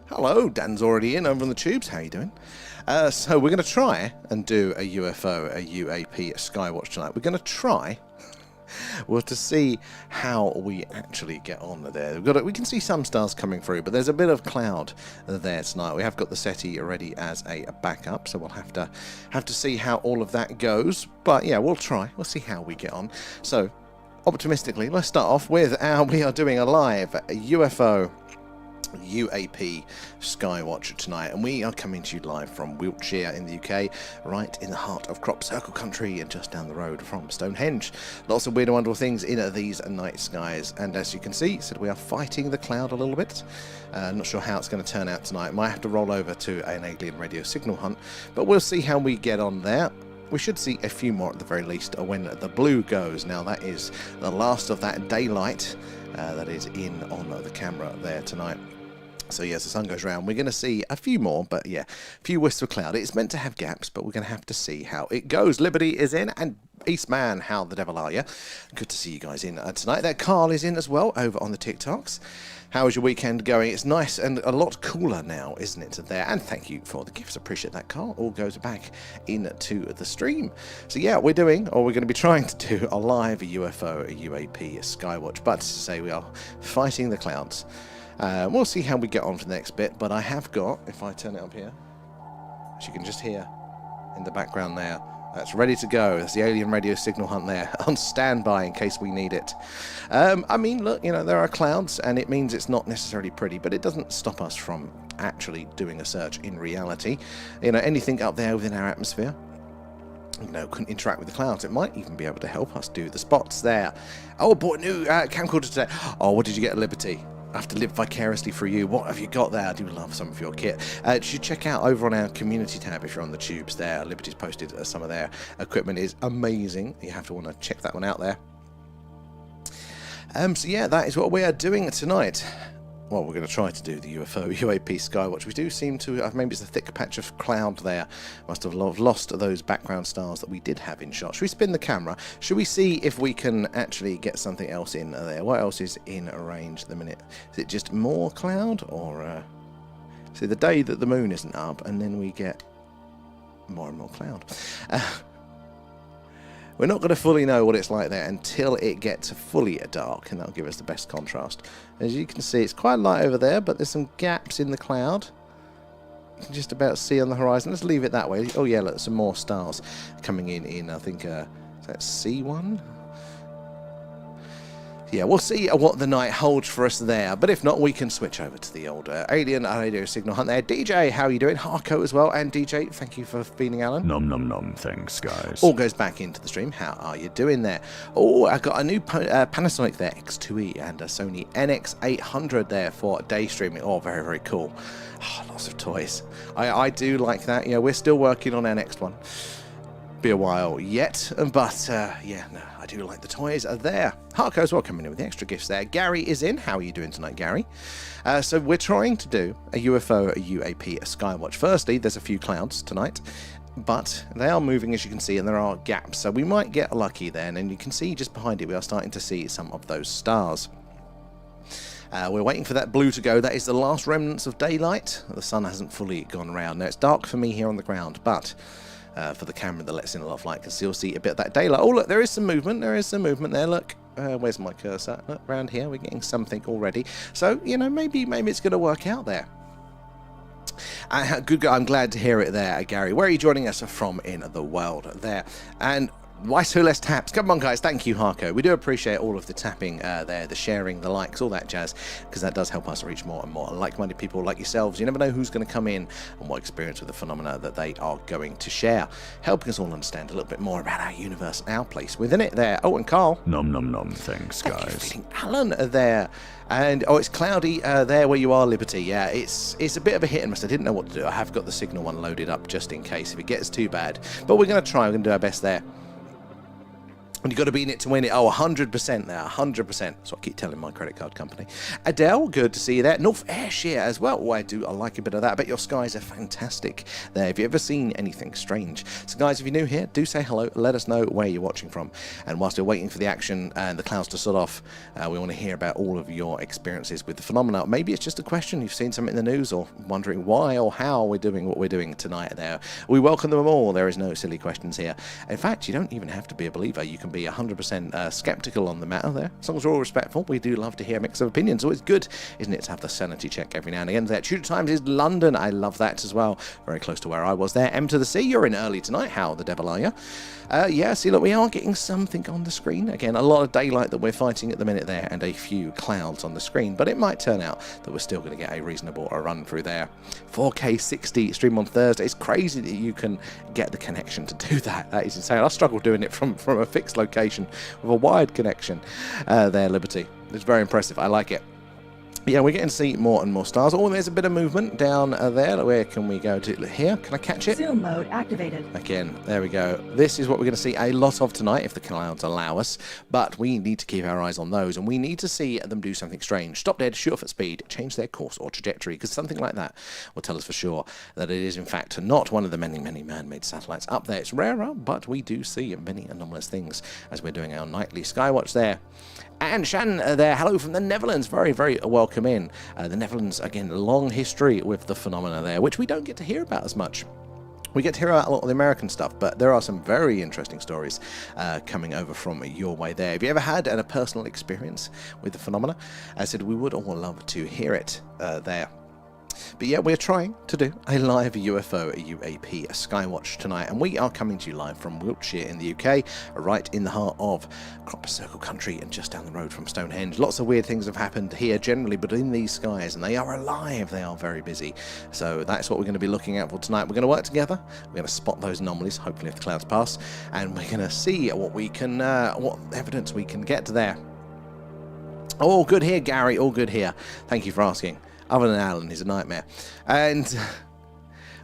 Hello, Dan's already in over on the tubes. How you doing? So we're going to try and do a UFO, a UAP, a Skywatch tonight. We're going to try, well, to see how we actually get on there. We can see some stars coming through, but there's a bit of cloud there tonight. We have got the SETI ready as a backup, so we'll have to see how all of that goes. But yeah, we'll try. We'll see how we get on. So, optimistically, let's start off with we are doing a live UFO UAP Skywatch tonight, and we are coming to you live from Wiltshire in the UK, right in the heart of Crop Circle country and just down the road from Stonehenge. Lots of weird and wonderful things in these night skies, and as you can see, we are fighting the cloud a little bit. Not sure how it's going to turn out tonight. Might have to roll over to an alien radio signal hunt, but we'll see how we get on there. We should see a few more at the very least when the blue goes. Now that is the last of that daylight that is in on the camera there tonight. So yeah, as the sun goes round, we're going to see a few more, but yeah, a few wisps of cloud. It's meant to have gaps, but we're going to have to see how it goes. Liberty is in, and Eastman, how the devil are you? Good to see you guys in tonight. There, Carl is in as well, over on the TikToks. How is your weekend going? It's nice and a lot cooler now, isn't it, there? And thank you for the gifts. Appreciate that, Carl. All goes back into the stream. So yeah, we're going to be trying to do a live UFO, a UAP, a Skywatch. But to say we are fighting the clouds. We'll see how we get on for the next bit, but I have got, if I turn it up here, as you can just hear in the background there, that's ready to go. There's the alien radio signal hunt there on standby in case we need it. I mean, look, you know, there are clouds, and it means it's not necessarily pretty, but it doesn't stop us from actually doing a search in reality. You know, anything up there within our atmosphere, you know, couldn't interact with the clouds. It might even be able to help us do the spots there. Oh, I bought a new camcorder today. Oh, what did you get at Liberty? I have to live vicariously through you. What have you got there? I do love some of your kit. You should check out over on our community tab if you're on the tubes there. Liberty's posted some of their equipment. Is amazing. You have to want to check that one out there. So yeah, that is what we are doing tonight. Well, we're going to try to do the UFO UAP Skywatch. We do seem to, maybe it's a thick patch of cloud there. Must have lost those background stars that we did have in shot. Should we spin the camera? Should we see if we can actually get something else in there? What else is in range at the minute? Is it just more cloud, or see the day that the moon isn't up, and then we get more and more cloud? We're not going to fully know what it's like there until it gets fully dark, and that'll give us the best contrast. As you can see, it's quite light over there, but there's some gaps in the cloud. You can just about see on the horizon. Let's leave it that way. Oh yeah, look, some more stars coming in I think, is that C1? Yeah, we'll see what the night holds for us there, but if not, we can switch over to the old alien radio signal hunt there. DJ, how are you doing? Harco as well, and DJ, thank you for feeding Alan. Nom nom nom, thanks guys. All goes back into the stream. How are you doing there? Oh, I got a new Panasonic there, X2E, and a Sony NX800 there for day streaming. Oh, very, very cool. Oh, lots of toys. I do like that. Yeah, we're still working on our next one. Be a while yet, but yeah, no, I do like the toys are there. Harco as well coming in with the extra gifts there. Gary is in. How are you doing tonight, Gary? So we're trying to do a UFO, a UAP, a Skywatch. Firstly, there's a few clouds tonight, but they are moving, as you can see, and there are gaps, so we might get lucky then. And you can see just behind it, we are starting to see some of those stars. We're waiting for that blue to go. That is the last remnants of daylight. The sun hasn't fully gone round. Now, it's dark for me here on the ground, but for the camera that lets in a lot of light, can still see a bit of that daylight. Oh, look, there is some movement. There is some movement there. Look, where's my cursor? Look, around here, we're getting something already. So, you know, maybe it's going to work out there. Good. I'm glad to hear it there, Gary. Where are you joining us from in the world there? And why so less taps? Come on, guys. Thank you, Harco. We do appreciate all of the tapping there, the sharing, the likes, all that jazz, because that does help us reach more and more like-minded people like yourselves. You never know who's going to come in and what experience with the phenomena that they are going to share, helping us all understand a little bit more about our universe and our place within it there. Oh, and Carl. Nom nom nom, thanks guys. Thank you for feeding Alan there. And oh, it's cloudy there where you are, Liberty. Yeah, it's a bit of a hit and miss. I didn't know what to do. I have got the signal one loaded up just in case if it gets too bad, but we're going to try. We're going to do our best there. And you've got to be in it to win it. Oh, 100% there, 100%. That's what I keep telling my credit card company. Adele, good to see you there. North Ayrshire as well. Oh, I like a bit of that. I bet your skies are fantastic there. Have you ever seen anything strange? So, guys, if you're new here, do say hello. Let us know where you're watching from. And whilst we're waiting for the action and the clouds to sort off, we want to hear about all of your experiences with the phenomena. Maybe it's just a question. You've seen something in the news or wondering why or how we're doing what we're doing tonight there. We welcome them all. There is no silly questions here. In fact, you don't even have to be a believer. You can be 100% skeptical on the matter there. As long as we're all respectful, we do love to hear a mix of opinions. Always good, isn't it, to have the sanity check every now and again. There, Tudor Times is London. I love that as well. Very close to where I was there. M to the C, you're in early tonight. How the devil are you? Yeah, see, look, we are getting something on the screen. Again, a lot of daylight that we're fighting at the minute there and a few clouds on the screen, but it might turn out that we're still going to get a reasonable run through there. 4K 60 stream on Thursday. It's crazy that you can get the connection to do that. That is insane. I struggle doing it from a fixed location with a wired connection there, Liberty. It's very impressive. I like it. Yeah, we're getting to see more and more stars. Oh, there's a bit of movement down there. Where can we go to? Here? Can I catch it? Zoom mode activated. Again, there we go. This is what we're going to see a lot of tonight, if the clouds allow us. But we need to keep our eyes on those, and we need to see them do something strange. Stop dead, shoot off at speed, change their course or trajectory, because something like that will tell us for sure that it is, in fact, not one of the many, many man-made satellites up there. It's rarer, but we do see many anomalous things as we're doing our nightly Skywatch there. And Shan there, hello from the Netherlands. Very, very welcome in. The Netherlands, again, long history with the phenomena there, which we don't get to hear about as much. We get to hear about a lot of the American stuff, but there are some very interesting stories coming over from your way there. Have you ever had a personal experience with the phenomena? As I said, we would all love to hear it there. But yeah, we're trying to do a live UFO, a UAP, a Skywatch tonight, and we are coming to you live from Wiltshire in the UK, right in the heart of Cropper Circle country and just down the road from Stonehenge. Lots of weird things have happened here generally, but in these skies, and they are alive, they are very busy. So that's what we're going to be looking at for tonight. We're going to work together, we're going to spot those anomalies, hopefully if the clouds pass, and we're going to see what we can, what evidence we can get there. All good here, Gary, all good here. Thank you for asking. Other than Alan, he's a nightmare. And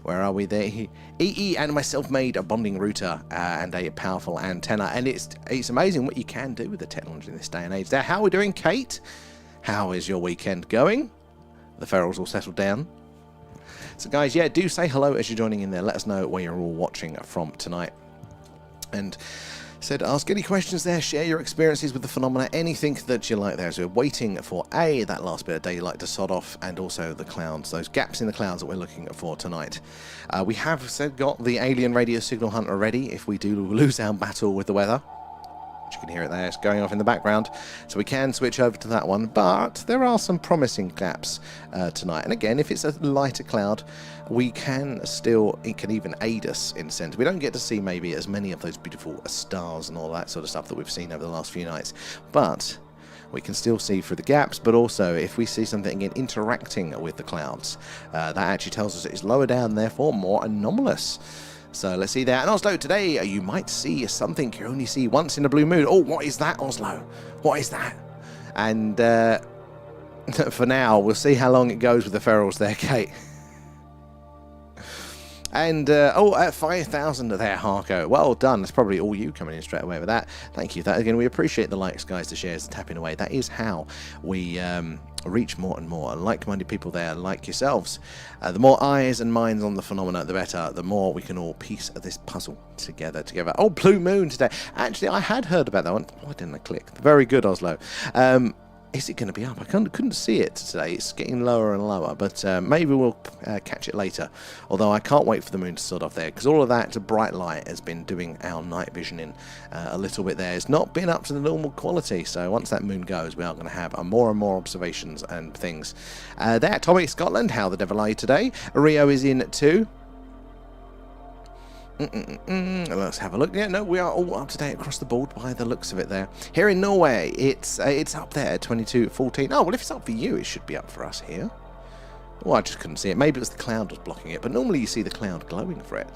where are we there? EE and myself made a bonding router and a powerful antenna. And it's amazing what you can do with the technology in this day and age. There, how are we doing, Kate? How is your weekend going? The ferals all settled down. So guys, yeah, do say hello as you're joining in there. Let us know where you're all watching from tonight. And said, ask any questions there, share your experiences with the phenomena, anything that you like there. So we're waiting for that last bit of daylight to sod off, and also the clouds, those gaps in the clouds that we're looking for tonight. We have got the alien radio signal hunter ready if we do lose our battle with the weather. You can hear it there, it's going off in the background, so we can switch over to that one, but there are some promising gaps tonight. And again, if it's a lighter cloud, we can still, it can even aid us in a sense. We don't get to see maybe as many of those beautiful stars and all that sort of stuff that we've seen over the last few nights, but we can still see through the gaps. But also, if we see something again interacting with the clouds, that actually tells us it is lower down, therefore more anomalous. So let's see there. And Oslo, today you might see something you only see once in a blue moon. Oh, what is that, Oslo? What is that? And for now, we'll see how long it goes with the ferals there, Kate. And, at 5,000 there, Harko. Well done. That's probably all you coming in straight away with that. Thank you for that. Again, we appreciate the likes, guys, the shares, tapping away. That is how we reach more and more like-minded people there, like yourselves. The more eyes and minds on the phenomena, the better. The more we can all piece this puzzle together. Oh, Blue Moon today. Actually, I had heard about that one. Why didn't I click? Very good, Oslo. Is it going to be up? I couldn't see it today. It's getting lower and lower, but maybe we'll catch it later. Although I can't wait for the moon to sort off there, because all of that bright light has been doing our night vision in a little bit there. It's not been up to the normal quality, so once that moon goes, we are going to have more and more observations and things. There, Tommy Scotland, how the devil are you today? Rio is in too. Let's have a look. Yeah, no, we are all up to date across the board by the looks of it there. Here in Norway, it's up there, 22:14. Oh, well, if it's up for you, it should be up for us here. Oh, I just couldn't see it. Maybe it was the cloud was blocking it, but normally you see the cloud glowing for it.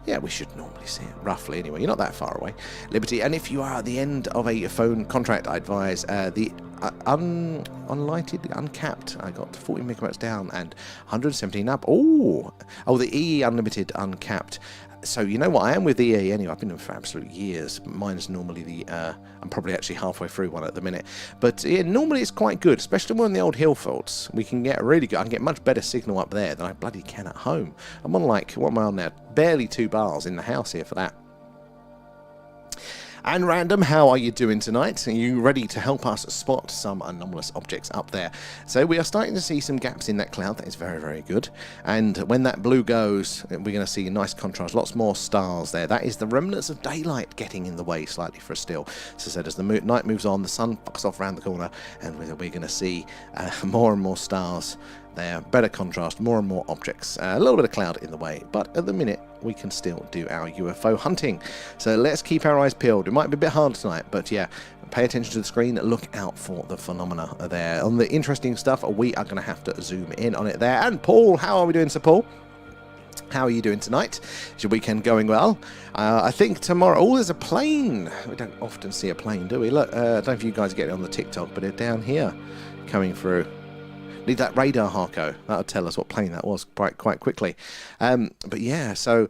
Yeah, we should normally see it, roughly anyway. You're not that far away. Liberty, and if you are at the end of a phone contract, I advise the unlighted, uncapped. I got 40 megabytes down and 117 up. Oh, the E unlimited uncapped So you know what, I am with EE anyway. I've been in for absolute years. Mine's normally the I'm probably actually halfway through one at the minute, but yeah, normally it's quite good, especially when the old hill fields. We can get really good. I can get much better signal up there than I bloody can at home. I'm on like, what am I on now? Barely 2 bars in the house here for that. And Random, how are you doing tonight? Are you ready to help us spot some anomalous objects up there? So we are starting to see some gaps in that cloud. That is very, very good. And when that blue goes, we're going to see a nice contrast. Lots more stars there. That is the remnants of daylight getting in the way slightly for us still. So as the night moves on, the sun fucks off around the corner, and we're going to see more and more stars there. Better contrast, more and more objects. A little bit of cloud in the way, but at the minute we can still do our UFO hunting. So let's keep our eyes peeled. It might be a bit hard tonight, but yeah, pay attention to the screen. Look out for the phenomena there. On the interesting stuff, we are going to have to zoom in on it there. And Paul, how are we doing, Sir Paul? How are you doing tonight? Is your weekend going well? I think tomorrow... Oh, there's a plane. We don't often see a plane, do we? Look, I don't know if you guys get it on the TikTok, but they're down here coming through. Need that radar, Harco. That'll tell us what plane that was quite quickly. But yeah, so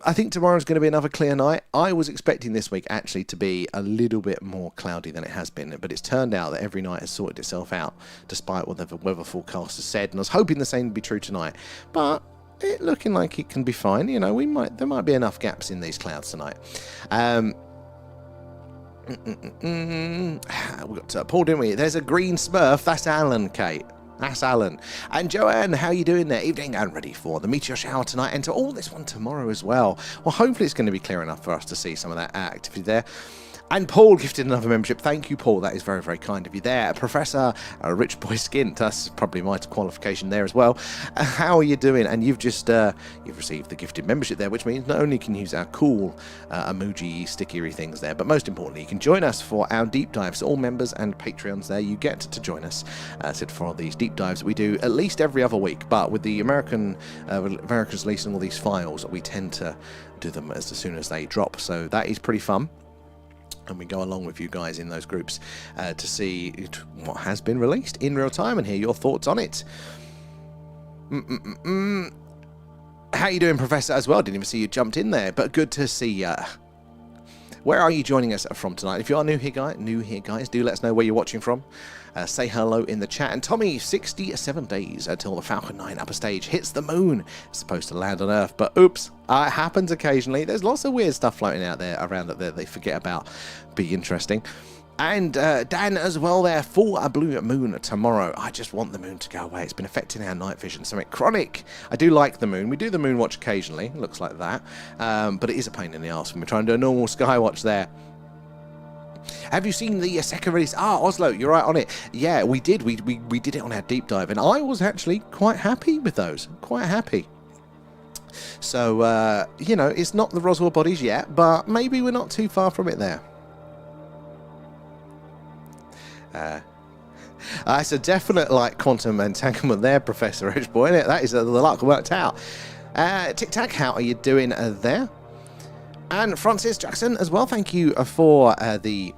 I think tomorrow's going to be another clear night. I was expecting this week actually to be a little bit more cloudy than it has been, but it's turned out that every night has sorted itself out, despite what the weather forecast has said. And I was hoping the same would be true tonight, but it looking like it can be fine. You know, there might be enough gaps in these clouds tonight. We got Paul, didn't we? There's a green Smurf. That's Alan, Kate. That's Alan. And Joanne, how you doing there? Evening, and ready for the meteor shower tonight and to all this one tomorrow as well. Well, hopefully it's going to be clear enough for us to see some of that activity there. And Paul gifted another membership. Thank you, Paul. That is very, very kind of you there. Professor Rich Boy Skint, that's probably my qualification there as well. How are you doing? And you've just you've received the gifted membership there, which means not only can you use our cool emoji stickery things there, but most importantly, you can join us for our deep dives. All members and Patreons there, you get to join us for these deep dives that we do at least every other week. But with the Americans releasing all these files, we tend to do them as soon as they drop. So that is pretty fun. And we go along with you guys in those groups to see what has been released in real time and hear your thoughts on it. How you doing, Professor, as well? Didn't even see you jumped in there, but good to see you. Where are you joining us from tonight? If you are new here, guys, do let us know where you're watching from. Say hello in the chat. And Tommy, 67 days until the Falcon 9 upper stage hits the moon. It's supposed to land on Earth, but oops, it happens occasionally. There's lots of weird stuff floating out there around that they forget about. Be interesting. And Dan as well there for a blue moon tomorrow. I just want the moon to go away. It's been affecting our night vision. Something chronic. I do like the moon. We do the moon watch occasionally. It looks like that. But it is a pain in the arse when we're trying to do a normal sky watch there. Have you seen the second release? Oslo, you're right on it. Yeah, we did. We did it on our deep dive, and I was actually quite happy with those. Quite happy. So, you know, it's not the Roswell bodies yet, but maybe we're not too far from it there. It's a definite like quantum entanglement there, Professor Edgeboy, isn't it? That is the luck worked out. Tic Tac, how are you doing there? And Francis Jackson as well, thank you for the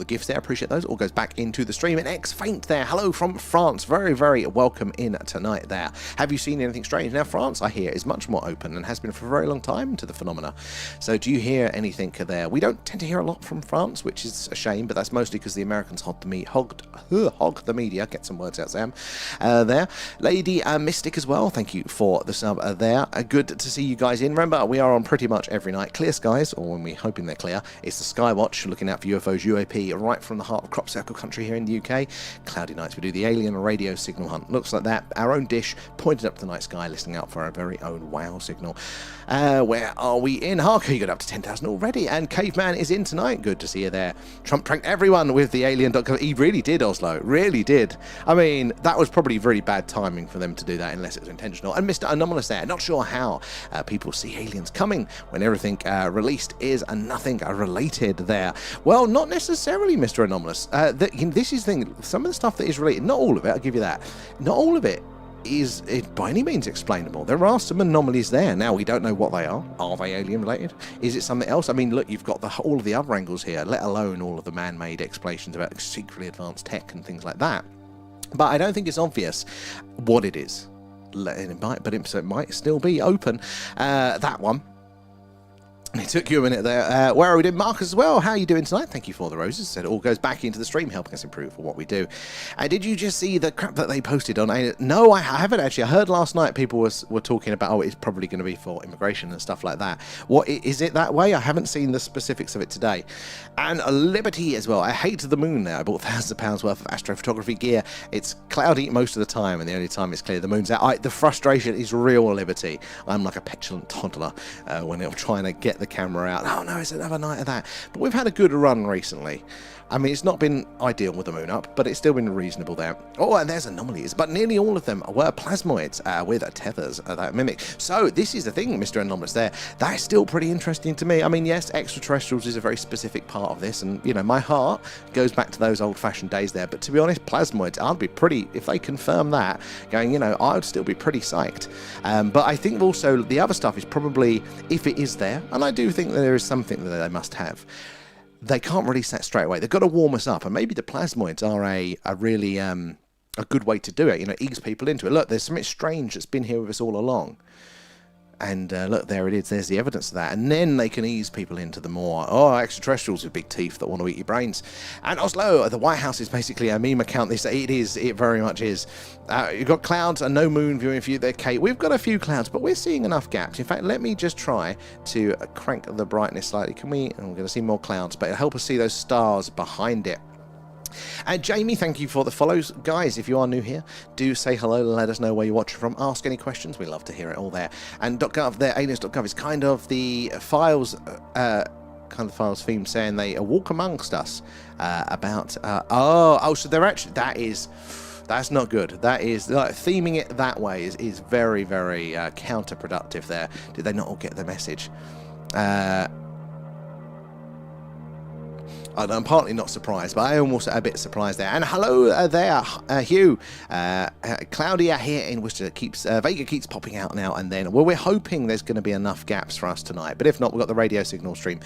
gifts there. I appreciate those. All goes back into the stream. And X Faint there. Hello from France. Very, very welcome in tonight there. Have you seen anything strange? Now, France, I hear, is much more open and has been for a very long time to the phenomena. So do you hear anything there? We don't tend to hear a lot from France, which is a shame, but that's mostly because the Americans hog the media. Get some words out, Sam. There. Lady Mystic as well. Thank you for the sub there. Good to see you guys in. Remember, we are on pretty much every night. Clear skies, or when we're hoping they're clear, it's the Skywatch, looking out for UFOs, UAP, right from the heart of crop circle country here in the UK. Cloudy nights, we do the alien radio signal hunt. Looks like that. Our own dish pointed up to the night sky, listening out for our very own wow signal. Where are we in? Harker, you got up to 10,000 already. And Caveman is in tonight. Good to see you there. Trump pranked everyone with the alien. He really did, Oslo. Really did. I mean, that was probably really bad timing for them to do that, unless it was intentional. And Mr. Anomalous there. Not sure how people see aliens coming when everything released is nothing related there. Well, not necessarily, Mr. Anomalous. This is the thing. Some of the stuff that is related, not all of it, I'll give you that. Not all of it is by any means explainable. There are some anomalies there. Now, we don't know what they are. Are they alien related? Is it something else? I mean, look, you've got all of the other angles here, let alone all of the man-made explanations about secretly advanced tech and things like that. But I don't think it's obvious what it is. so it might still be open. That one. It took you a minute there. Where are we doing? Marcus as well. How are you doing tonight? Thank you for the roses. Said it all goes back into the stream, helping us improve for what we do. Did you just see the crap that they posted on? No, I haven't actually. I heard last night people were talking about, oh, it's probably going to be for immigration and stuff like that. What is it that way? I haven't seen the specifics of it today. And Liberty as well. I hate the moon now. I bought £1,000 worth of astrophotography gear. It's cloudy most of the time, and the only time it's clear the moon's out. The frustration is real, Liberty. I'm like a petulant toddler when I'm trying to get the camera out. Oh no, it's another night of that. But we've had a good run recently. I mean, it's not been ideal with the moon up, but it's still been reasonable there. Oh, and there's anomalies, but nearly all of them were plasmoids with tethers that mimic. So this is the thing, Mr. Anomalous there. That is still pretty interesting to me. I mean, yes, extraterrestrials is a very specific part of this, and, you know, my heart goes back to those old-fashioned days there. But to be honest, plasmoids, I'd be pretty, if they confirm that, going, you know, I would still be pretty psyched. But I think also the other stuff is probably, if it is there, and I do think that there is something that they must have, they can't release that straight away. They've got to warm us up, and maybe the plasmoids are a really a good way to do it. You know, ease people into it. Look, there's something strange that's been here with us all along. And look, there it is. There's the evidence of that. And then they can ease people into the more, extraterrestrials with big teeth that want to eat your brains. And Oslo, the White House is basically a meme account. It very much is. You've got clouds and no moon viewing for you there, Kate. We've got a few clouds, but we're seeing enough gaps. In fact, let me just try to crank the brightness slightly. We're going to see more clouds, but it'll help us see those stars behind it. And Jamie, thank you for the follows. Guys, if you are new here, do say hello, let us know where you're watching from, ask any questions, we love to hear it all there. And .gov there, aliens.gov is kind of the files theme, saying they walk amongst us about so they're actually, that's not good. That is, like, theming it that way is very, very counterproductive there. Did they not all get the message? I'm partly not surprised, but I am also a bit surprised there. And hello there, Hugh. Claudia here in Worcester Vega keeps popping out now and then. Well, we're hoping there's going to be enough gaps for us tonight. But if not, we've got the radio signal stream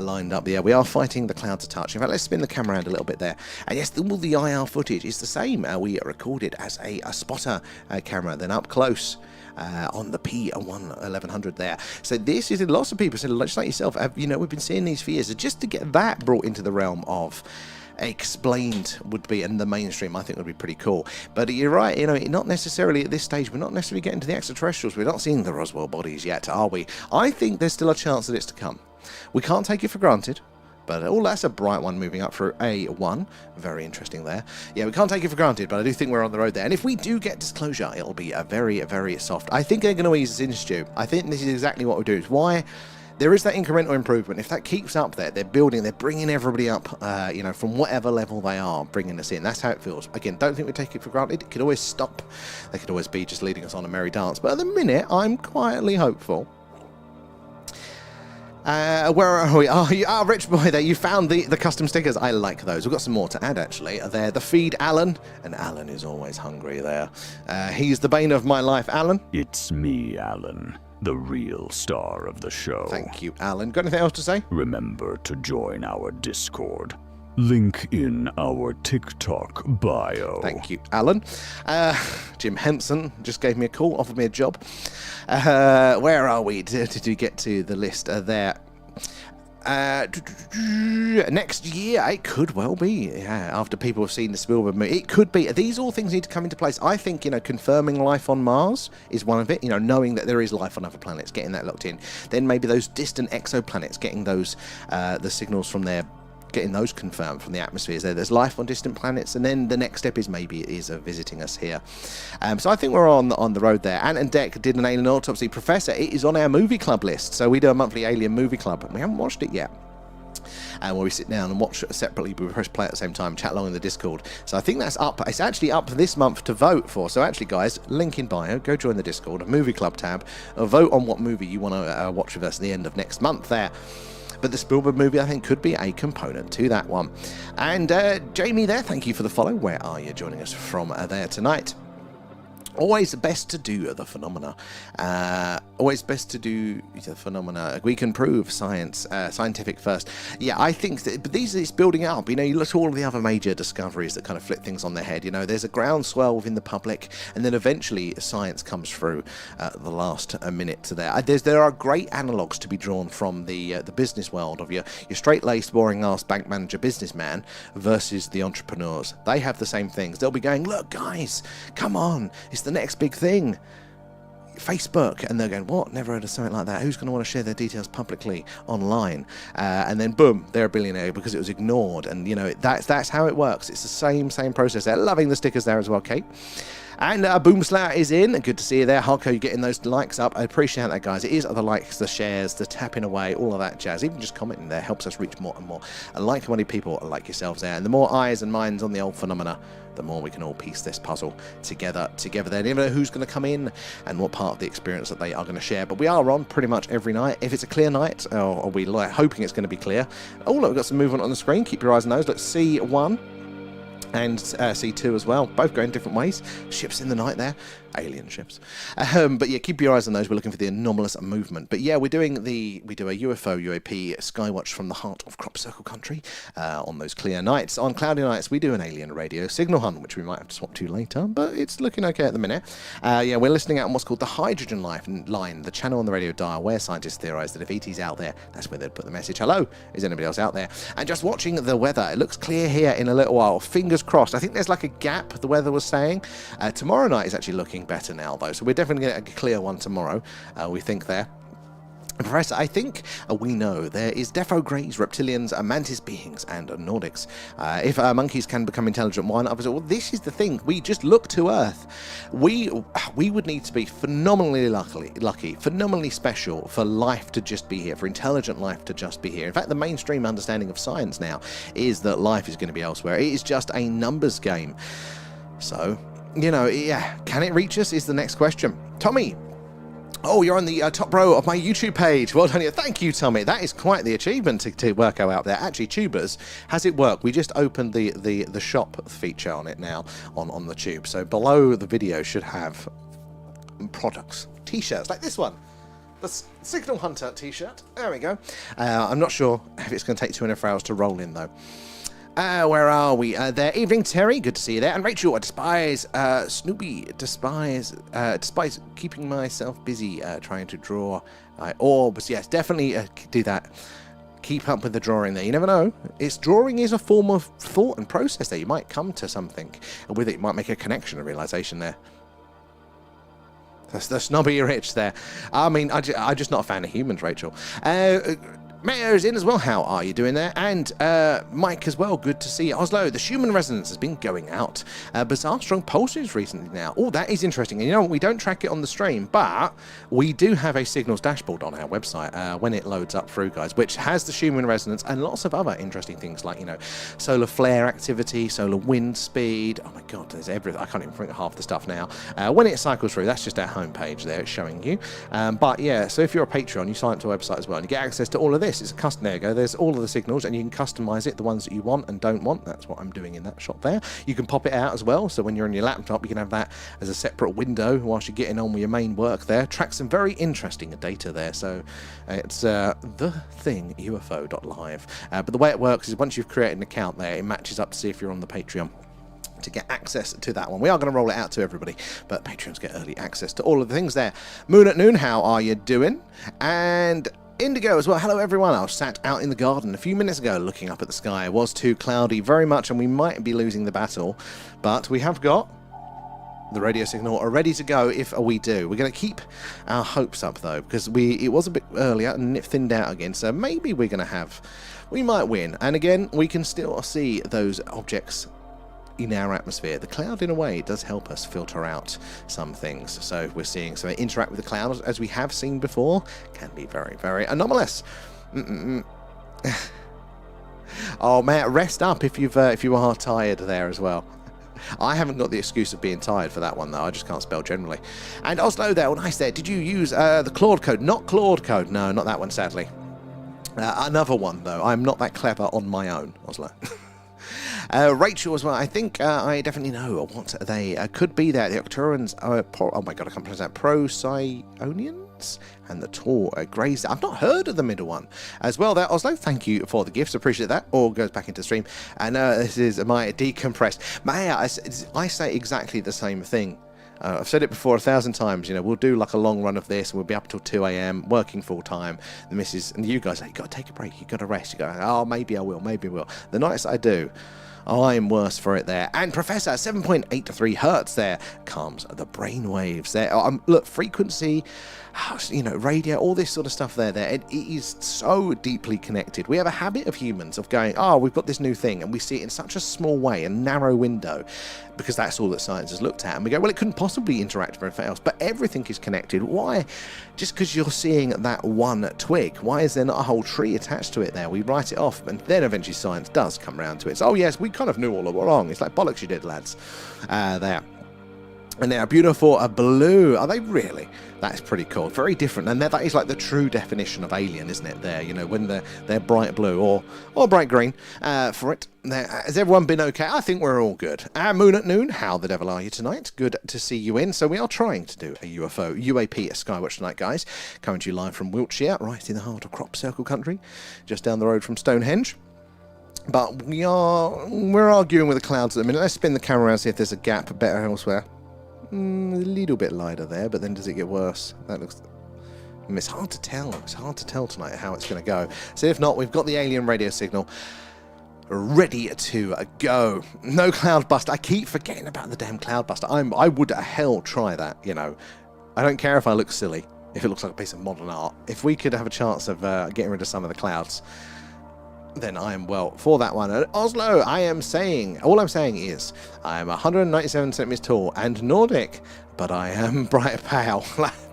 lined up. Yeah, we are fighting the clouds a touch. In fact, let's spin the camera around a little bit there. And yes, all the IR footage is the same. We recorded as a spotter camera, then up close. On the P1100 there. So this is, lots of people said, just like yourself, we've been seeing these for years. Just to get that brought into the realm of explained would be, and the mainstream, I think would be pretty cool. But you're right, not necessarily at this stage, we're not necessarily getting to the extraterrestrials. We're not seeing the Roswell bodies yet, are we? I think there's still a chance that it's to come. We can't take it for granted. But, that's a bright one moving up for A1. Very interesting there. Yeah, we can't take it for granted, but I do think we're on the road there. And if we do get disclosure, it'll be a very, very soft. I think they're going to ease us in, Stu. I think this is exactly what we do. It's why there is that incremental improvement. If that keeps up there, they're bringing everybody up, from whatever level they are, bringing us in. That's how it feels. Again, don't think we take it for granted. It could always stop. They could always be just leading us on a merry dance. But at the minute, I'm quietly hopeful. Where are we? Oh, you are Rich Boy there. You found the custom stickers. I like those. We've got some more to add, actually. There, the feed Alan. And Alan is always hungry there. He's the bane of my life, Alan. It's me, Alan, the real star of the show. Thank you, Alan. Got anything else to say? Remember to join our Discord. Link in our TikTok bio. Thank you, Alan. Jim Henson just gave me a call, offered me a job. Where are we? Did you get to the list there? Next year, it could well be. Yeah, after people have seen the Spielberg movie, it could be. These all things need to come into place. I think, confirming life on Mars is one of it. Knowing that there is life on other planets, getting that locked in. Then maybe those distant exoplanets, getting those the signals from there. Getting those confirmed from the atmospheres there. There's life on distant planets, and then the next step is visiting us here. So I think we're on the road there. Ant and Dec did an alien autopsy. Professor, it is on our movie club list. So we do a monthly alien movie club, and we haven't watched it yet. Where we sit down and watch separately, we press play at the same time, chat along in the Discord. So I think that's up. It's actually up this month to vote for. So actually, guys, link in bio. Go join the Discord, a movie club tab. Vote on what movie you want to watch with us at the end of next month there. But the Spielberg movie, I think, could be a component to that one. And Jamie there, thank you for the follow. Where are you joining us from there tonight? Always best to do the phenomena. always best to do the phenomena. We can prove scientific first. Yeah, I think that, but these is building up. You know, you look at all of the other major discoveries that kind of flip things on their head. You know, there's a groundswell within the public, and then eventually science comes through the last minute to there. There are great analogues to be drawn from the business world of your straight-laced, boring-ass bank manager businessman versus the entrepreneurs. They have the same things. They'll be going, look, guys, come on, it's the next big thing. Facebook, and they're going, what? Never heard of something like that. Who's going to want to share their details publicly online? And then boom, they're a billionaire because it was ignored. And you know, that's how it works. It's the same process. They're loving the stickers there as well, Kate. And Boom Slayer is in. Good to see you there. Harko, you're getting those likes up. I appreciate that, guys. It is the likes, the shares, the tapping away, all of that jazz. Even just commenting there helps us reach more and more like-minded people like yourselves there. And the more eyes and minds on the old phenomena, the more we can all piece this puzzle together there. You never know who's going to come in and what part of the experience that they are going to share. But we are on pretty much every night. If it's a clear night, or are we hoping it's going to be clear? Oh, look, we've got some movement on the screen. Keep your eyes on those. Look, C1 and C2 as well, both going different ways. Ships in the night there, alien ships. But yeah, keep your eyes on those. We're looking for the anomalous movement. But yeah, we do a UFO UAP Skywatch from the heart of Crop Circle Country on those clear nights. On cloudy nights, we do an alien radio signal hunt, which we might have to swap to later, but it's looking okay at the minute. Yeah, we're listening out on what's called the hydrogen line, the channel on the radio dial where scientists theorize that if ET's out there, that's where they'd put the message. Hello, is anybody else out there? And just watching the weather, it looks clear here in a little while. Fingers crossed. I think there's like a gap, the weather was saying. Tomorrow night is actually looking better now, though, so we're definitely going to get a clear one tomorrow, we think there. Professor, I think we know there is defo greys, reptilians, mantis beings, and Nordics. If monkeys can become intelligent, why not others? Well, this is the thing. We just look to Earth. We would need to be phenomenally lucky, phenomenally special for life to just be here, for intelligent life to just be here. In fact, the mainstream understanding of science now is that life is going to be elsewhere. It is just a numbers game. So, you know, yeah, can it reach us is the next question. Tommy. Oh, you're on the top row of my YouTube page. Well done. Thank you, Tommy. That is quite the achievement to work out there. Actually, Tubers, has it worked? We just opened the shop feature on it now on the Tube. So below the video should have products, T-shirts like this one. The Signal Hunter T-shirt. There we go. I'm not sure if it's going to take 24 hours to roll in, though. Where are we? There. Evening, Terry. Good to see you there. And Rachel, I despise Snoopy. Despise keeping myself busy trying to draw orbs. Yes, definitely do that. Keep up with the drawing there. You never know. Drawing is a form of thought and process there. You might come to something with it. You might make a connection, a realization there. That's the snobby itch there. I mean, I'm just not a fan of humans, Rachel. Meteors in as well. How are you doing there? And Mike as well. Good to see you. Oslo, the Schumann resonance has been going out. Bizarre strong pulses recently now. Oh, that is interesting. And you know what? We don't track it on the stream, but we do have a signals dashboard on our website when it loads up through, guys, which has the Schumann resonance and lots of other interesting things like, you know, solar flare activity, solar wind speed. Oh my God, there's everything. I can't even think of half the stuff now. When it cycles through, that's just our homepage there. It's showing you. But yeah, so if you're a Patreon, you sign up to our website as well and you get access to all of this. It's a custom. There you go. There's all of the signals, and you can customize it, the ones that you want and don't want. That's what I'm doing in that shot there. You can pop it out as well, so when you're on your laptop, you can have that as a separate window whilst you're getting on with your main work there. Track some very interesting data there. So it's the thing UFO.live. But the way it works is once you've created an account there, it matches up to see if you're on the Patreon to get access to that one. We are going to roll it out to everybody, but Patreons get early access to all of the things there. Moon at Noon, how are you doing? And Indigo as well. Hello everyone. I was sat out in the garden a few minutes ago looking up at the sky. It was too cloudy very much and we might be losing the battle, but we have got the radio signal are ready to go if we do. We're going to keep our hopes up though, because it was a bit earlier and it thinned out again, so maybe we might win. And again, we can still see those objects in our atmosphere. The cloud, in a way, does help us filter out some things. So we're seeing, so interact with the clouds as we have seen before, can be very, very anomalous. Oh man, rest up if you are tired there as well. I haven't got the excuse of being tired for that one though. I just can't spell generally. And Oslo there, well, nice there. Did you use the Claude code? Not Claude code. No, not that one, sadly. Another one though. I'm not that clever on my own, Oslo. Rachel as well. I think I definitely know what they could be there. The Octurans. Oh my God, I can't pronounce that. Procyon? whites and the tall greys. I've not heard of the middle one as well there. Oslo, thank you for the gifts, appreciate that. All goes back into stream. And this is my decompressed. Maya, I say exactly the same thing. I've said it before 1,000 times, you know, we'll do like a long run of this and we'll be up till 2 a.m. working full time. The missus and you guys, you got to take a break, you got to rest. You go, oh, maybe I will, maybe I will. The nights I do, I'm worse for it there. And Professor, 7.83 hertz there, calms the brain waves there. Look, frequency, you know, radio, all this sort of stuff there. It is so deeply connected. We have a habit of humans of going, oh, we've got this new thing, and we see it in such a small way, a narrow window, because that's all that science has looked at. And we go, well, it couldn't possibly interact with anything else, but everything is connected. Why? Just because you're seeing that one twig, why is there not a whole tree attached to it there? We write it off, and then eventually science does come around to it. So, oh, yes, we kind of knew all along. It's like, bollocks you did, lads. There. And they're beautiful blue. Are they really? That's pretty cool. Very different. And that is like the true definition of alien, isn't it? There, you know, when they're bright blue or bright green for it. Has everyone been okay? I think we're all good. Moon at Noon, how the devil are you tonight? Good to see you in. So we are trying to do a UFO, UAP Skywatch tonight, guys. Coming to you live from Wiltshire, right in the heart of Crop Circle country, just down the road from Stonehenge. But we're arguing with the clouds at the minute. Let's spin the camera around, see if there's a gap better elsewhere. A little bit lighter there, but then does it get worse? That looks... It's hard to tell. It's hard to tell tonight how it's going to go. So if not, we've got the alien radio signal ready to go. No cloud buster. I keep forgetting about the damn cloud buster. I would hell try that, you know. I don't care if I look silly, if it looks like a piece of modern art. If we could have a chance of getting rid of some of the clouds, then I am well for that one. And Oslo, all I'm saying is I am 197 centimeters tall and Nordic, but I am bright pale.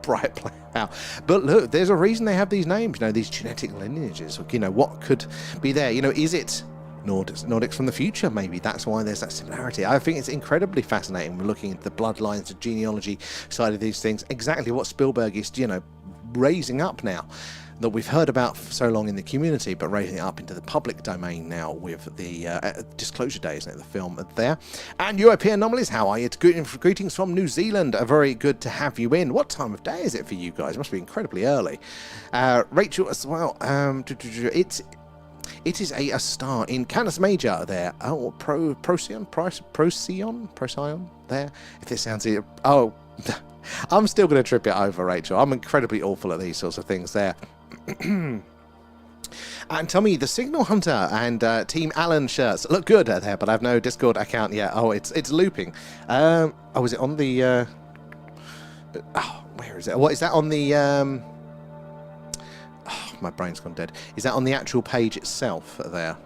Bright pale. But look, there's a reason they have these names, you know, these genetic lineages. You know, what could be there? You know, is it Nordics from the future? Maybe that's why there's that similarity. I think it's incredibly fascinating. We're looking at the bloodlines, the genealogy side of these things. Exactly what Spielberg is, you know, raising up now, that we've heard about for so long in the community, but raising it up into the public domain now with the Disclosure Day, isn't it, the film there. And UAP Anomalies, how are you? Greetings from New Zealand. Very good to have you in. What time of day is it for you guys? It must be incredibly early. Rachel as well. It is a star in Canis Major there. Oh, Procyon there. If this sounds... Oh, I'm still going to trip it over, Rachel. I'm incredibly awful at these sorts of things there. And Tommy, the Signal Hunter and Team Allen shirts look good there, but I have no Discord account yet. Oh, it's looping. Oh, is it on the... oh, where is it? What is that on the... Oh, my brain's gone dead. Is that on the actual page itself there?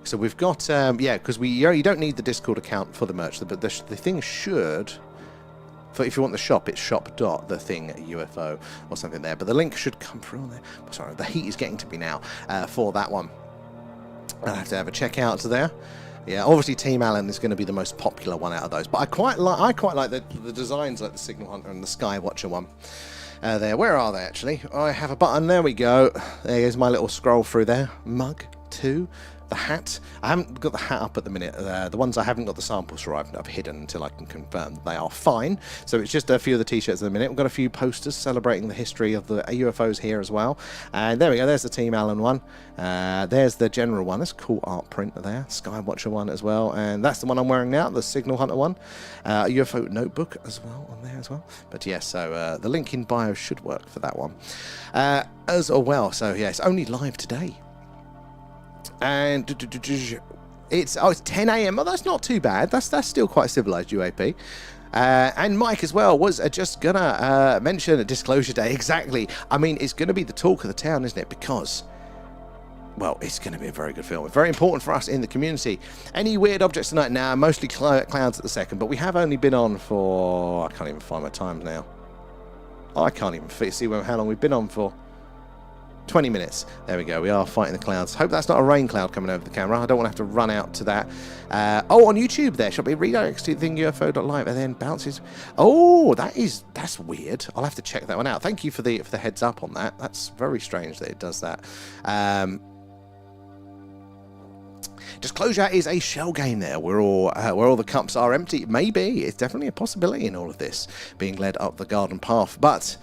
So we've got... yeah, because you don't need the Discord account for the merch, but the thing should... If you want the shop, it's shop.thething UFO or something there. But the link should come through there. Sorry, the heat is getting to me now for that one. I'll have to have a check out to there. Yeah, obviously Team Allen is going to be the most popular one out of those. But I quite like the designs, like the Signal Hunter and the Skywatcher one. There, where are they actually? I have a button. There we go. There's my little scroll through there. Mug 2. The hat. I haven't got the hat up at the minute. The ones I haven't got the samples for, I've hidden until I can confirm that they are fine. So it's just a few of the t-shirts at the minute. We've got a few posters celebrating the history of the UFOs here as well. And there we go. There's the Team Allen one. There's the general one. There's a cool art print there. Skywatcher one as well. And that's the one I'm wearing now, the Signal Hunter one. UFO notebook as well on there as well. But yes, so the link in bio should work for that one as well. So yeah, it's only live today. And it's 10 a.m. Oh, that's not too bad. That's still quite civilized UAP. And Mike as well was just gonna mention a Disclosure Day. Exactly. I mean, it's going to be the talk of the town, isn't it? Because, well, it's going to be a very good film. It's very important for us in the community. Any weird objects tonight? Nah, mostly clouds at the second. But we have only been on for... I can't even find my times now. I can't even see how long we've been on for. 20 minutes. There we go. We are fighting the clouds. Hope that's not a rain cloud coming over the camera. I don't want to have to run out to that. Oh, on YouTube there. Shall be redirects to thingufo.live and then bounces. Oh, that's weird. I'll have to check that one out. Thank you for the heads up on that. That's very strange that it does that. Disclosure is a shell game there, where all the cups are empty. Maybe. It's definitely a possibility in all of this, being led up the garden path. But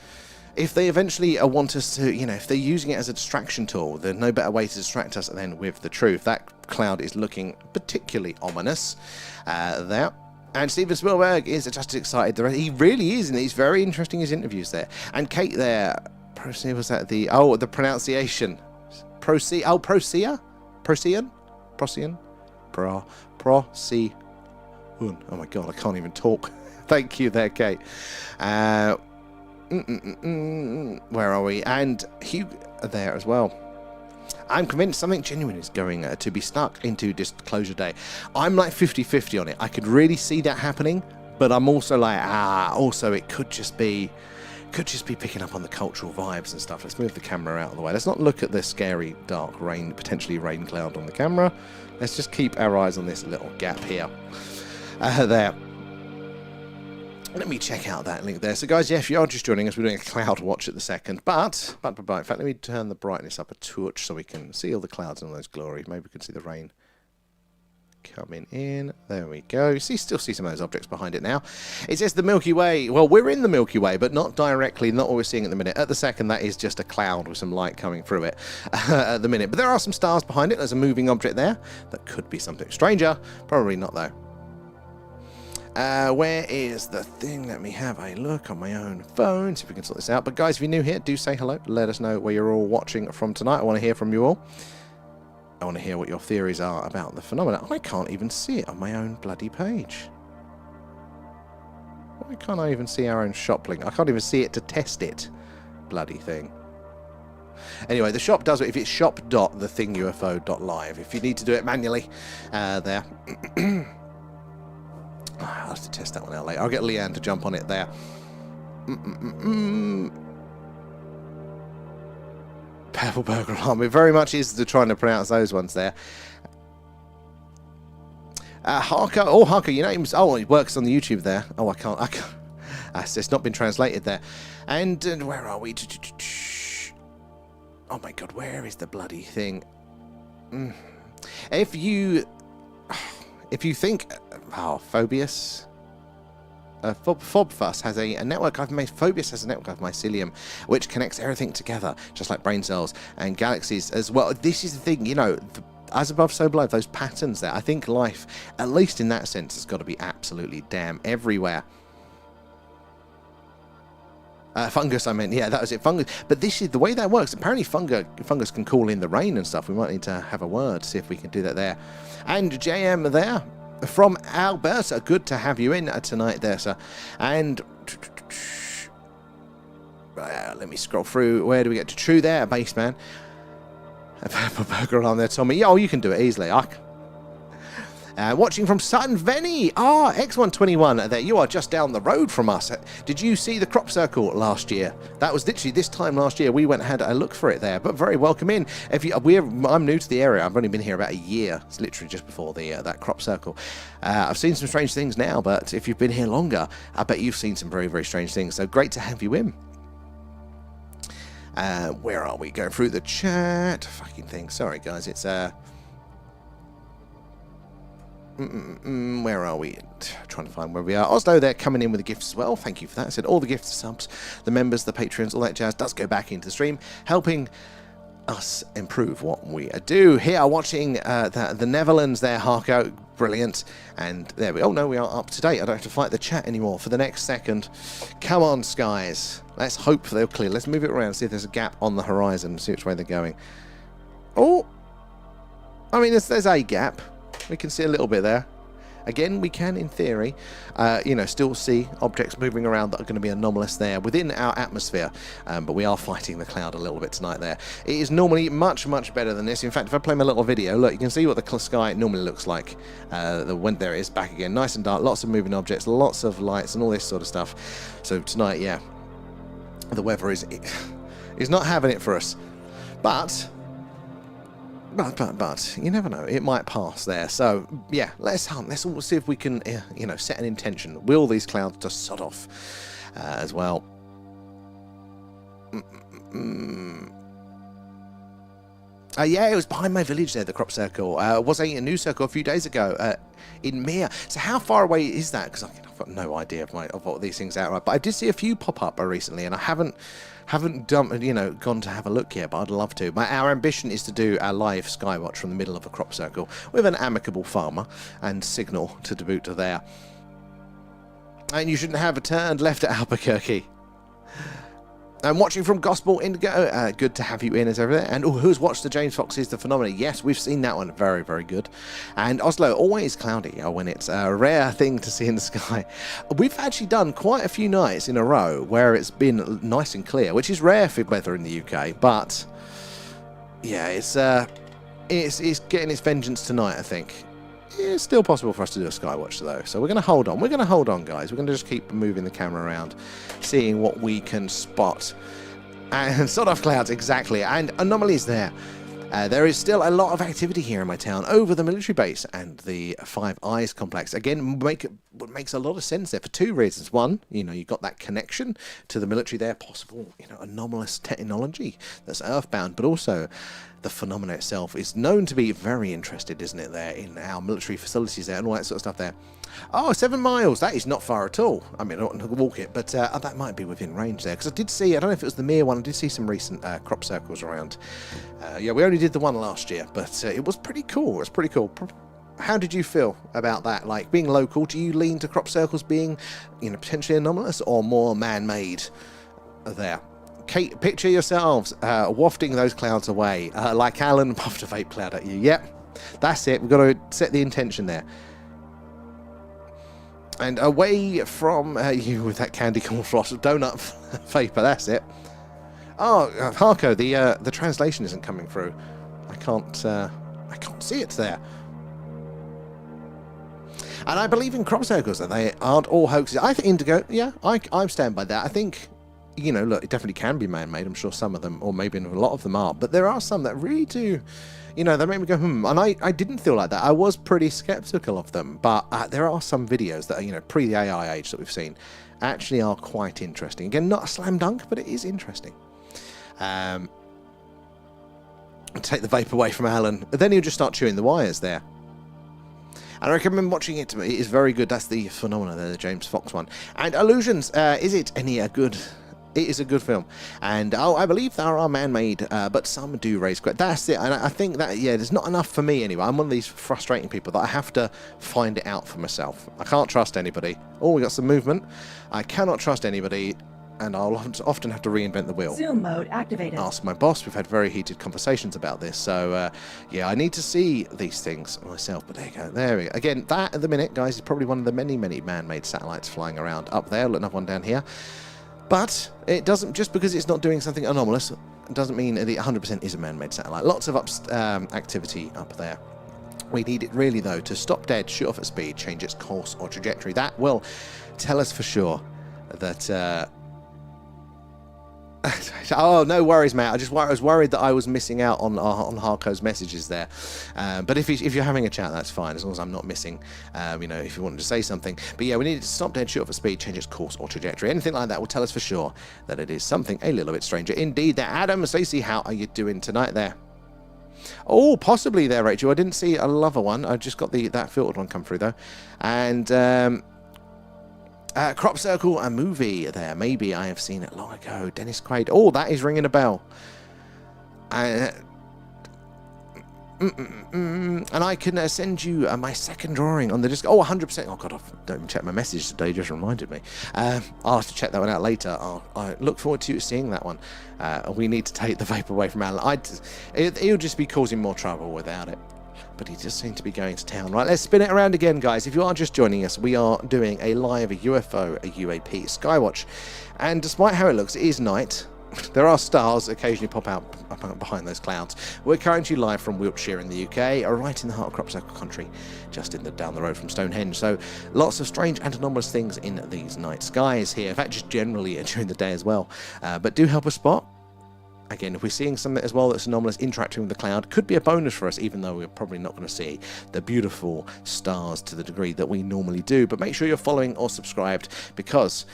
if they eventually want us to, if they're using it as a distraction tool, there's no better way to distract us than with the truth. That cloud is looking particularly ominous there. And Steven Spielberg is just as excited. He really is, and he's very interesting in his interviews there. And Kate there, was that the pronunciation? Procyon? Oh my god, I can't even talk. Thank you there, Kate. Where are we? And Hugh there as well. I'm convinced something genuine is going to be stuck into Disclosure Day. I'm like 50-50 on it. I could really see that happening, but I'm also like, also it could just be picking up on the cultural vibes and stuff. Let's move the camera out of the way. Let's not look at the scary, dark rain, potentially rain cloud on the camera. Let's just keep our eyes on this little gap here. There. Let me check out that link there. So, guys, yeah, if you are just joining us, we're doing a cloud watch at the second. But, in fact, let me turn the brightness up a touch so we can see all the clouds and all those glories. Maybe we can see the rain coming in. There we go. You still see some of those objects behind it now. It says the Milky Way. Well, we're in the Milky Way, but not directly, not what we're seeing at the minute. At the second, that is just a cloud with some light coming through it at the minute. But there are some stars behind it. There's a moving object there. That could be something stranger. Probably not, though. Where is the thing? Let me have a look on my own phone, see if we can sort this out. But guys, if you're new here, do say hello. Let us know where you're all watching from tonight. I want to hear from you all. I want to hear what your theories are about the phenomena. I can't even see it on my own bloody page. Why can't I even see our own shop link? I can't even see it to test it. Bloody thing. Anyway, the shop does it if it's shop.thethingufo.live. If you need to do it manually, there. I'll have to test that one out later. I'll get Leanne to jump on it there. Purple Burger Alarm. It very much is trying to pronounce those ones there. Harker. Oh, Harker, your name's... Oh, it works on the YouTube there. Oh, I can't. It's not been translated there. And where are we? Oh, my God. Where is the bloody thing? If you think... Phobius. Phobos has a network of Phobius has a network of mycelium which connects everything together, just like brain cells and galaxies as well. This is the thing, as above, so below. Those patterns there. I think life, at least in that sense, has got to be absolutely damn everywhere. Fungus, I meant. Yeah, that was it. Fungus. But this is the way that works. Apparently, fungus can call in the rain and stuff. We might need to have a word, see if we can do that there. And JM there. From Alberta, good to have you in tonight there, sir. And let me scroll through. Where do we get to? True there, base man. A purple burger alarm there, Tommy. Oh, you can do it easily. Watching from Sutton Venny. X121 there. You are just down the road from us. Did you see the crop circle last year? That was literally this time last year. We went and had a look for it there. But very welcome in. I'm new to the area. I've only been here about a year. It's literally just before that crop circle. I've seen some strange things now, but if you've been here longer, I bet you've seen some very, very strange things. So great to have you in. Where are we? Going through the chat. Fucking thing. Sorry, guys. It's where are we? Trying to find where we are. Oslo, they're coming in with the gifts as well. Thank you for that. I said all the gifts, the subs, the members, the patrons, all that jazz does go back into the stream, helping us improve what we do. Here, watching the Netherlands there, Harko. Brilliant. And there we... Oh, no, we are up to date. I don't have to fight the chat anymore for the next second. Come on, skies. Let's hope they'll clear. Let's move it around, see if there's a gap on the horizon, see which way they're going. Oh! I mean, there's a gap. We can see a little bit there. Again, we can, in theory, still see objects moving around that are going to be anomalous there within our atmosphere. But we are fighting the cloud a little bit tonight there. It is normally much, much better than this. In fact, if I play my little video, look, you can see what the sky normally looks like. There it is, back again. Nice and dark, lots of moving objects, lots of lights and all this sort of stuff. So tonight, yeah, the weather is not having it for us. But you never know, it might pass there. So yeah, let's hunt. Let's all see if we can set an intention. Will these clouds just sod off as well? Yeah, it was behind my village there, the crop circle. It was a new circle a few days ago in Mere. So how far away is that? Because I've got no idea of what these things are. But I did see a few pop up recently, and I haven't gone to have a look yet, but I'd love to. Our ambition is to do our live skywatch from the middle of a crop circle with an amicable farmer and signal to boot to there. And you shouldn't have turned left at Albuquerque. And watching from Gospel Indigo, good to have you in as everything. And who's watched the James Fox's The Phenomena? Yes, we've seen that one. Very, very good. And Oslo, always cloudy when it's a rare thing to see in the sky. We've actually done quite a few nights in a row where it's been nice and clear, which is rare for weather in the UK. But yeah, it's getting its vengeance tonight, I think. It's still possible for us to do a skywatch though, so we're going to hold on. We're going to hold on, guys. We're going to just keep moving the camera around, seeing what we can spot. And sort of clouds, exactly. And anomalies there. There is still a lot of activity here in my town over the military base and the Five Eyes complex. Again, makes a lot of sense there for two reasons. One, you've got that connection to the military there, possible, anomalous technology that's earthbound, but also the phenomena itself is known to be very interested, isn't it, there in our military facilities there and all that sort of stuff there. Oh, 7 miles. That is not far at all. I mean, I don't want to walk it, but that might be within range there. Because I did see, I don't know if it was the Mere one, I did see some recent crop circles around. Yeah, we only did the one last year, but it was pretty cool. It was pretty cool. How did you feel about that? Like, being local, do you lean to crop circles being, potentially anomalous or more man-made there? Kate, picture yourselves wafting those clouds away, like Alan puffed a vape cloud at you. Yep, that's it. We've got to set the intention there. And away from you with that candy corn floss donut vapor. That's it. Oh, Harco, the translation isn't coming through. I can't see it there. And I believe in crop circles that they aren't all hoaxes. I think Indigo, yeah, I stand by that. I think, look, it definitely can be man-made. I'm sure some of them, or maybe a lot of them are. But there are some that really do, they make me go, And I didn't feel like that. I was pretty skeptical of them. But there are some videos that are, pre the AI age that we've seen, actually are quite interesting. Again, not a slam dunk, but it is interesting. Take the vape away from Alan. Then he'll just start chewing the wires there. And I recommend watching it. It is very good. That's the Phenomena there, the James Fox one. And Illusions, is it any good? It is a good film. And I believe there are man-made, but some do raise questions. That's it. And I think that, there's not enough for me anyway. I'm one of these frustrating people that I have to find it out for myself. I can't trust anybody. Oh, we got some movement. I cannot trust anybody. And I'll often have to reinvent the wheel. Zoom mode activated. Ask my boss. We've had very heated conversations about this. So, yeah, I need to see these things myself. But there you go. There we go. Again, that at the minute, guys, is probably one of the many, many man-made satellites flying around up there. Look, another one down here. But it doesn't, just because it's not doing something anomalous, doesn't mean that it 100% is a man-made satellite. Lots of activity up there. We need it really, though, to stop dead, shoot off at speed, change its course or trajectory. That will tell us for sure that... Oh, no worries, mate. I was worried that I was missing out on Harco's messages there. But if you're having a chat, that's fine, as long as I'm not missing, if you wanted to say something. But yeah, we need it to stop dead, shoot off at speed, change its course or trajectory. Anything like that will tell us for sure that it is something a little bit stranger. Indeed, there. Adam, Stacey, how are you doing tonight there? Oh, possibly there, Rachel. I didn't see a lover one. I just got that filtered one come through, though. And... Crop Circle, a movie there. Maybe I have seen it long ago. Dennis Quaid. Oh, that is ringing a bell. And I can send you my second drawing on the disc. Oh, 100%. Oh, God, I don't even check my messages today. Just reminded me. I'll have to check that one out later. I look forward to seeing that one. We need to take the vape away from Alan. He'll just be causing more trouble without it. But he just seemed to be going to town. Right, let's spin it around again, guys. If you are just joining us, we are doing a live UFO, a UAP Skywatch. And despite how it looks, it is night. There are stars occasionally pop out behind those clouds. We're currently live from Wiltshire in the UK, right in the heart of crop circle country, just down the road from Stonehenge. So lots of strange and anomalous things in these night skies here. In fact, just generally during the day as well. But do help us spot. Again, if we're seeing something as well that's anomalous interacting with the cloud, could be a bonus for us, even though we're probably not going to see the beautiful stars to the degree that we normally do. But make sure you're following or subscribed, because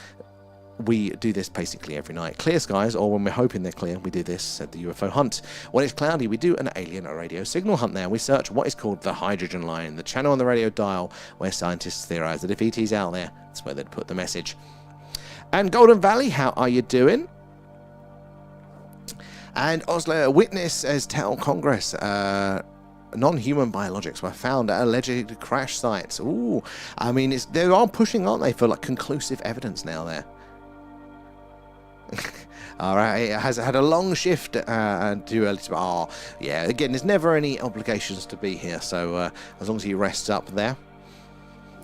we do this basically every night. Clear skies, or when we're hoping they're clear, we do this at the UFO hunt. When it's cloudy, we do an alien radio signal hunt there. We search what is called the hydrogen line, the channel on the radio dial where scientists theorize that if ET's out there, that's where they'd put the message. And Golden Valley, how are you doing? And Oslo, witness as tell Congress, non-human biologics were found at alleged crash sites. Ooh, I mean, they are pushing, aren't they, for like conclusive evidence now there. All right, it has had a long shift and too early to. Oh, yeah. Again, there's never any obligations to be here, so as long as he rests up there.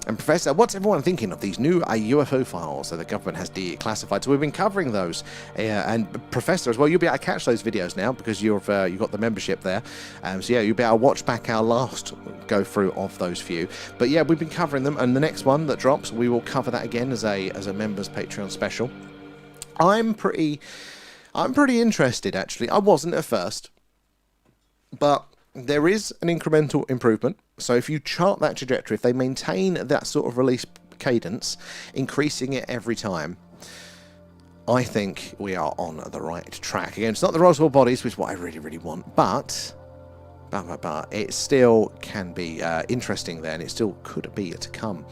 And Professor, what's everyone thinking of these new UFO files that the government has declassified? So we've been covering those, and Professor as well. You'll be able to catch those videos now because you've got the membership there. So yeah, you'll be able to watch back our last go through of those few. But yeah, we've been covering them, and the next one that drops, we will cover that again as a members Patreon special. I'm pretty interested actually. I wasn't at first, but there is an incremental improvement. So if you chart that trajectory, if they maintain that sort of release cadence, increasing it every time, I think we are on the right track. Again, it's not the Roswell bodies, which is what I really, really want, but it still can be interesting there, and it still could be to come.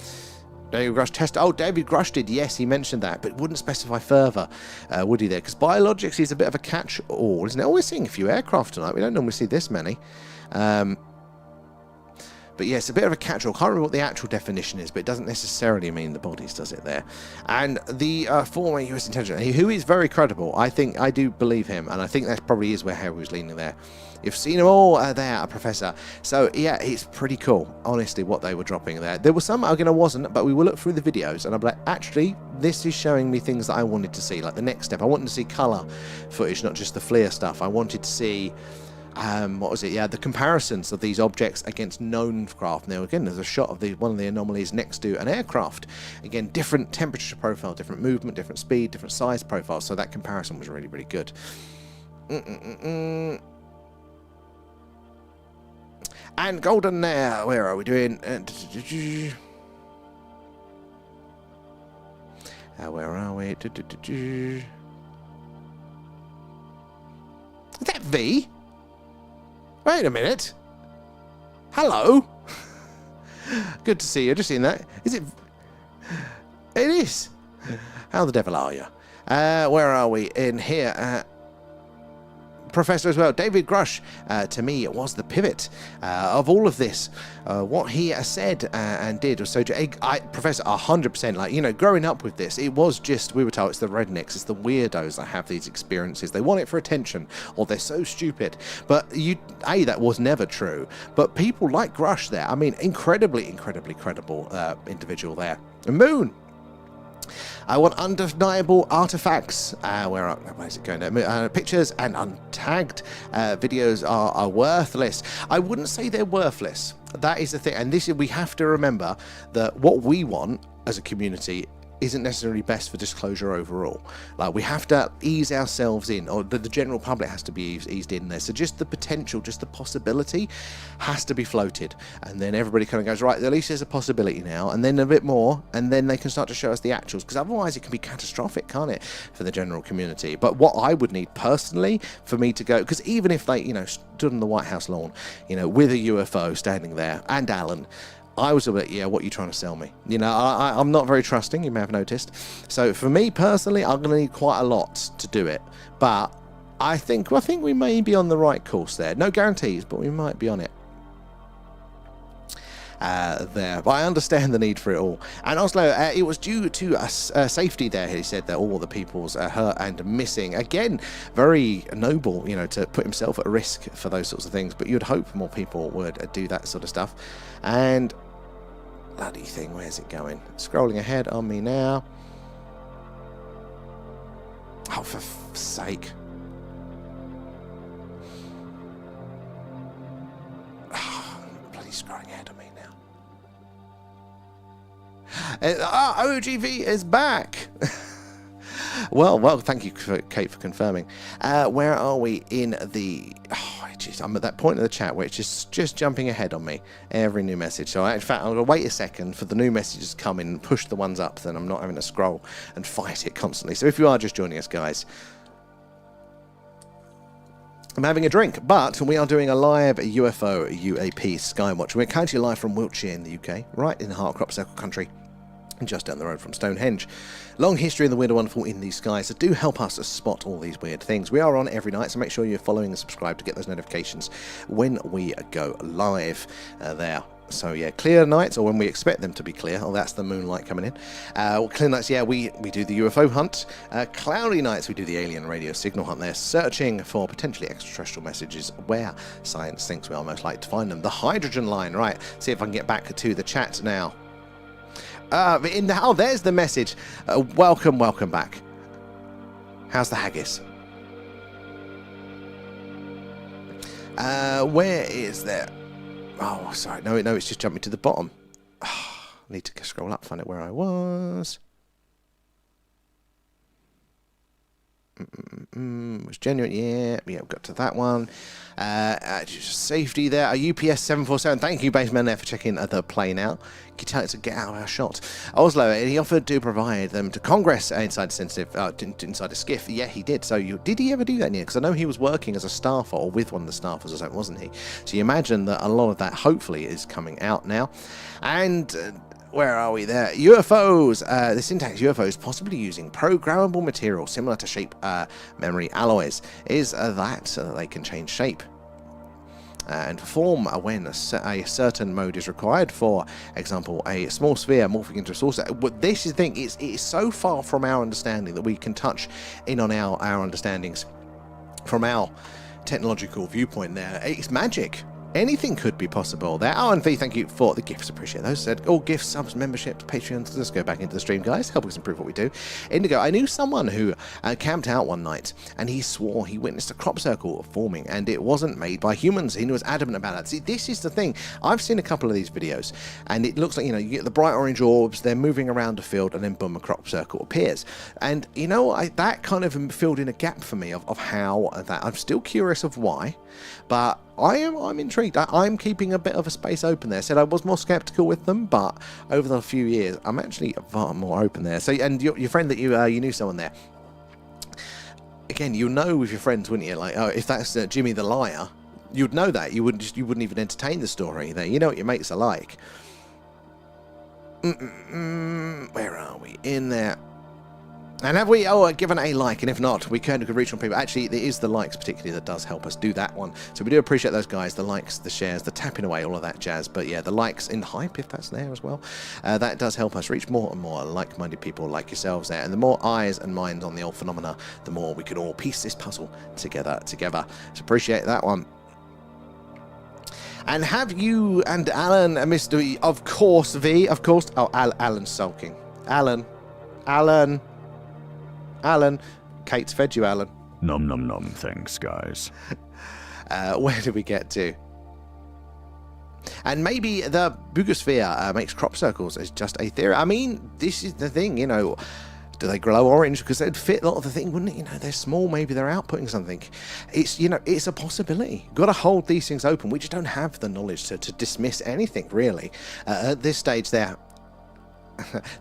David Grush test. Oh, David Grush did. Yes, he mentioned that, but wouldn't specify further, would he there? Because biologics is a bit of a catch-all, isn't it? Oh, we're seeing a few aircraft tonight. We don't normally see this many. But yes, a bit of a catch-all. Can't remember what the actual definition is, but it doesn't necessarily mean the bodies, does it there? And the former US intelligence, who is very credible. I do believe him, and I think that probably is where Harry was leaning there. You've seen them all there, Professor. So yeah, it's pretty cool, honestly, what they were dropping there. There was some, again, I wasn't, but we will look through the videos, and I'm like, actually, this is showing me things that I wanted to see. Like the next step, I wanted to see colour footage, not just the FLIR stuff. I wanted to see what was it? Yeah, the comparisons of these objects against known craft. Now, again, there's a shot of one of the anomalies next to an aircraft. Again, different temperature profile, different movement, different speed, different size profile. So that comparison was really, really good. And Golden there, where are we doing? Where are we? Is that V? Wait a minute. Hello. Good to see you. Just seen that. Is it? It is. How the devil are you? Where are we? In here. Professor as well, David Grush, to me, it was the pivot of all of this. What he said and did was so... Professor, 100%, like, you know, growing up with this, it was just, we were told it's the rednecks, it's the weirdos that have these experiences. They want it for attention, or they're so stupid. But, that was never true. But people like Grush there, I mean, incredibly, incredibly credible individual there. Moon! I want undeniable artifacts. Where is it going? Pictures and untagged videos are worthless. I wouldn't say they're worthless. That is the thing. And we have to remember that what we want as a community isn't necessarily best for disclosure overall. Like, we have to ease ourselves in, or the general public has to be eased in there. So just the potential, just the possibility has to be floated. And then everybody kind of goes, right, at least there's a possibility now, and then a bit more, and then they can start to show us the actuals, because otherwise it can be catastrophic, can't it, for the general community. But what I would need personally for me to go, because even if they, stood on the White House lawn, with a UFO standing there, and Alan, I was a bit, what are you trying to sell me? I'm not very trusting, you may have noticed. So for me personally, I'm going to need quite a lot to do it. But I think we may be on the right course there. No guarantees, but we might be on it. There, but I understand the need for it all. And Oslo, it was due to safety there, he said, that all the people's hurt and missing. Again, very noble, to put himself at risk for those sorts of things, but you'd hope more people would do that sort of stuff. And bloody thing, where's it going? Scrolling ahead on me now. Oh, for sake. Bloody scrolling ahead on me now. OGV is back. Well, thank you, Kate, for confirming. Where are we in the... I'm at that point in the chat where it's just jumping ahead on me, every new message. So in fact, I'm going to wait a second for the new messages to come in and push the ones up, then I'm not having to scroll and fight it constantly. So if you are just joining us, guys, I'm having a drink, but we are doing a live UFO UAP Skywatch. We're currently live from Wiltshire in the UK, right in the heart of Crop Circle country, and just down the road from Stonehenge. Long history in the weird and wonderful in these skies that do help us spot all these weird things. We are on every night, so make sure you're following and subscribe to get those notifications when we go live there. So yeah, clear nights, or when we expect them to be clear. Oh, that's the moonlight coming in. Clear nights, yeah, we do the UFO hunt. Cloudy nights, we do the alien radio signal hunt. They're searching for potentially extraterrestrial messages where science thinks we are most likely to find them. The hydrogen line, right. See if I can get back to the chat now. Oh, there's the message. Welcome back. How's the haggis? Where is there? Oh, sorry. No, it's just jumped me to the bottom. Oh, I need to scroll up, find out where I was. Was genuine, yeah, we've got to that one. Safety there. A UPS 747. Thank you, Baseman, there for checking the plane out. Can you tell it to get out of our shot? Oslo, and he offered to provide them to Congress inside inside a skiff. Yeah, he did. So did he ever do that, Neil? Because I know he was working as a staffer or with one of the staffers or something, wasn't he? So you imagine that a lot of that hopefully is coming out now. And where are we there? UFOs. The syntax UFOs possibly using programmable material similar to shape memory alloys. Is that so that they can change shape and form when a certain mode is required? For example, a small sphere morphing into a saucer. But this is the thing, it's so far from our understanding that we can touch in on our understandings from our technological viewpoint there. It's magic. Anything could be possible there. Oh, and V, thank you for the gifts. Appreciate those. Said all gifts, subs, memberships, Patreons. Let's go back into the stream, guys. Help us improve what we do. Indigo, I knew someone who camped out one night and he swore he witnessed a crop circle forming and it wasn't made by humans. He was adamant about that. See, this is the thing. I've seen a couple of these videos and it looks like, you get the bright orange orbs, they're moving around a field and then boom, a crop circle appears. And, that kind of filled in a gap for me of how that. I'm still curious of why, but I'm intrigued. I'm keeping a bit of a space open there. Said I was more skeptical with them, but over the few years, I'm actually far more open there. So, and your friend that you knew someone there. Again, you'll know with your friends, wouldn't you? Like, oh, if that's Jimmy the liar, you'd know that. You wouldn't even entertain the story there. You know what your mates are like. Where are we? In there. And have we given a like? And if not, we could reach on people. Actually, it is the likes particularly that does help us do that one. So we do appreciate those guys, the likes, the shares, the tapping away, all of that jazz. But yeah, the likes in hype, if that's there as well, that does help us reach more and more like-minded people like yourselves there. And the more eyes and minds on the old phenomena, the more we can all piece this puzzle together. So appreciate that one. And have you and Alan, Mr. V, of course, V, of course. Oh, Alan's sulking. Alan. Kate's fed you, Alan. Nom nom nom, thanks, guys. Where did we get to? And maybe the Bugosphere makes crop circles as just a theory. I mean, this is the thing, do they glow orange? Because they'd fit a lot of the thing, wouldn't it? They're small, maybe they're outputting something. It's, it's a possibility. Got to hold these things open. We just don't have the knowledge to dismiss anything, really. At this stage there.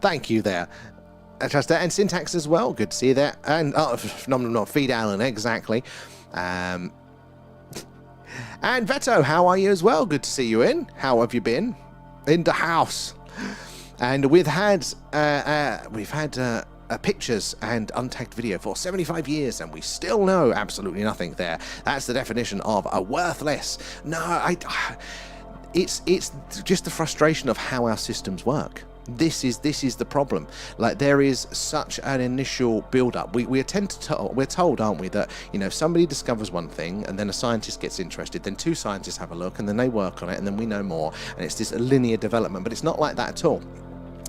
Thank you there. Trust that. And syntax as well. Good to see you there. And not feed Alan, exactly. And Veto, how are you as well? Good to see you in. How have you been? In the house. And we've had pictures and untagged video for 75 years, and we still know absolutely nothing there. That's the definition of a worthless. No, it's just the frustration of how our systems work. This is the problem. Like, there is such an initial build-up. We're told, aren't we, that somebody discovers one thing and then a scientist gets interested, then two scientists have a look and then they work on it and then we know more, and it's this linear development. But it's not like that at all.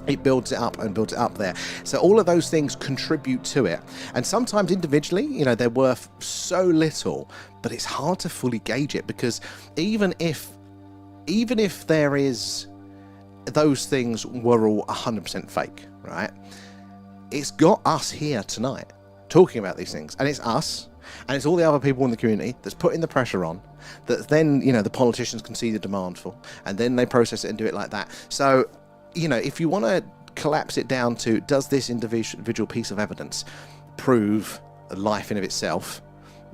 It builds it up and builds it up there. So all of those things contribute to it. And sometimes individually, they're worth so little, but it's hard to fully gauge it, because even if there is, those things were all 100% fake, right? It's got us here tonight talking about these things, and it's us, and it's all the other people in the community that's putting the pressure on, that then, the politicians can see the demand for, and then they process it and do it like that. So, if you want to collapse it down to, does this individual piece of evidence prove life in of itself?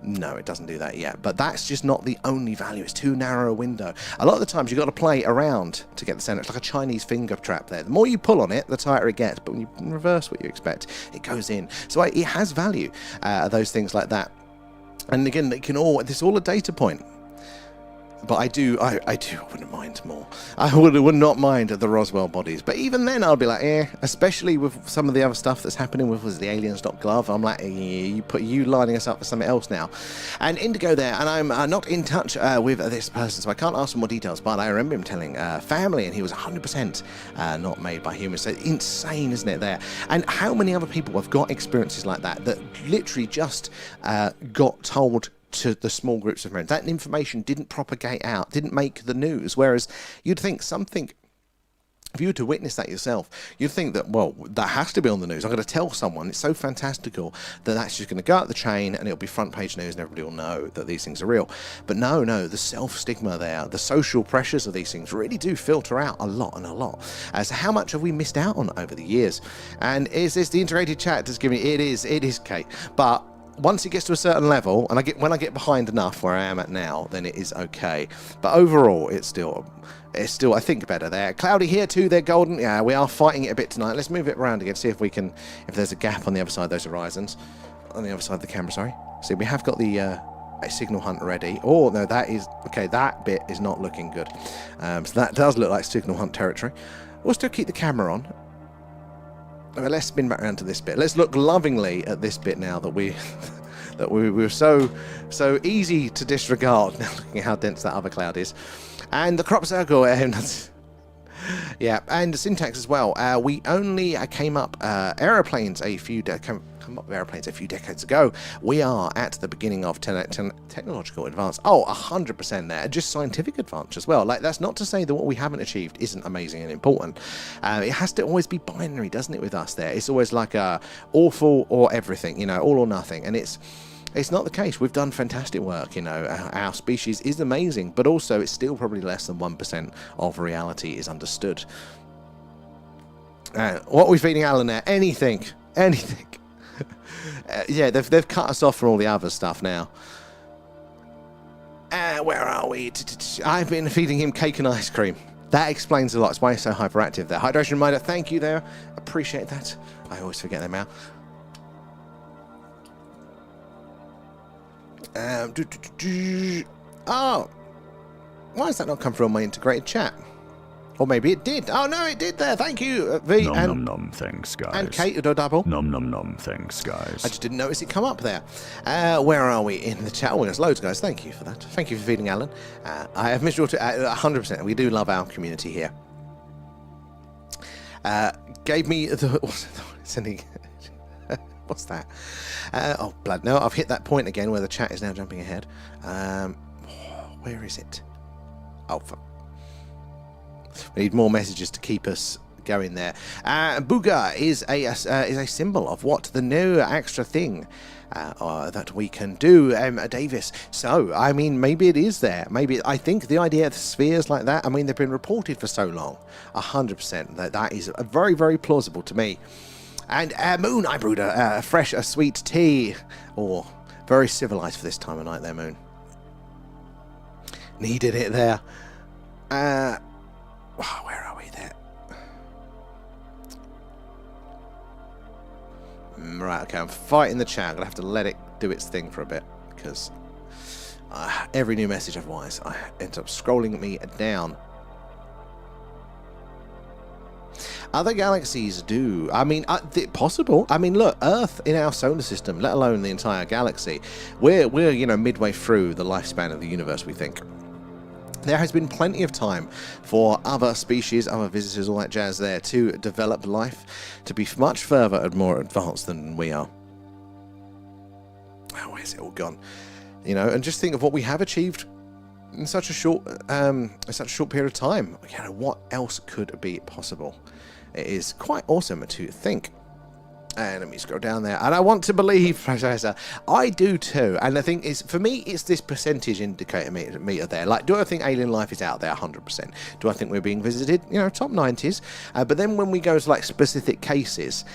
No, it doesn't do that yet. But that's just not the only value. It's too narrow a window. A lot of the times you've got to play around to get the center. It's like a Chinese finger trap there. The more you pull on it, the tighter it gets. But when you reverse what you expect, it goes in. So it has value, those things like that. And again, this is all a data point. But I wouldn't mind more. I would not mind the Roswell bodies. But even then, I'll be like, especially with some of the other stuff that's happening with the aliens.glove. I'm like, you lining us up for something else now. And Indigo there, and I'm not in touch with this person, so I can't ask for more details. But I remember him telling family, and he was 100% not made by humans. So insane, isn't it there? And how many other people have got experiences like that literally just got told to the small groups of friends? That information didn't propagate out, didn't make the news. Whereas you'd think something, if you were to witness that yourself, you'd think that, well, that has to be on the news. I'm going to tell someone. It's so fantastical that that's just going to go up the chain and it'll be front page news and everybody will know that these things are real. But no, the self-stigma there, the social pressures of these things really do filter out a lot and a lot. So how much have we missed out on over the years? And is this the integrated chat that's giving it is, Kate. But once it gets to a certain level, and when I get behind enough where I am at now, then it is okay. But overall, it's still I think better there. Cloudy here too. They're golden. Yeah, we are fighting it a bit tonight. Let's move it around again. See if there's a gap on the other side of those horizons, on the other side of the camera. Sorry. See, we have got the signal hunt ready. Oh no, that is okay. That bit is not looking good. So that does look like signal hunt territory. We'll still keep the camera on. Let's spin back around to this bit. Let's look lovingly at this bit now that we were so easy to disregard. Now looking at how dense that other cloud is, and the crop circle. Yeah, and the syntax as well. We only came up aeroplanes a few decades ago. We are at the beginning of technological advance. 100% there. Just scientific advance as well. Like, that's not to say that what we haven't achieved isn't amazing and important. It has to always be binary, doesn't it, with us there? It's always like awful or everything, all or nothing. And it's not the case. We've done fantastic work, our species is amazing, but also it's still probably less than 1% of reality is understood. What are we feeding Alan there? Anything. Yeah, they've cut us off from all the other stuff now. Where are we? I've been feeding him cake and ice cream. That explains a lot. It's why he's so hyperactive there. Hydration reminder, thank you there. Appreciate that. I always forget them out. Oh, why has that not come through on my integrated chat? Or maybe it did. Oh no, it did there. Thank you, V. Nom, thanks, guys. And Kate, double. Nom, thanks, guys. I just didn't notice it come up there. Where are we in the chat? Oh, there's loads, guys. Thank you for that. Thank you for feeding Alan. I have missed your 100%. We do love our community here. Gave me the sending. What's that? Oh, blood. No, I've hit that point again where the chat is now jumping ahead. Where is it? Oh, fuck. We need more messages to keep us going there. Booga is a symbol of what the new extra thing that we can do, Davis. So, I mean, maybe it is there. Maybe, I think the idea of spheres like that, I mean, they've been reported for so long. 100%. That is very, very plausible to me. And Moon, I brewed a fresh, sweet tea. Or very civilized for this time of night there, Moon. Needed it there. Where are we there? Right, okay, I'm fighting the chat. I'm going to have to let it do its thing for a bit. Because every new message otherwise, I end up scrolling me down. Other galaxies do. I mean, possible. I mean, look, Earth in our solar system, let alone the entire galaxy, we're midway through the lifespan of the universe, we think. There has been plenty of time for other species, other visitors, all that jazz there, to develop life to be much further and more advanced than we are. Oh, where's it all gone? And just think of what we have achieved in such a short period of time. What else could be possible? It is quite awesome to think. And let me scroll down there. And I want to believe, Professor, I do too. And I think it's, for me, it's this percentage indicator meter there. Like, do I think alien life is out there? 100%. Do I think we're being visited? You know, top 90s. But then when we go to like specific cases,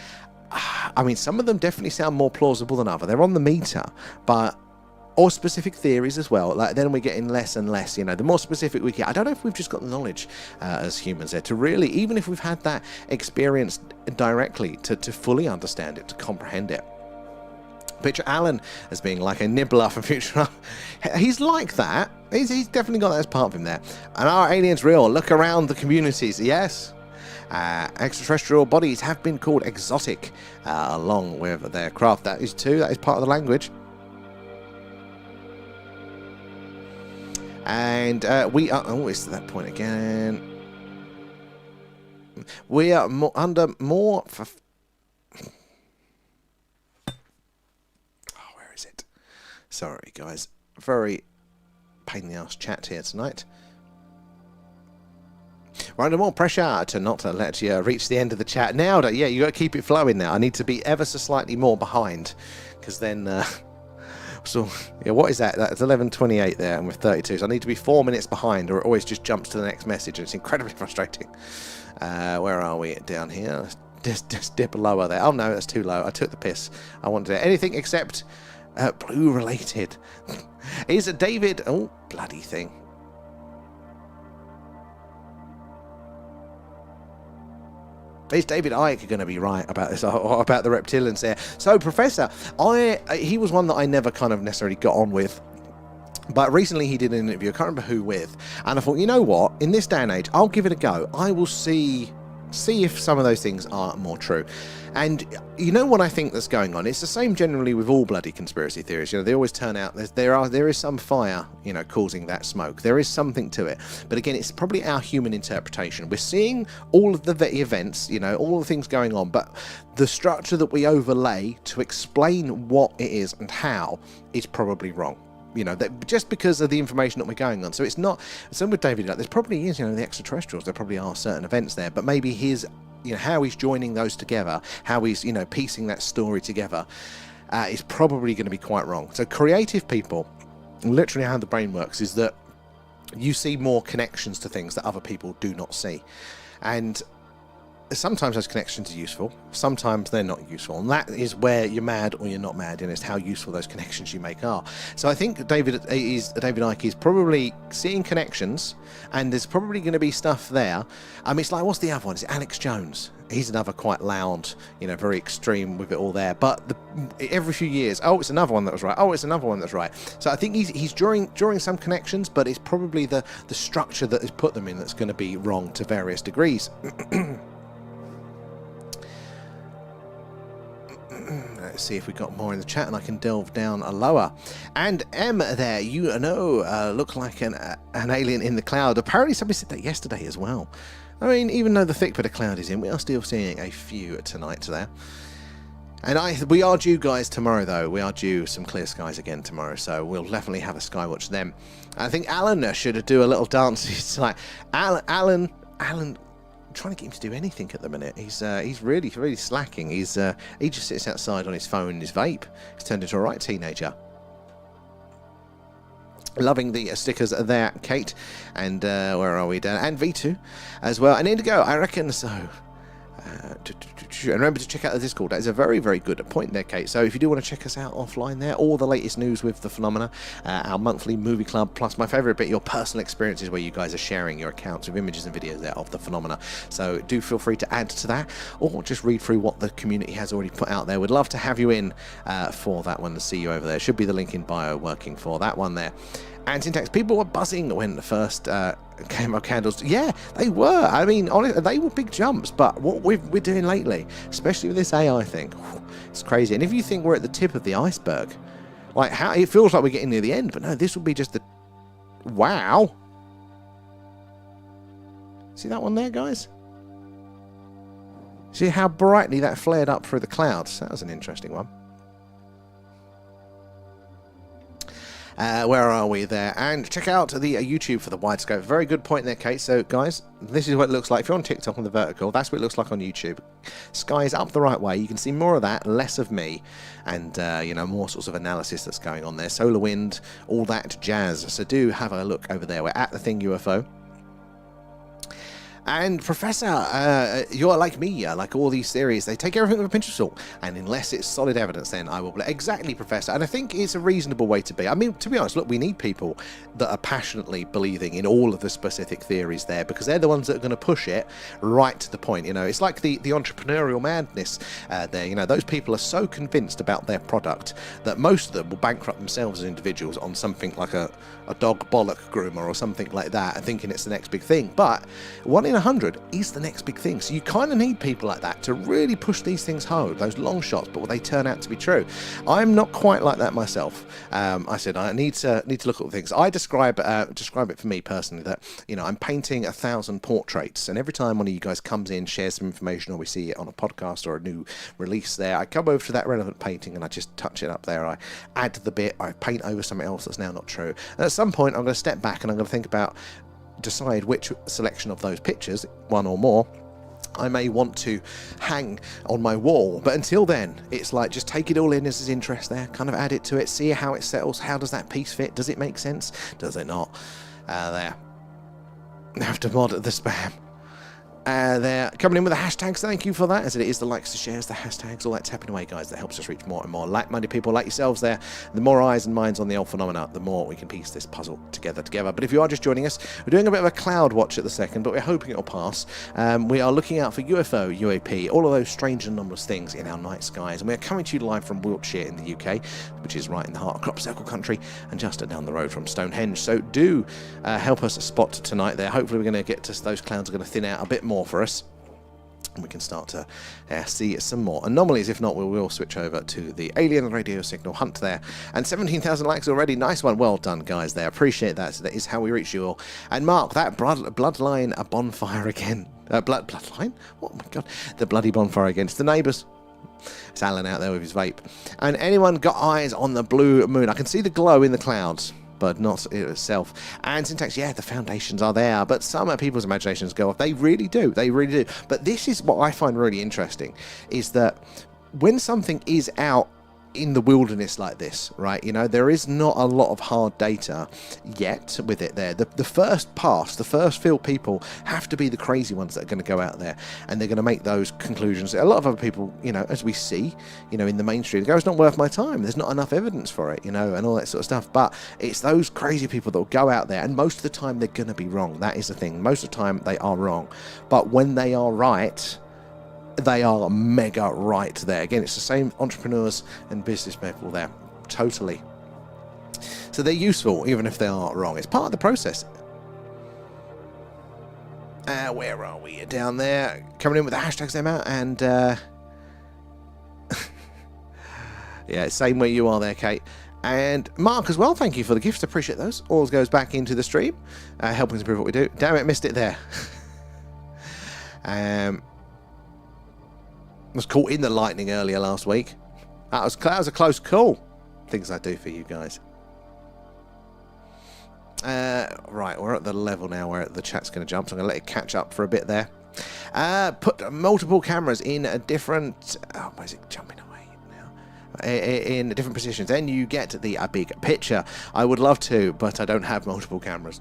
I mean, some of them definitely sound more plausible than others. They're on the meter, but or specific theories as well. Like, then we're getting less and less, you know, the more specific we get. I don't know if we've just got the knowledge as humans there to really, even if we've had that experience directly, to fully understand it, to comprehend it. Picture Alan as being like a nibbler for Futurama. He's like that. He's definitely got that as part of him there. And are aliens real? Look around the communities. Yes. Extraterrestrial bodies have been called exotic along with their craft. That is too. That is part of the language. And we are always to that point again. We are under more. Where is it? Sorry, guys. Very pain in the ass chat here tonight. We're under more pressure to not let you reach the end of the chat now. Yeah, you got to keep it flowing now. I need to be ever so slightly more behind, because then. So, yeah, what is that? That's 11:28 there, and we're 32. So I need to be 4 minutes behind, or it always just jumps to the next message, and it's incredibly frustrating. Where are we? Down here. Just dip lower there. Oh, no, that's too low. I took the piss. I want to do anything except blue-related. Is it David... Oh, bloody thing. Is David Icke going to be right about this, or about the reptilians there? So, Professor, he was one that I never kind of necessarily got on with. But recently he did an interview, I can't remember who with, and I thought, you know what, in this day and age, I'll give it a go. I will see if some of those things are more true. And you know what I think that's going on? It's the same generally with all bloody conspiracy theories. You know, they always turn out there is some fire, you know, causing that smoke. There is something to it. But again, it's probably our human interpretation. We're seeing all of the events, you know, all the things going on, but the structure that we overlay to explain what it is and how is probably wrong. You know, that just because of the information that we're going on. So it's not, some with David, like, there's probably is, you know, the extraterrestrials, there probably are certain events there, but maybe his, you know, how he's joining those together, how he's, you know, piecing that story together, is probably going to be quite wrong. So creative people, literally how the brain works is that you see more connections to things that other people do not see. And sometimes those connections are useful, sometimes they're not useful, and that is where you're mad or you're not mad, and it's how useful those connections you make are. So I think David Icke is probably seeing connections, and there's probably going to be stuff there. I mean, it's like, what's the other one? Is it Alex Jones? He's another quite loud, you know, very extreme with it all there. But every few years, oh, it's another one that was right. Oh, it's another one that's right. So I think he's drawing some connections, but it's probably the structure that has put them in that's going to be wrong to various degrees. Let's see if we got more in the chat, and I can delve down a lower. And M there, you know, look like an alien in the cloud. Apparently somebody said that yesterday as well. I mean, even though the thick bit of cloud is in, we are still seeing a few tonight there. And we are due, guys, tomorrow, though. We are due some clear skies again tomorrow, so we'll definitely have a Skywatch then. I think Alan should do a little dance. It's like, Alan, trying to get him to do anything at the minute. He's really slacking. He just sits outside on his phone and his vape. He's turned into a right teenager. Loving the stickers there, Kate. And where are we, Dan? And V2 as well. And Indigo, I reckon so. And remember to check out the Discord. That is a very, very good point there, Kate. So if you do want to check us out offline there, all the latest news with the phenomena, our monthly movie club, plus my favourite bit, your personal experiences, where you guys are sharing your accounts with images and videos there of the phenomena. So do feel free to add to that, or just read through what the community has already put out there. We'd love to have you in for that one, to see you over there. Should be the link in bio working for that one there. And Syntax, people were buzzing when the first came out candles. Yeah, they were. I mean, honestly, they were big jumps. But what we're doing lately, especially with this AI thing, it's crazy. And if you think we're at the tip of the iceberg, like, how it feels like we're getting near the end, but no, this will be just the wow. See that one there, guys? See how brightly that flared up through the clouds? That was an interesting one. Where are we there? And check out the YouTube for the wide scope. Very good point there, Kate. So, guys, this is what it looks like. If you're on TikTok on the vertical, that's what it looks like on YouTube. Sky is up the right way. You can see more of that, less of me, and, you know, more sorts of analysis that's going on there. Solar wind, all that jazz. So do have a look over there. We're at the Thing UFO. And Professor, you're like me, like all these theories, they take everything with a pinch of salt, and unless it's solid evidence, then I will believe. Exactly, Professor, and I think it's a reasonable way to be. I mean, to be honest, look, we need people that are passionately believing in all of the specific theories there, because they're the ones that are going to push it right to the point. You know, it's like the entrepreneurial madness there. You know, those people are so convinced about their product that most of them will bankrupt themselves as individuals on something like a dog bollock groomer or something like that, and thinking it's the next big thing. But 1 in 100 is the next big thing. So you kind of need people like that to really push these things home, those long shots, but they turn out to be true. I'm not quite like that myself. I said I need to look at things. I describe it for me personally that, you know, I'm painting 1,000 portraits, and every time one of you guys comes in, shares some information, or we see it on a podcast or a new release there, I come over to that relevant painting and I just touch it up there. I add the bit, I paint over something else that's now not true. And at some point I'm going to step back and I'm going to think about, decide which selection of those pictures, one or more, I may want to hang on my wall. But until then, it's like just take it all in as his interest there, kind of add it to it, see how it settles. How does that piece fit? Does it make sense? Does it not? There. I have to mod the spam. They're coming in with the hashtags. Thank you for that, as it is the likes, the shares, the hashtags, all that tapping away, guys. That helps us reach more and more like-minded people like yourselves there. The more eyes and minds on the old phenomena, the more we can piece this puzzle together. But if you are just joining us, we're doing a bit of a cloud watch at the second, but we're hoping it'll pass. We are looking out for UFO, UAP, all of those strange and anomalous things in our night skies, and we're coming to you live from Wiltshire in the UK, which is right in the heart of Crop Circle country and just down the road from Stonehenge. So do help us spot tonight there. Hopefully we're going to get to those clouds are going to thin out a bit more for us, and we can start to see some more anomalies. If not, we will switch over to the alien radio signal hunt there. And 17,000 likes already. Nice one. Well done, guys, there. Appreciate that. So that is how we reach you all. And Mark, that bloodline, a bonfire again. Bloodline? Oh my god. The bloody bonfire again. It's the neighbours. It's Alan out there with his vape. And anyone got eyes on the blue moon? I can see the glow in the clouds, but not it itself. And syntax, yeah, the foundations are there, but some people's imaginations go off. They really do. They really do. But this is what I find really interesting, is that when something is out in the wilderness like this, right, you know, there is not a lot of hard data yet with it there. The first pass, the first field people have to be the crazy ones that are going to go out there, and they're going to make those conclusions. A lot of other people, you know, as we see, you know, in the mainstream, they go, it's not worth my time, there's not enough evidence for it, you know, and all that sort of stuff. But it's those crazy people that will go out there, and most of the time they're going to be wrong. That is the thing. Most of the time they are wrong, but when they are right, they are mega right there. Again, it's the same entrepreneurs and business people there. Totally. So they're useful, even if they are wrong. It's part of the process. Where are we? Down there. Coming in with the hashtags there, Matt. And, yeah, same where you are there, Kate. And Mark as well, thank you for the gifts. Appreciate those. All goes back into the stream, helping us improve what we do. Damn it, missed it there. Was caught in the lightning earlier last week. That was a close call. Things I do for you guys. Right, we're at the level now where the chat's going to jump, so I'm going to let it catch up for a bit there. Put multiple cameras in a different... Oh, why is it jumping away now? In different positions. Then you get a big picture. I would love to, but I don't have multiple cameras.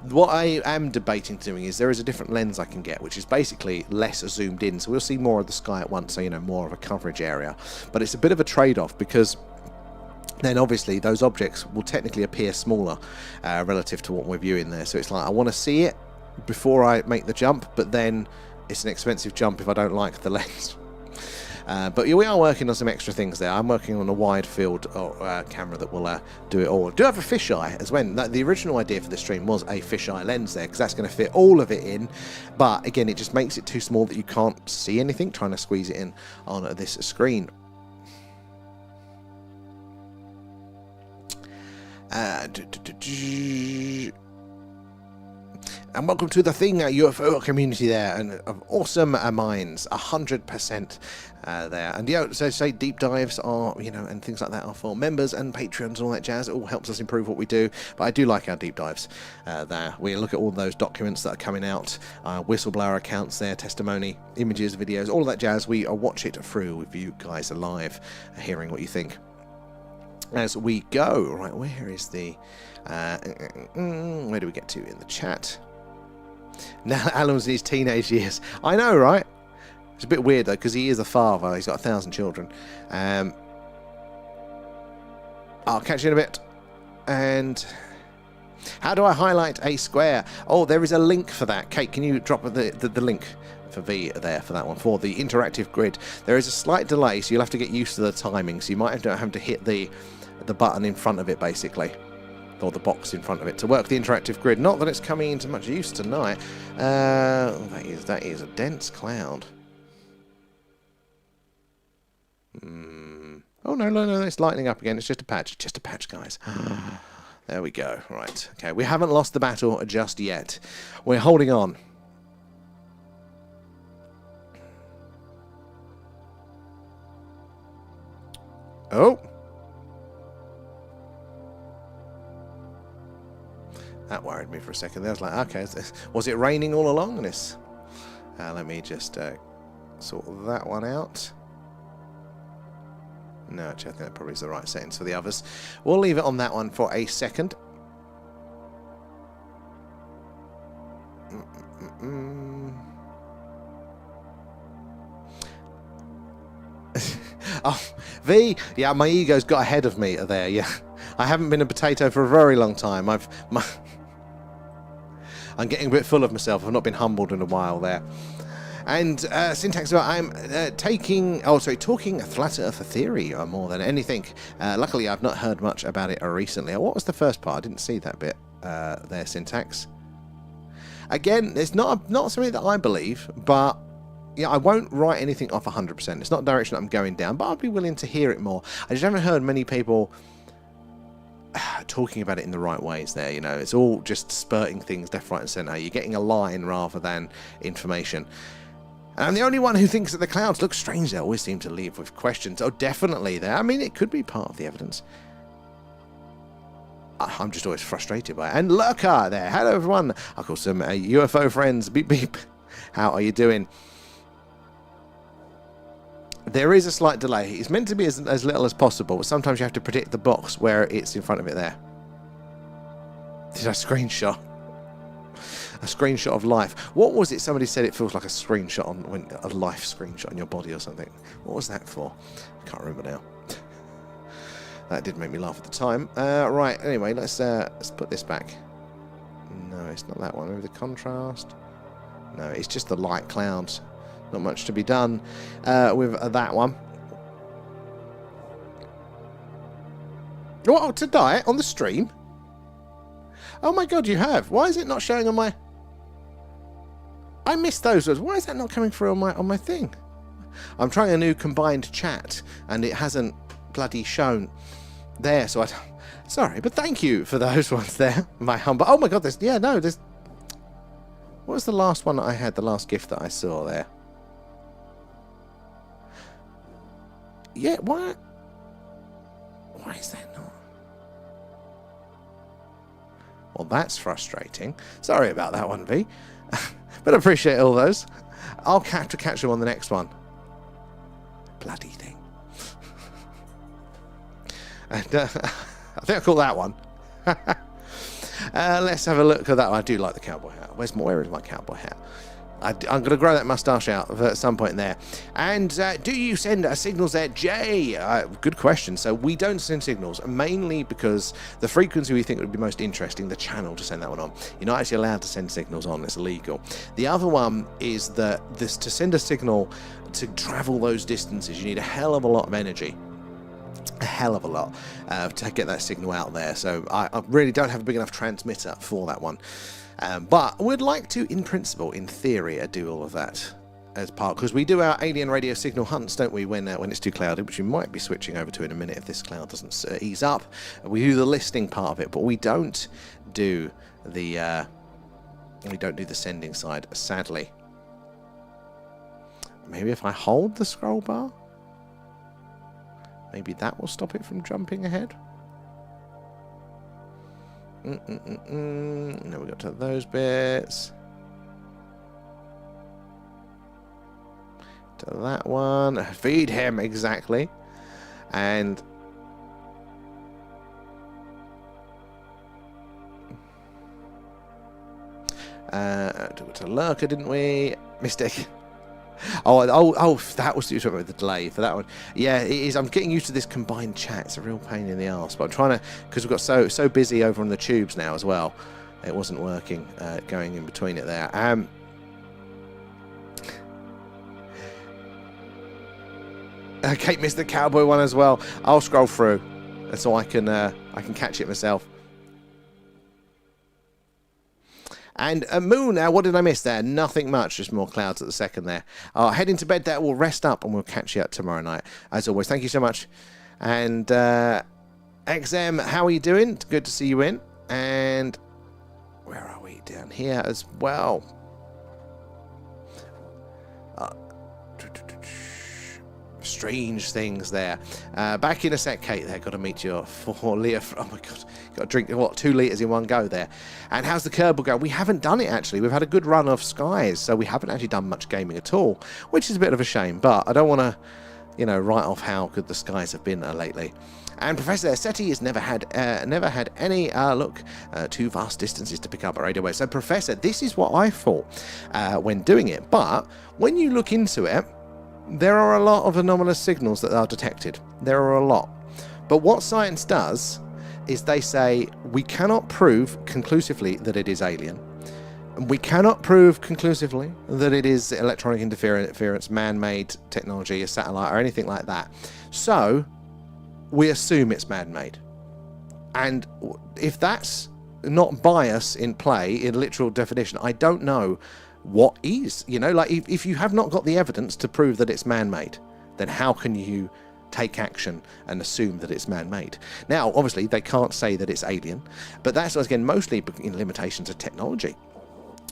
What I am debating doing is there is a different lens I can get, which is basically less zoomed in, so we'll see more of the sky at once, so, you know, more of a coverage area. But it's a bit of a trade-off, because then obviously those objects will technically appear smaller relative to what we're viewing there. So it's like, I want to see it before I make the jump, but then it's an expensive jump if I don't like the lens. But yeah, we are working on some extra things there. I'm working on a wide field camera that will do it all. I do have a fisheye as well. The original idea for the stream was a fisheye lens there, because that's going to fit all of it in. But again, it just makes it too small that you can't see anything, trying to squeeze it in on this screen. And welcome to the thing, UFO community there, and of awesome minds, 100% there. And yeah, so say deep dives are, you know, and things like that are for members and patrons and all that jazz. It all helps us improve what we do. But I do like our deep dives there. We look at all those documents that are coming out, whistleblower accounts there, testimony, images, videos, all of that jazz. We watch it through with you guys alive, hearing what you think as we go. Right, where is the... where do we get to in the chat? Now Alan's in his teenage years. I know, right? It's a bit weird though, because he is a father. He's got 1,000 children. I'll catch you in a bit. And how do I highlight a square? Oh, there is a link for that. Kate, can you drop the link for V there for that one, for the interactive grid? There is a slight delay, so you'll have to get used to the timing. So you might have to hit the button in front of it, basically, or the box in front of it, to work the interactive grid. Not that it's coming into much use tonight. That is a dense cloud. Oh no, it's lightening up again. It's just a patch. Just a patch, guys. There we go. Right. Okay, we haven't lost the battle just yet. We're holding on. Oh. That worried me for a second. I was like, okay, was it raining all along this? Let me just sort that one out. No, actually, I think that probably is the right settings for the others. We'll leave it on that one for a second. Oh, V, yeah, my ego's got ahead of me there, yeah. I haven't been a potato for a very long time. I'm getting a bit full of myself. I've not been humbled in a while there. And syntax about I'm talking a flat earth theory more than anything. Luckily, I've not heard much about it recently. What was the first part? I didn't see that bit there, syntax. Again, it's not something that I believe, but yeah, I won't write anything off 100%. It's not a direction I'm going down, but I'd be willing to hear it more. I just haven't heard many people talking about it in the right ways there, you know. It's all just spurting things left, right and centre. You're getting a line rather than information. And I'm the only one who thinks that the clouds look strange. They always seem to leave with questions. Oh, definitely there. I mean, it could be part of the evidence. I'm just always frustrated by it. And Lurker there. Hello, everyone. I'll call some UFO friends. Beep, beep. How are you doing? There is a slight delay. It's meant to be as little as possible, but sometimes you have to predict the box where it's in front of it there. Did I screenshot? A screenshot of life. What was it? Somebody said it feels like a screenshot a life screenshot on your body or something. What was that for? I can't remember now. That did make me laugh at the time. Right, anyway, let's put this back. No, it's not that one. Maybe the contrast. No, it's just the light clouds. Not much to be done with that one. Oh, to die on the stream? Oh my god, you have. Why is it not showing on my... I missed those words. Why is that not coming through on my thing? I'm trying a new combined chat, and it hasn't bloody shown there, so sorry, but thank you for those ones there. My humble... Oh my god, there's... Yeah, no, there's... What was the last one that I had? The last gift that I saw there? Yeah, why is that not? Well, that's frustrating. Sorry about that one, V. But I appreciate all those. I'll have to catch them on the next one. Bloody thing. And I think I call that one. Let's have a look at that one. I do like the cowboy hat. Where is my cowboy hat? I'm going to grow that moustache out at some point there. And do you send signals there, Jay? Good question. So we don't send signals, mainly because the frequency we think would be most interesting, the channel to send that one on. You're not actually allowed to send signals on. It's illegal. The other one is that to send a signal to travel those distances, you need a hell of a lot of energy. A hell of a lot to get that signal out there. So I really don't have a big enough transmitter for that one. But we'd like to, in principle, in theory, do all of that as part, because we do our alien radio signal hunts, don't we, when it's too cloudy, which we might be switching over to in a minute if this cloud doesn't ease up. We do the listing part of it, but we don't do the We don't do the sending side, sadly. Maybe if I hold the scroll bar, maybe that will stop it from jumping ahead. Now we got to those bits. To that one. Feed him, exactly. And to Lurker, didn't we? Mistake. Oh, that was the delay for that one. Yeah, it is. I'm getting used to this combined chat. It's a real pain in the arse, but I'm trying to, because we've got so busy over on the tubes now as well. It wasn't working going in between it there. Kate missed the cowboy one as well. I'll scroll through, so I can catch it myself. And Moon, now what did I miss there? Nothing much, just more clouds at the second there. Heading to bed there, we'll rest up and we'll catch you up tomorrow night. As always, thank you so much. And XM, how are you doing? Good to see you in. And where are we? Down here as well. Strange things there. Back in a sec, Kate there. Got to meet your 4 litre. Oh my god. Got to drink, what, 2 litres in one go there. And how's the Kerbal go? We haven't done it actually. We've had a good run of skies, so we haven't actually done much gaming at all, which is a bit of a shame. But I don't want to, write off how good the skies have been lately. And Professor SETI has never had any too vast distances to pick up a radio wave. So Professor, this is what I thought when doing it. But when you look into it, there are a lot of anomalous signals that are detected. There are a lot. But what science does is they say we cannot prove conclusively that it is alien. We cannot prove conclusively that it is electronic interference, man-made technology, a satellite, or anything like that. So we assume it's man-made. And if that's not bias in play, in literal definition, I don't know what is. If you have not got the evidence to prove that it's man-made, then how can you take action and assume that it's man-made? Now, obviously, they can't say that it's alien, but that's, again, mostly in limitations of technology.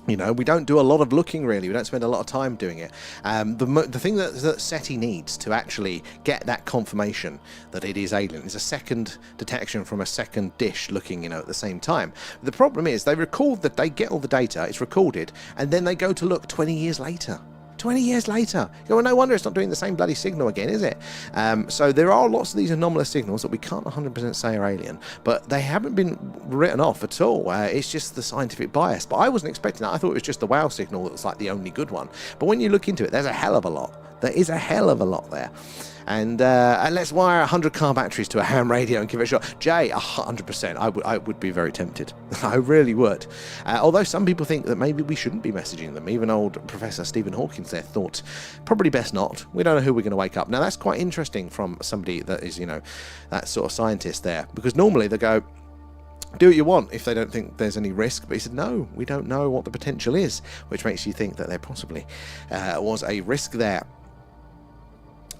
We don't do a lot of looking, really. We don't spend a lot of time doing it. The thing that SETI needs to actually get that confirmation that it is alien is a second detection from a second dish looking, at the same time. The problem is they get all the data, it's recorded, and then they go to look 20 years later. 20 years later. Well, no wonder it's not doing the same bloody signal again, is it? So there are lots of these anomalous signals that we can't 100% say are alien, but they haven't been written off at all. It's just the scientific bias. But I wasn't expecting that. I thought it was just the wow signal that was like the only good one. But when you look into it, there's a hell of a lot. There is a hell of a lot there. And let's wire 100 car batteries to a ham radio and give it a shot. Jay, 100%. I would be very tempted. I really would. Although some people think that maybe we shouldn't be messaging them. Even old Professor Stephen Hawking there thought probably best not. We don't know who we're going to wake up. Now that's quite interesting from somebody that is, that sort of scientist there. Because normally they go, do what you want if they don't think there's any risk. But he said, no, we don't know what the potential is, which makes you think that there possibly was a risk there.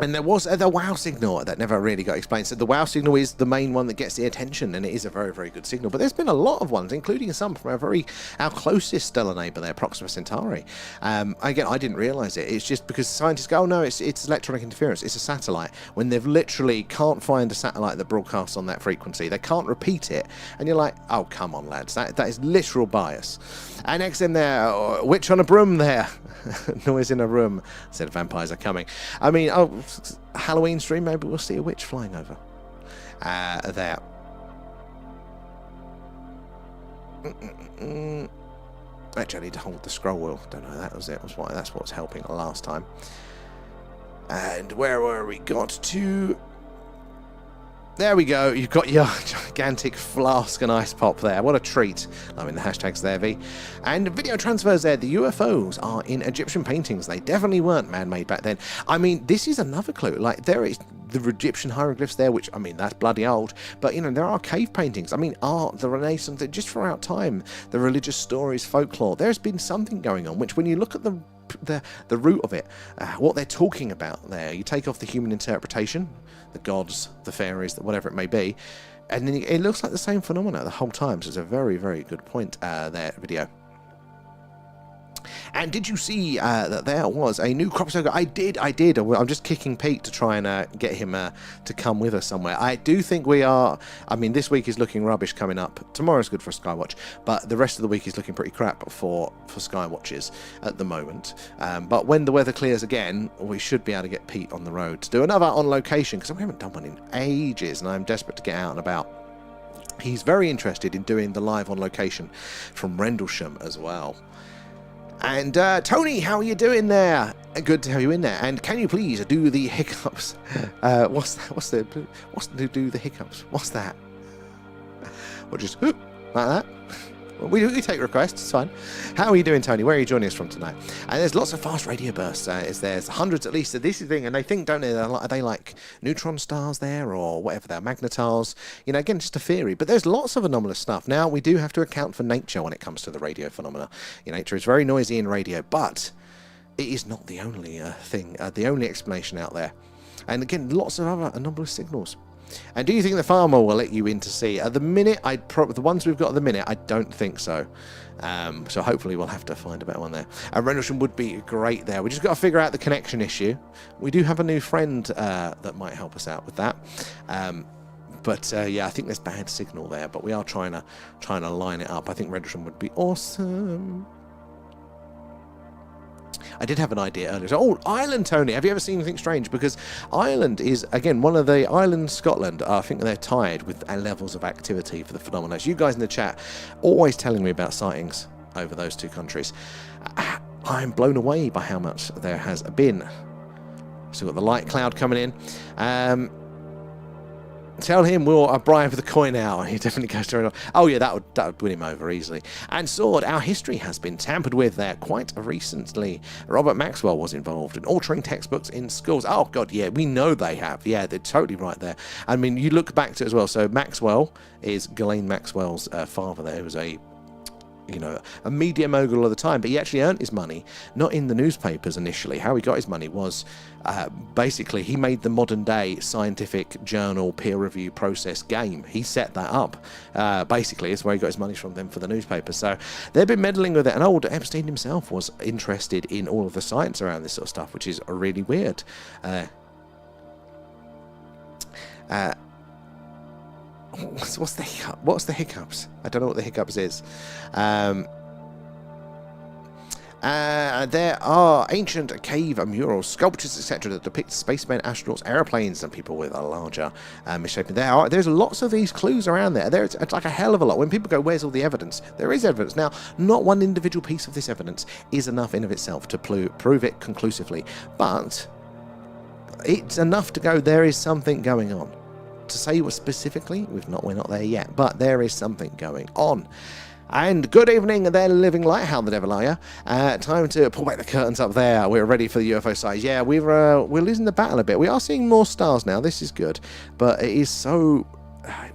And there was the wow signal that never really got explained. So the wow signal is the main one that gets the attention, and it is a very, very good signal. But there's been a lot of ones, including some from our closest stellar neighbour there, Proxima Centauri. Again, I didn't realise it. It's just because scientists go, oh no, it's electronic interference. It's a satellite. When they've literally can't find a satellite that broadcasts on that frequency. They can't repeat it. And you're like, oh, come on, lads. That is literal bias. And XM there, witch on a broom there. Noise in a room. Said vampires are coming. I mean, Halloween stream, maybe we'll see a witch flying over there. Actually, I need to hold the scroll wheel. Don't know, that was it. That's what's helping last time. And where were we? Got to... There we go. You've got your gigantic flask and ice pop there. What a treat. Loving the hashtags there, V. And video transfers there. The UFOs are in Egyptian paintings. They definitely weren't man-made back then. I mean, this is another clue. Like, there is the Egyptian hieroglyphs there, which, I mean, that's bloody old. But, there are cave paintings. I mean, art, the Renaissance, just throughout time, the religious stories, folklore. There's been something going on, which when you look at the root of it, what they're talking about there, you take off the human interpretation, the gods, the fairies, whatever it may be, and then it looks like the same phenomena the whole time. So it's a very, very good point there, video. And did you see that there was a new crop circle? I did. I'm just kicking Pete to try and get him to come with us somewhere. I do think we are. I mean, this week is looking rubbish coming up. Tomorrow's good for a Skywatch, but the rest of the week is looking pretty crap for Skywatches at the moment. But when the weather clears again, we should be able to get Pete on the road to do another on location, because we haven't done one in ages, and I'm desperate to get out and about. He's very interested in doing the live on location from Rendlesham as well. And Tony, how are you doing there? Good to have you in there. And can you please do the hiccups? What's do the hiccups? What's that? Or just like that? Well, we take requests, it's fine. How are you doing, Tony? Where are you joining us from tonight? And there's lots of fast radio bursts. There's hundreds at least of this thing, and they think, don't they, are they like neutron stars there, or whatever they're, magnetars? You know, again, just a theory. But there's lots of anomalous stuff. Now, we do have to account for nature when it comes to the radio phenomena. You know, nature is very noisy in radio, but it is not the only thing, the only explanation out there. And again, lots of other anomalous signals. And do you think the farmer will let you in to see? At the minute, the ones we've got at the minute, I don't think so. So hopefully we'll have to find a better one there. And Rendlesham would be great there. We just got to figure out the connection issue. We do have a new friend that might help us out with that. But yeah, I think there's bad signal there. But we are trying to line it up. I think Rendlesham would be awesome. I did have an idea earlier. So, Ireland, Tony. Have you ever seen anything strange? Because Ireland is, again, one of the islands, Scotland, I think they're tied with levels of activity for the phenomena. So you guys in the chat, always telling me about sightings over those two countries. I'm blown away by how much there has been. So we've got the light cloud coming in. Tell him we'll bribe the coin now. He definitely goes to. Oh yeah, that would win him over easily. And Sword, our history has been tampered with there quite recently. Robert Maxwell was involved in altering textbooks in schools. Oh god, yeah, we know they have. Yeah, they're totally right there. I mean, you look back to it as well. So Maxwell is Ghislaine Maxwell's father. There was a media mogul of the time, but he actually earned his money not in the newspapers initially. How he got his money was basically he made the modern day scientific journal peer review process game. He set that up. Basically, it's where he got his money from them for the newspapers. So they've been meddling with it, and old Epstein himself was interested in all of the science around this sort of stuff, which is really weird. What's the hiccup? What's the hiccups? I don't know what the hiccups is. There are ancient cave murals, sculptures, etc. that depict spacemen, astronauts, aeroplanes, and people with a larger misshapen. There's lots of these clues around there. It's like a hell of a lot. When people go, where's all the evidence? There is evidence. Now, not one individual piece of this evidence is enough in of itself to prove it conclusively, but it's enough to go, there is something going on. To say what specifically, we're not there yet, but there is something going on. And good evening there, Living Light. How the devil are you? Time to pull back the curtains up there. We're ready for the UFO size. Yeah, we're losing the battle a bit. We are seeing more stars now. This is good, but it is so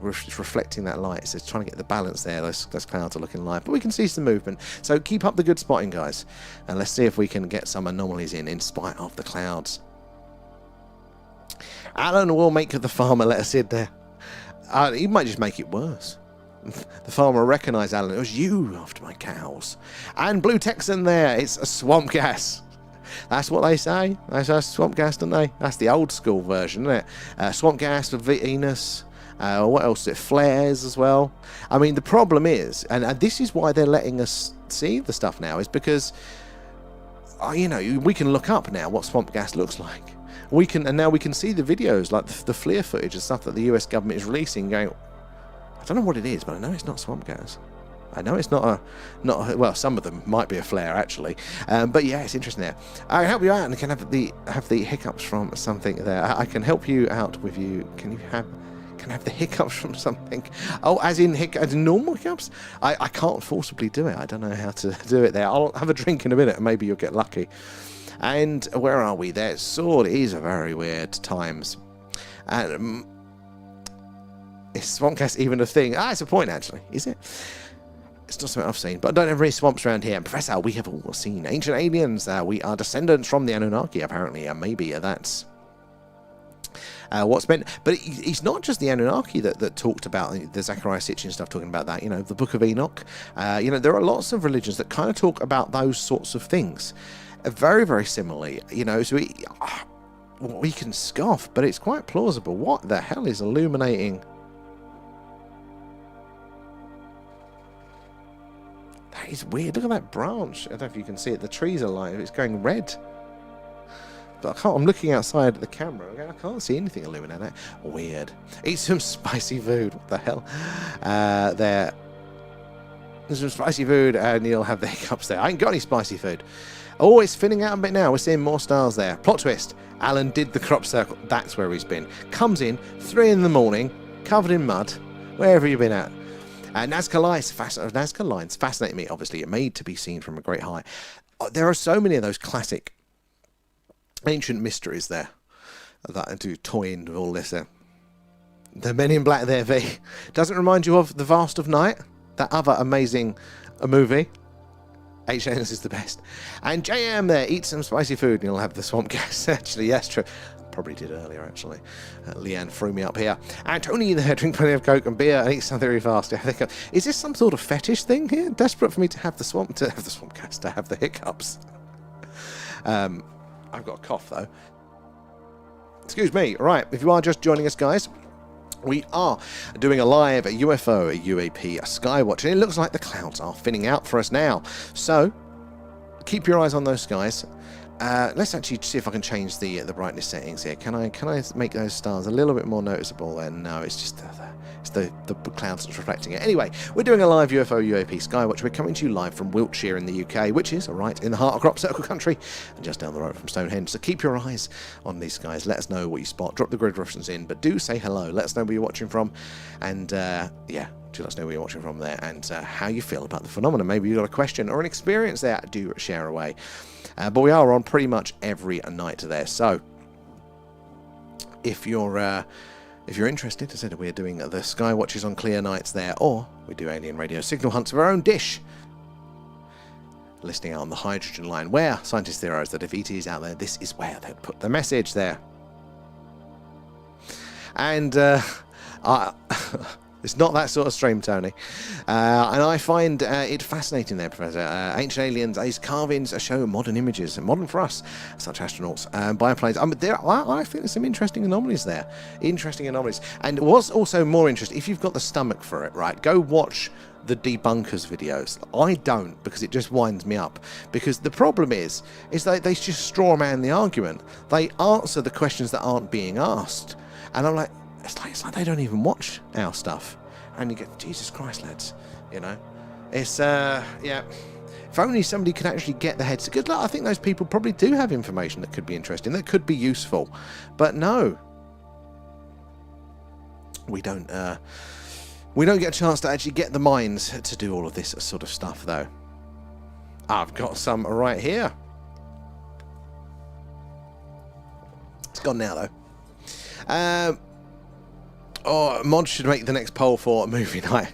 it's reflecting that light. So it's trying to get the balance there. Those clouds are looking live, but we can see some movement. So keep up the good spotting, guys, and let's see if we can get some anomalies in spite of the clouds. Alan will make the farmer let us in there. He might just make it worse. The farmer recognised Alan. It was you after my cows. And Blue Texan there. It's a swamp gas. That's what they say. They say swamp gas, don't they? That's the old school version, isn't it? Swamp gas for Venus. What else is it? Flares as well. I mean, the problem is, and this is why they're letting us see the stuff now, is because, we can look up now what swamp gas looks like. Now we can see the videos, like the FLIR footage and stuff that the US government is releasing, going, I don't know what it is, but I know it's not swamp gas. I know it's not a well, some of them might be a flare actually, but yeah, it's interesting there. I can help you out and can have the hiccups from something there. I can help you out with you. Can I have the hiccups from something? Oh, as in normal hiccups? I can't forcibly do it. I don't know how to do it there. I'll have a drink in a minute and maybe you'll get lucky. And where are we there? Sword is a very weird times. And is swamp gas even a thing? It's a point actually. Is it? It's not something I've seen, but I don't have any swamps around here. Professor, we have all seen ancient aliens. We are descendants from the Anunnaki, apparently, and maybe that's what's meant. But it's not just the Anunnaki that talked about the Zechariah Sitchin stuff, talking about that. You know, the Book of Enoch. You know, there are lots of religions that kind of talk about those sorts of things. Very, very similarly. You know, so we can scoff, but it's quite plausible. What the hell is illuminating? That is weird. Look at that branch. I don't know if you can see it. The trees are live. It's going red. But I'm looking outside at the camera. I can't see anything illuminating. Weird. Eat some spicy food. What the hell? There's some spicy food, and you'll have the hiccups there. I ain't got any spicy food. Oh, it's thinning out a bit now. We're seeing more stars there. Plot twist. Alan did the crop circle. That's where he's been. Comes in 3 in the morning, covered in mud. Where have you been at? Nazca lines fascinate me. Obviously, it made to be seen from a great height. There are so many of those classic ancient mysteries there that do toy in with all this there. The Men in Black there, V. Doesn't remind you of The Vast of Night? That other amazing movie? HNS is the best. And JM there, eat some spicy food and you'll have the swamp gas. Actually, yes, true. Probably did earlier, actually. Leanne threw me up here. And Tony there, drink plenty of Coke and beer and eat something very fast. Is this some sort of fetish thing here? Desperate for me to have the swamp gas, to have the hiccups. I've got a cough, though. Excuse me. Right, if you are just joining us, guys, we are doing a live UFO, a UAP, a Skywatch, and it looks like the clouds are thinning out for us now. So, keep your eyes on those skies. Let's actually see if I can change the brightness settings here. Can I make those stars a little bit more noticeable there? No, it's just the clouds that's reflecting it. Anyway, we're doing a live UFO UAP Skywatch. We're coming to you live from Wiltshire in the UK, which is right in the heart of Crop Circle country and just down the road from Stonehenge. So keep your eyes on these skies. Let us know what you spot. Drop the grid reference in, but do say hello. Let us know where you're watching from, and yeah. Do let us know where you're watching from there and how you feel about the phenomenon. Maybe you've got a question or an experience there. Do share away. But we are on pretty much every night there. So if you're interested, as I said, we're doing the Skywatches on clear nights there, or we do alien radio signal hunts of our own dish. Listening out on the hydrogen line, where scientists theorize that if ET is out there, this is where they'd put the message there. And it's not that sort of stream, Tony. And I find it fascinating there, Professor. Ancient aliens, these carvings show modern images, modern for us, such astronauts, biplanes. I think there's some interesting anomalies there. Interesting anomalies. And what's also more interesting, if you've got the stomach for it, right, go watch the debunkers videos. I don't, because it just winds me up. Because the problem is that they just straw man the argument. They answer the questions that aren't being asked. And I'm like, it's like they don't even watch our stuff. And you get, Jesus Christ, lads, you know. It's, yeah. If only somebody could actually get the heads. Good luck. I think those people probably do have information that could be interesting, that could be useful. But no. We don't get a chance to actually get the minds to do all of this sort of stuff, though. I've got some right here. It's gone now, though. Oh, Mod should make the next poll for movie night.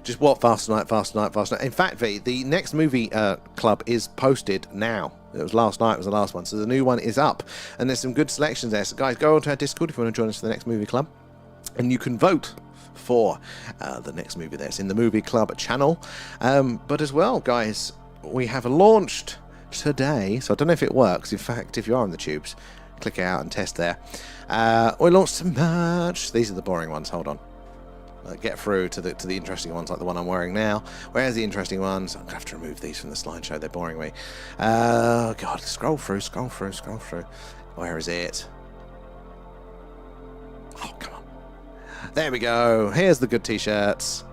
Just what? Faster night, faster night, faster night. In fact, V, the next movie club is posted now. It was last night, was the last one. So the new one is up. And there's some good selections there. So guys, go onto our Discord if you want to join us for the next movie club. And you can vote for the next movie there. It's in the movie club channel. But as well, guys, we have launched today. So I don't know if it works. In fact, if you are on the tubes, click it out and test there. We launched some merch. These are the boring ones. Hold on. Get through to the interesting ones, like the one I'm wearing now. Where's the interesting ones? I'm gonna have to remove these from the slideshow. They're boring me. God, scroll through. Where is it? Oh, come on. There we go. Here's the good t-shirts.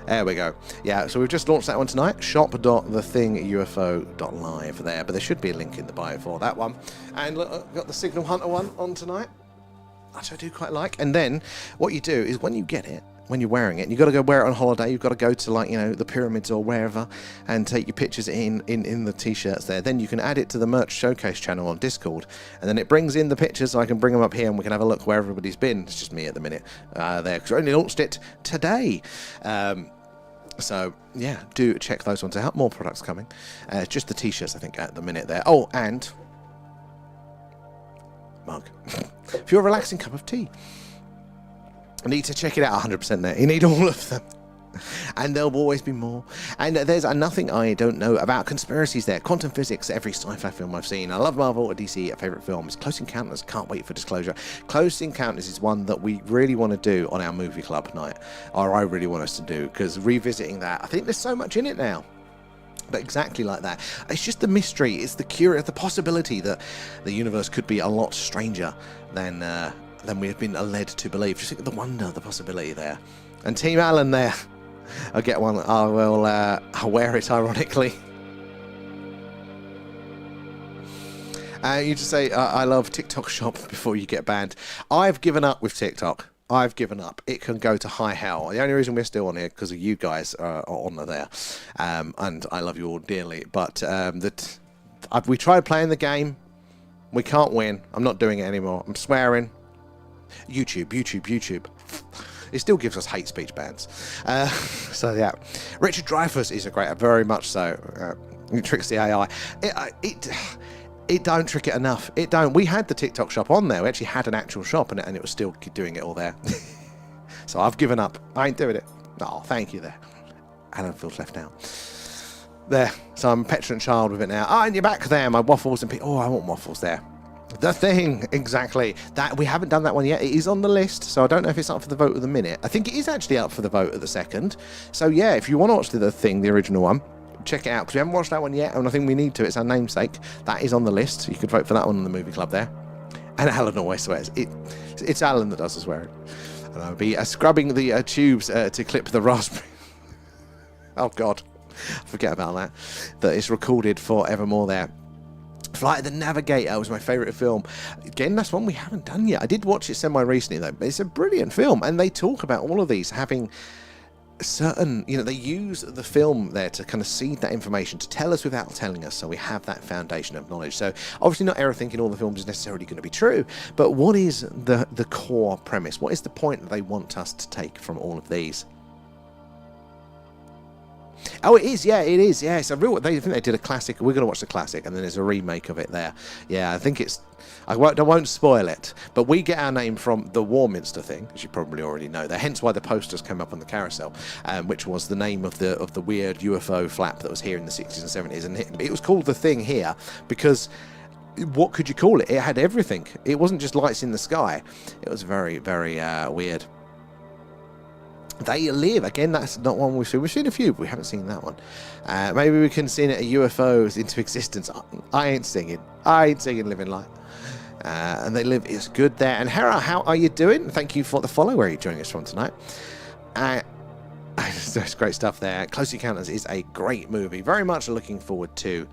There we go. Yeah, so we've just launched that one tonight. shop.thethingufo.live there, but there should be a link in the bio for that one. And look, I've got the Signal Hunter one on tonight, which I do quite like. And then what you do is when you get it, when you're wearing it, you've got to go wear it on holiday. You've got to go to, like, you know, the pyramids or wherever and take your pictures in the t-shirts there. Then you can add it to the merch showcase channel on Discord, and then it brings in the pictures, so I can bring them up here and we can have a look where everybody's been. It's just me at the minute there, because I only launched it today. So yeah, do check those ones out. More products coming. It's just the t-shirts, I think, at the minute there. Oh, and mug. for your relaxing cup of tea. You need to check it out 100% there. You need all of them. And there'll always be more. And there's nothing I don't know about conspiracies there. Quantum physics, every sci-fi film I've seen. I love Marvel or DC, favourite films. Close Encounters, can't wait for disclosure. Close Encounters is one that we really want to do on our movie club night. Or I really want us to do, because revisiting that, I think there's so much in it now. But exactly like that. It's just the mystery, it's the curious, the possibility that the universe could be a lot stranger than we have been led to believe. Just think of the wonder, the possibility there. And Team Alan there. I'll get one. I'll wear it ironically. You just say, I love TikTok shop before you get banned. I've given up with TikTok. I've given up. It can go to high hell. The only reason we're still on here because of you guys are on there. And I love you all dearly. But we tried playing the game. We can't win. I'm not doing it anymore. I'm swearing. YouTube. It still gives us hate speech bans. So yeah, Richard Dreyfuss is very much so. It tricks the AI. It don't trick it enough. It don't. We had the TikTok shop on there. We actually had an actual shop, and it was still doing it all there. So I've given up. I ain't doing it. Oh, thank you there. Alan feels left out. There. So I'm a petulant child with it now. Oh, and you're back there. My waffles and oh, I want waffles there. The Thing, exactly. That we haven't done that one yet. It is on the list, so I don't know if it's up for the vote of the minute. I think it is actually up for the vote of the second. So yeah, if you want to watch The Thing, the original one, check it out, because we haven't watched that one yet, and I think we need to. It's our namesake. That is on the list. You could vote for that one in the movie club there. And Alan always swears. It's Alan that does the swearing. And I'll be scrubbing the tubes to clip the raspberry. Oh God, forget about that. That is recorded forevermore there. Flight of the Navigator was my favourite film. Again, that's one we haven't done yet. I did watch it semi-recently, though. But it's a brilliant film. And they talk about all of these having certain, they use the film there to kind of seed that information, to tell us without telling us, so we have that foundation of knowledge. So obviously not everything in all the films is necessarily going to be true, but what is the core premise? What is the point that they want us to take from all of these? Oh, it is. Yeah, it is. Yeah, it's a real. I think they did a classic. We're going to watch the classic, and then there's a remake of it there. Yeah, I think it's. I won't spoil it, but we get our name from the Warminster thing, as you probably already know. There, hence why the posters came up on the carousel, which was the name of the weird UFO flap that was here in the 60s and 70s, and it was called The Thing here because. What could you call it? It had everything. It wasn't just lights in the sky. It was very, very weird. They Live, again, that's not one we've seen. We've seen a few, but we haven't seen that one. Maybe we can sing UFOs into existence. I ain't singing Living Light. And They Live is good there. And Hera, how are you doing? Thank you for the follow. Where are you joining us from tonight? There's great stuff there. Close Encounters is a great movie. Very much looking forward to,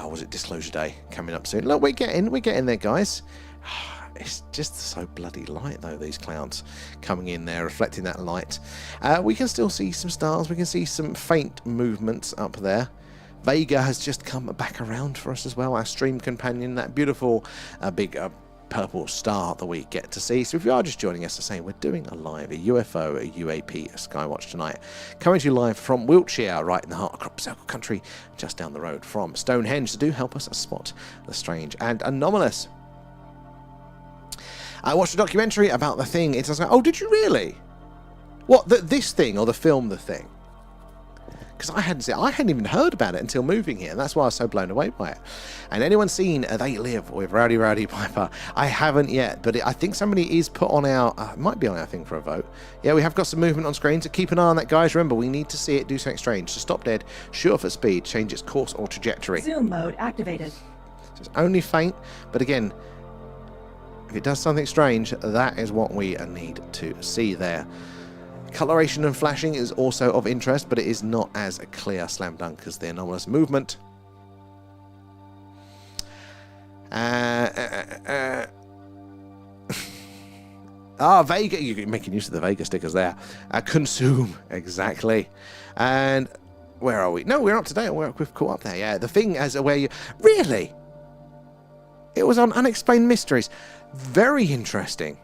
was it Disclosure Day coming up soon? Look, we're getting there, guys. It's just so bloody light, though, these clouds coming in there, reflecting that light. We can still see some stars. We can see some faint movements up there. Vega has just come back around for us as well, our stream companion, that beautiful big purple star that we get to see. So if you are just joining us, to say we're doing a UFO, a UAP, a Skywatch tonight. Coming to you live from Wiltshire, right in the heart of Crop Circle Country, just down the road from Stonehenge. So do help us spot the strange and anomalous. I watched a documentary about The Thing. It was like, oh, did you really? What, this thing or the film The Thing? Because I hadn't even heard about it until moving here, and that's why I was so blown away by it. And anyone seen They Live with Rowdy Piper? I haven't yet, but I think somebody is put on our, might be on our thing for a vote. Yeah, we have got some movement on screen, so keep an eye on that, guys. Remember, we need to see it do something strange. So stop dead, shoot off at speed, change its course or trajectory. Zoom mode activated. So it's only faint, but again, if it does something strange, that is what we need to see there. Coloration and flashing is also of interest, but it is not as a clear slam dunk as the anomalous movement. Vega, you're making use of the Vega stickers there. Consume, exactly. And where are we? No, we're up to date. We've caught up there, yeah. The Thing as where you... Really? It was on Unexplained Mysteries. Very interesting.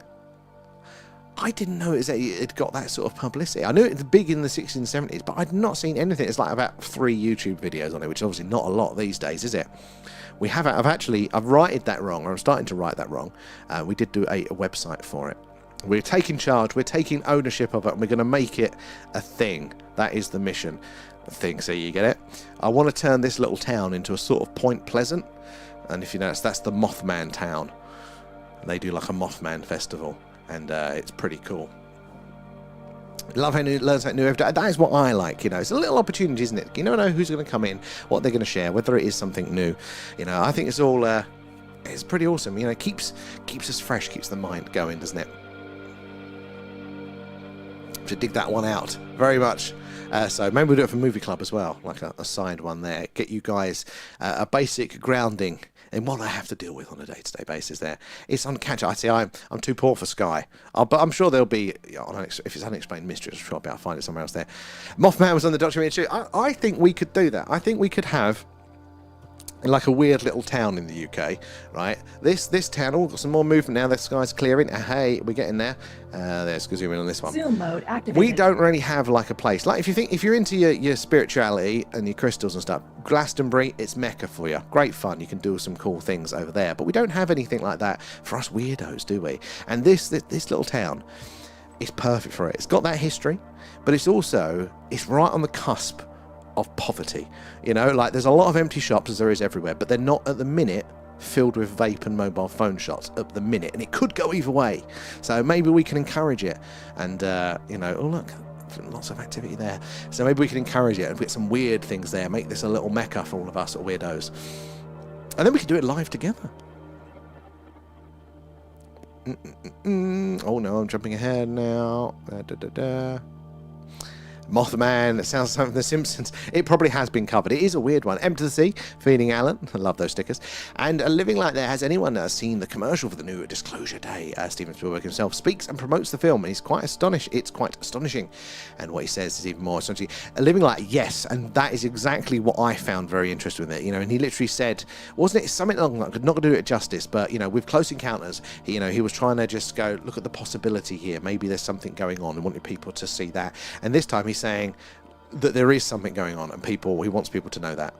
I didn't know it got that sort of publicity. I knew it was big in the 60s and 70s, but I'd not seen anything. It's like about 3 YouTube videos on it, which is obviously not a lot these days, is it? I've righted that wrong, or I'm starting to right that wrong. We did do a website for it. We're taking charge, we're taking ownership of it, and we're going to make it a thing. That is the mission. Thing, so you get it? I want to turn this little town into a sort of Point Pleasant, and if you notice, that's the Mothman town. They do like a Mothman festival, and it's pretty cool. Love how learn something new every day. That is what I like, you know. It's a little opportunity, isn't it? You never know who's going to come in, what they're going to share, whether it is something new. You know, I think it's all it's pretty awesome. You know, keeps us fresh, keeps the mind going, doesn't it? To dig that one out very much. So maybe we'll do it for Movie Club as well, like a side one there. Get you guys a basic grounding in what I have to deal with on a day-to-day basis there. It's on catch. I see I'm too poor for Sky. But I'm sure there'll be, if it's Unexplained Mysteries, I'm sure I'll be able to find it somewhere else there. Mothman was on the documentary too. I think we could do that. I think we could have like a weird little town in the UK, right? This town, got some more movement now. The sky's clearing. Hey, we're getting there. Let's go zoom in on this one. Zoom mode activated. We don't really have like a place. Like if you're into your spirituality and your crystals and stuff, Glastonbury, it's Mecca for you. Great fun. You can do some cool things over there. But we don't have anything like that for us weirdos, do we? And this little town is perfect for it. It's got that history, but it's right on the cusp of poverty. You know, like there's a lot of empty shops, as there is everywhere, but they're not at the minute filled with vape and mobile phone shots at the minute, and it could go either way. So maybe we can encourage it, and you know, oh look, lots of activity there. So maybe we can encourage it and get some weird things there, make this a little mecca for all of us weirdos, and then we can do it live together. Oh no, I'm jumping ahead now. Mothman, it sounds like something from The Simpsons. It probably has been covered. It is a weird one. M to the Sea, Feeding Alan. I love those stickers. And Living Like There. Has anyone seen the commercial for the new Disclosure Day? Steven Spielberg himself speaks and promotes the film, and he's quite astonished. It's quite astonishing. And what he says is even more astonishing. Living Like, yes, and that is exactly what I found very interesting with it. You know, and he literally said, wasn't it something along like, not going to do it justice, but, you know, with Close Encounters, he was trying to just go, look at the possibility here. Maybe there's something going on, and wanted people to see that. And this time he's saying that there is something going on, and he wants people to know that.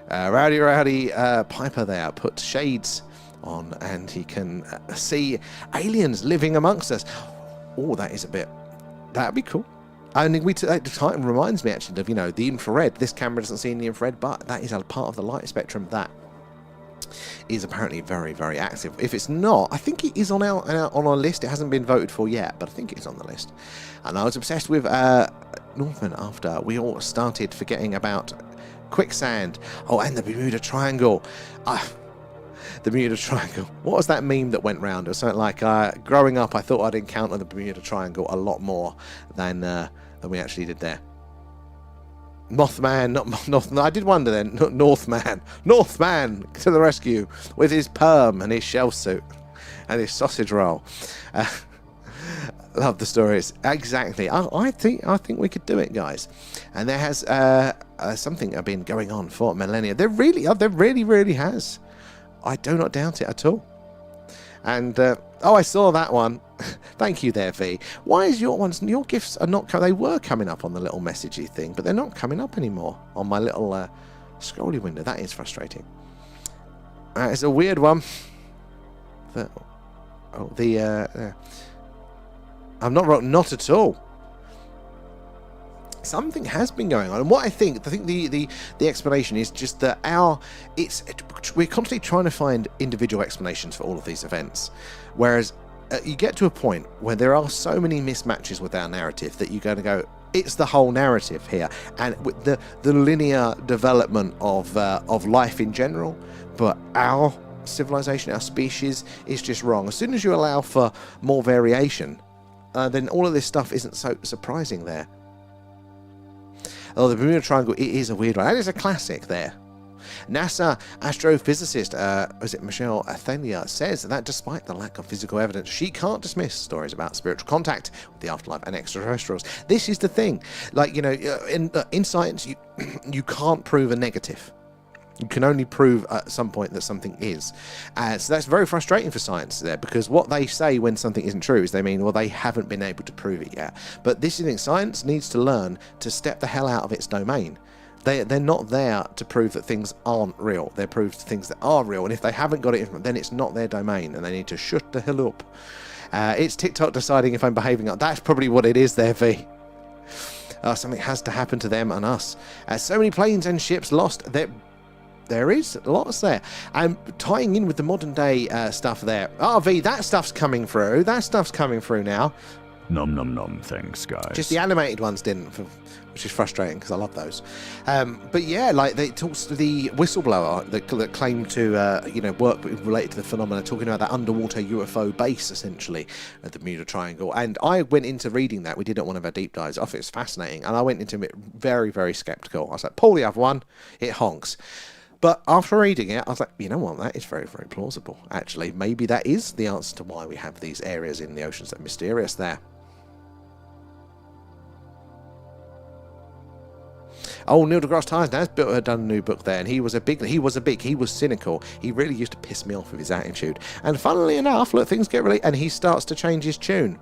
Rowdy Piper there put shades on, and he can see aliens living amongst us. Oh, that'd be cool. I think that reminds me actually of, you know, the infrared. This camera doesn't see in the infrared, but that is a part of the light spectrum that is apparently very, very active. If it's not, I think it is on our list. It hasn't been voted for yet, but I think it's on the list. And I was obsessed with Northman after we all started forgetting about quicksand. Oh, and the Bermuda Triangle. The Bermuda Triangle. What was that meme that went round? It was something like, growing up, I thought I'd encounter the Bermuda Triangle a lot more than we actually did there. Mothman, not Mothman. I did wonder then. Northman to the rescue with his perm and his shell suit and his sausage roll. Love the stories. Exactly. I think we could do it, guys. And there has something been going on for millennia. There really has. I do not doubt it at all. And I saw that one. Thank you there, V. Why is your gifts are not they were coming up on the little messagey thing, but they're not coming up anymore on my little scrolly window. That is frustrating. It's a weird one. I'm not at all. Something has been going on, and what I think the explanation is just that we're constantly trying to find individual explanations for all of these events, whereas you get to a point where there are so many mismatches with our narrative that you're going to go, it's the whole narrative here, and with the linear development of life in general, but our civilization, our species, is just wrong. As soon as you allow for more variation, then all of this stuff isn't so surprising there. Oh, the Bermuda Triangle, it is a weird one. That is a classic there. NASA astrophysicist, is it Michelle Athenia, says that despite the lack of physical evidence, she can't dismiss stories about spiritual contact with the afterlife and extraterrestrials. This is the thing. Like, you know, in science, you can't prove a negative. You can only prove at some point that something is. So that's very frustrating for science there, because what they say when something isn't true is they mean, well, they haven't been able to prove it yet. But this is the thing, science needs to learn to step the hell out of its domain. They're not there to prove that things aren't real. They're proof things that are real. And if they haven't got it, then it's not their domain, and they need to shut the hell up. It's TikTok deciding if I'm behaving up. That's probably what it is there, V. Something has to happen to them and us. So many planes and ships lost. There is lots there. And tying in with the modern day stuff there. V, that stuff's coming through. That stuff's coming through now. Nom nom nom, thanks guys. Just the animated ones didn't, which is frustrating because I love those. But yeah, like they talks to the whistleblower that claimed to work related to the phenomena, talking about that underwater UFO base essentially at the Bermuda Triangle. And I went into reading that. We did one of our deep dives. I think it's fascinating, and I went into it very, very skeptical. I was like, pull the other one, it honks. But after reading it, I was like, you know what, that is very, very plausible. Actually, maybe that is the answer to why we have these areas in the oceans that are mysterious there. Oh, Neil deGrasse Tyson has done a new book there, and he was cynical. He really used to piss me off with his attitude. And funnily enough, look, things get really, and he starts to change his tune.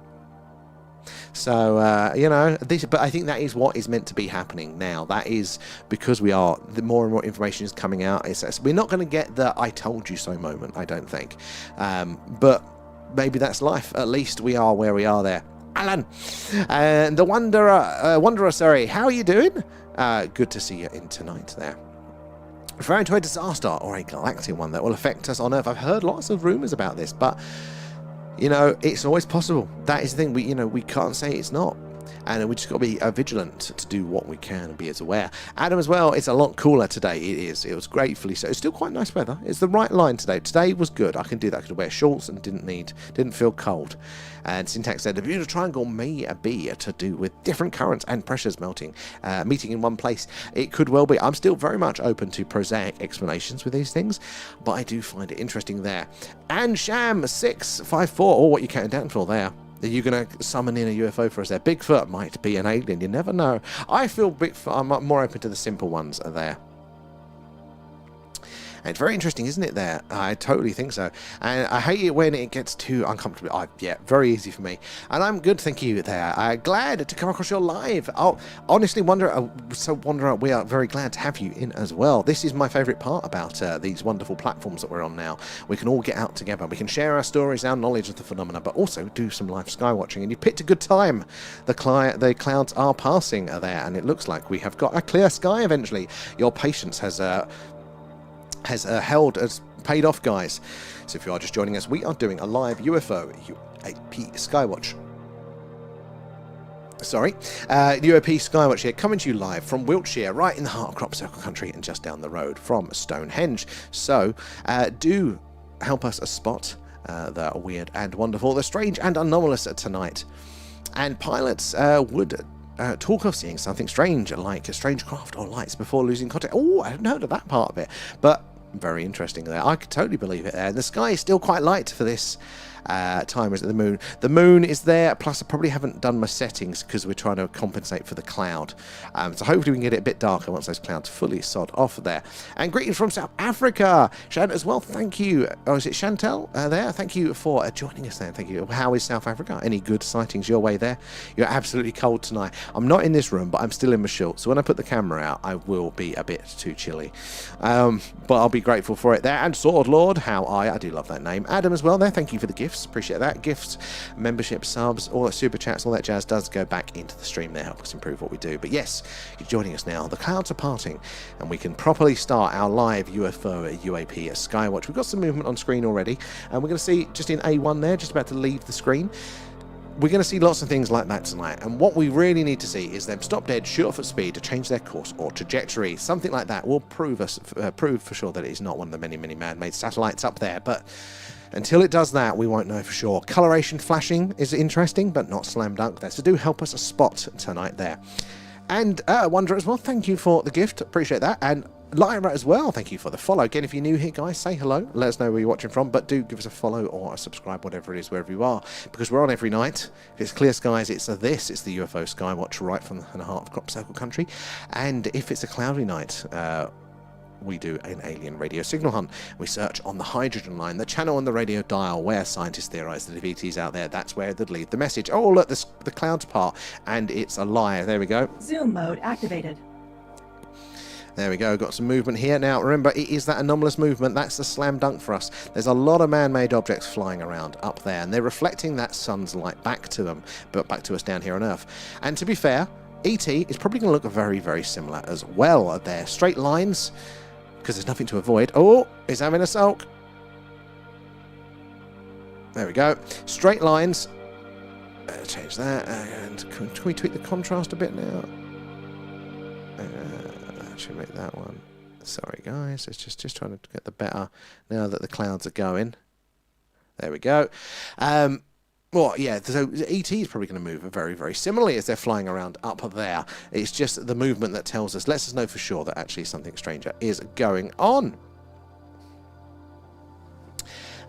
So, but I think that is what is meant to be happening now. That is because the more and more information is coming out. We're not going to get the "I told you so" moment, I don't think. But maybe that's life. At least we are where we are there. Alan, and the Wanderer, sorry, how are you doing? Good to see you in tonight there. Referring to a disaster or a galactic one that will affect us on Earth. I've heard lots of rumours about this, but it's always possible. That is the thing. We can't say it's not. And we just got to be vigilant to do what we can and be as aware. Adam as well, it's a lot cooler today. It is. It was gratefully so. It's still quite nice weather. It's the right line today. Today was good. I can do that. I could wear shorts and didn't feel cold. And Syntax said, the Bermuda Triangle may be to do with different currents and pressures meeting in one place. It could well be. I'm still very much open to prosaic explanations with these things, but I do find it interesting there. And Sham654, what you counting down for there? Are you going to summon in a UFO for us there? Bigfoot might be an alien. You never know. I feel Bigfoot. I'm more open to the simple ones there. And it's very interesting, isn't it, there? I totally think so. And I hate it when it gets too uncomfortable. Yeah, very easy for me. And I'm good, thank you, there. Glad to come across your live. Oh, honestly, Wanderer, we are very glad to have you in as well. This is my favourite part about these wonderful platforms that we're on now. We can all get out together. We can share our stories, our knowledge of the phenomena, but also do some live skywatching. And you picked a good time. The clouds are passing there, and it looks like we have got a clear sky eventually. Your patience has paid off, guys. So if you are just joining us, we are doing a live UFO UAP Skywatch. UAP Skywatch here, coming to you live from Wiltshire, right in the heart of Crop Circle Country and just down the road from Stonehenge. So do help us spot the weird and wonderful, the strange and anomalous tonight. And pilots would talk of seeing something strange, like a strange craft or lights, before losing contact. Oh, I hadn't heard of that part of it, but very interesting there. I could totally believe it there. And the sky is still quite light for this time. Is it the moon? The moon is there, plus I probably haven't done my settings because we're trying to compensate for the cloud. So hopefully we can get it a bit darker once those clouds fully sod off there. And greetings from South Africa, Shan as well. Thank you. Oh, is it Chantel there? Thank you for joining us there. Thank you. How is South Africa? Any good sightings your way there? You're absolutely cold tonight. I'm not in this room, but I'm still in my shorts. So when I put the camera out, I will be a bit too chilly. But I'll be grateful for it there. And Sword Lord, how are you? I do love that name. Adam as well there. Thank you for the gifts. Appreciate that. Gifts, membership, subs, all that super chats, all that jazz does go back into the stream there, help us improve what we do. But yes, you're joining us now. The clouds are parting and we can properly start our live UFO UAP Skywatch. We've got some movement on screen already, and we're going to see just in A1 there, just about to leave the screen. We're going to see lots of things like that tonight, and what we really need to see is them stop dead, shoot off at speed to change their course or trajectory. Something like that will prove for sure that it is not one of the many, many man-made satellites up there, but until it does that, we won't know for sure. Coloration flashing is interesting, but not slam dunk there, so do help us spot tonight there. And Wanderer as well, thank you for the gift, appreciate that. And Lyra as well, thank you for the follow. Again, if you're new here, guys, say hello. Let us know where you're watching from, but do give us a follow or a subscribe, whatever it is, wherever you are, because we're on every night. If it's clear skies, it's the UFO Skywatch right from the heart of Crop Circle Country. And if it's a cloudy night, we do an alien radio signal hunt. We search on the hydrogen line, the channel on the radio dial where scientists theorize that if ET's out there, that's where they'd leave the message. Oh, look, the clouds part, and it's a lie. There we go. Zoom mode activated. There we go, got some movement here. Now, remember, it is that anomalous movement. That's the slam dunk for us. There's a lot of man-made objects flying around up there, and they're reflecting that sun's light back to them, but back to us down here on Earth. And to be fair, ET is probably going to look very, very similar as well. They're straight lines, because there's nothing to avoid. Oh, he's having a sulk. There we go. Straight lines. Change that. And can we tweak the contrast a bit now? Actually make that one. Sorry guys, it's just trying to get the better now that the clouds are going. There we go. Well, yeah, so ET is probably going to move very, very similarly as they're flying around up there. It's just the movement that tells us, lets us know for sure that actually something stranger is going on.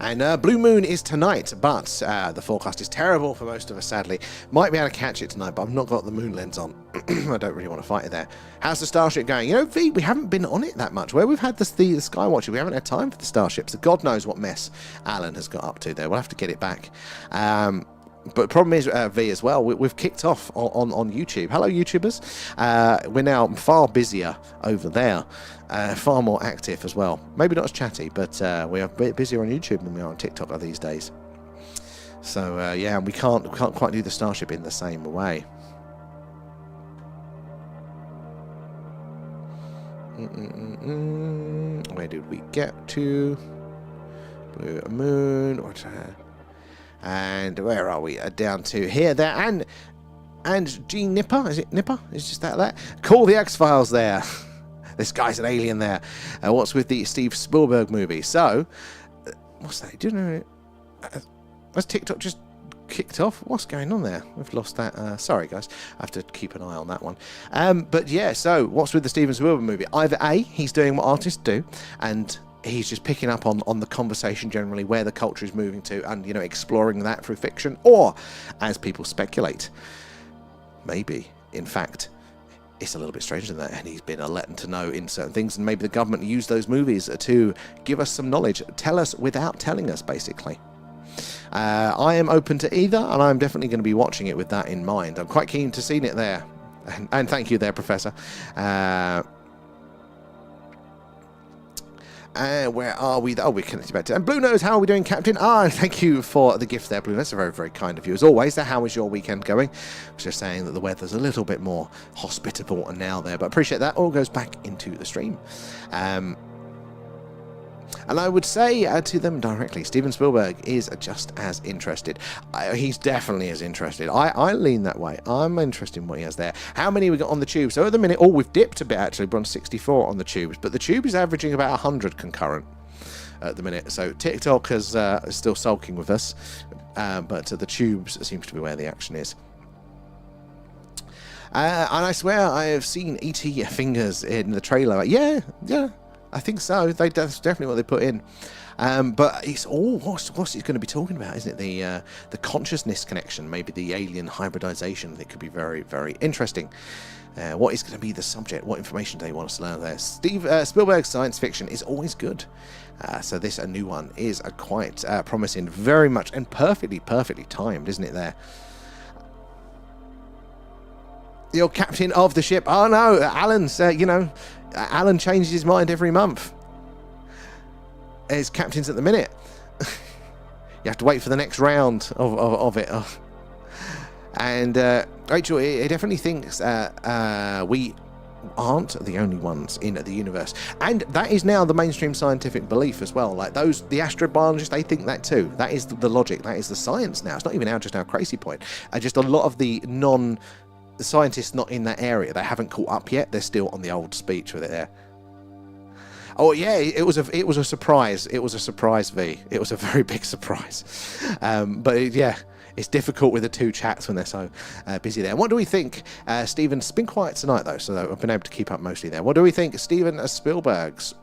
And Blue Moon is tonight, but the forecast is terrible for most of us, sadly. Might be able to catch it tonight, but I've not got the moon lens on. I don't really want to fight it there. How's the Starship going? You know, V, we haven't been on it that much. Where we've had the Skywatcher, we haven't had time for the Starships. So God knows what mess Alan has got up to there. We'll have to get it back. But the problem is, V, as well, we've kicked off on YouTube. Hello, YouTubers. We're now far busier over there. Far more active as well. Maybe not as chatty, but we are a bit busier on YouTube than we are on TikTok these days. So, yeah, we can't quite do the Starship in the same way. Where did we get to? Blue Moon. And where are we? Down to here, there, and G Nipper. Is it Nipper? Is just that? Call the X-Files there. This guy's an alien there. What's with the Steve Spielberg movie? So, what's that? Do you know? Has TikTok just kicked off? What's going on there? We've lost that. Sorry, guys. I have to keep an eye on that one. But yeah, so what's with the Steven Spielberg movie? Either A, he's doing what artists do, and he's just picking up on the conversation generally, where the culture is moving to, and, you know, exploring that through fiction, or, as people speculate, maybe, in fact, it's a little bit stranger than that, and he's been letting to know in certain things, and maybe the government used those movies to give us some knowledge, tell us without telling us, basically. I am open to either, and I'm definitely going to be watching it with that in mind. I'm quite keen to see it there, and thank you there, Professor. Where are we? Oh, we're connected back to. And Blue Nose, how are we doing, Captain? Thank you for the gift there, Blue Nose. Very, very kind of you. As always, how is your weekend going? I was just saying that the weather's a little bit more hospitable now there, but appreciate that. All goes back into the stream. And I would say to them directly, Steven Spielberg is just as interested. He's definitely as interested. I lean that way. I'm interested in what he has there. How many we got on the tube? So at the minute, we've dipped a bit actually. We're on 64 on the tubes, but the tube is averaging about 100 concurrent at the minute. So TikTok is still sulking with us, but the tubes seems to be where the action is. And I swear I have seen ET fingers in the trailer. Yeah. I think so. That's definitely what they put in. But it's all what's it going to be talking about, isn't it? The consciousness connection, maybe the alien hybridization. That could be very, very interesting. What is going to be the subject? What information do they want us to learn there? Spielberg's science fiction is always good. So this, a new one, is quite promising. Very much and perfectly timed, isn't it there? You're captain of the ship. Oh no, Alan's, Alan changes his mind every month. As captains at the minute. You have to wait for the next round of it. And Rachel, he definitely thinks we aren't the only ones in the universe. And that is now the mainstream scientific belief as well. Like the astrobiologists, they think that too. That is the logic. That is the science now. It's not even just our crazy point. Just a lot of the scientists not in that area, they haven't caught up yet. They're still on the old speech with it there. Oh yeah, it was a surprise. It was a surprise, V. It was a very big surprise. But it's difficult with the two chats when they're so busy there. What do we think? Steven's been quiet tonight though, so I've been able to keep up mostly there. What do we think Steven Spielberg's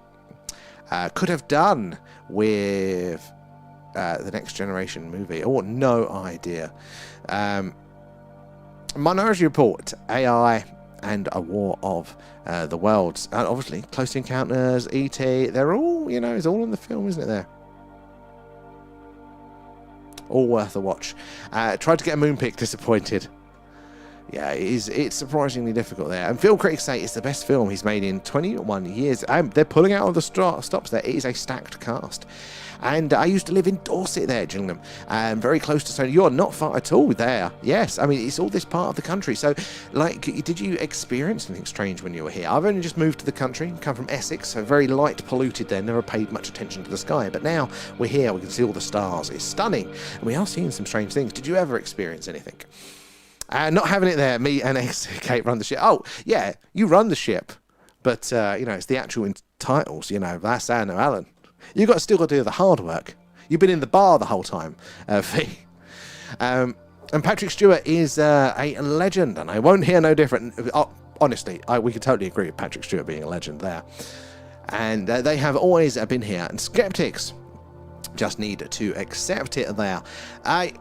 could have done with the Next Generation movie? Oh, no idea. Minority Report, AI, and A War of the Worlds. And obviously, Close Encounters, E.T., they're all, it's all in the film, isn't it there? All worth a watch. Tried to get a moon pic, disappointed. Yeah, it's surprisingly difficult there. And film critics say it's the best film he's made in 21 years. They're pulling out all the stops there. It is a stacked cast. And I used to live in Dorset there, Gillingham, very close to Stony. You're not far at all there. Yes, I mean, it's all this part of the country. So, like, did you experience anything strange when you were here? I've only just moved to the country, come from Essex, so very light polluted there, never paid much attention to the sky. But now we're here, we can see all the stars. It's stunning. And we are seeing some strange things. Did you ever experience anything? Not having it there, me and Kate run the ship. Oh, yeah, you run the ship. But, it's the actual titles, that's Anna Allen. Still got to do the hard work. You've been in the bar the whole time, Fee. And Patrick Stewart is a legend, and I won't hear no different. Honestly, we could totally agree with Patrick Stewart being a legend there. And they have always been here, and skeptics just need to accept it there. I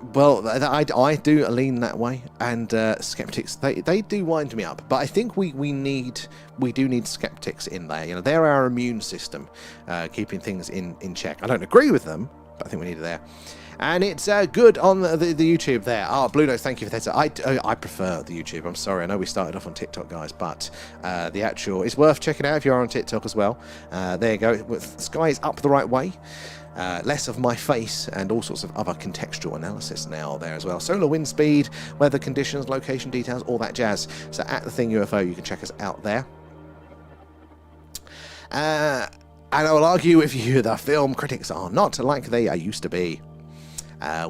do lean that way, and skeptics, they do wind me up, but I think we do need skeptics in there. They're our immune system, keeping things in check. I don't agree with them, but I think we need it there. And it's good on the YouTube there. Blue Notes, thank you for that. I prefer the YouTube. I'm sorry. I know we started off on TikTok, guys, but the actual, it's worth checking out if you are on TikTok as well. There you go. The sky is up the right way. Less of my face and all sorts of other contextual analysis now there as well. Solar wind speed, weather conditions, location details, all that jazz. So at The Thing UFO, you can check us out there. And I will argue with you, the film critics are not like they used to be.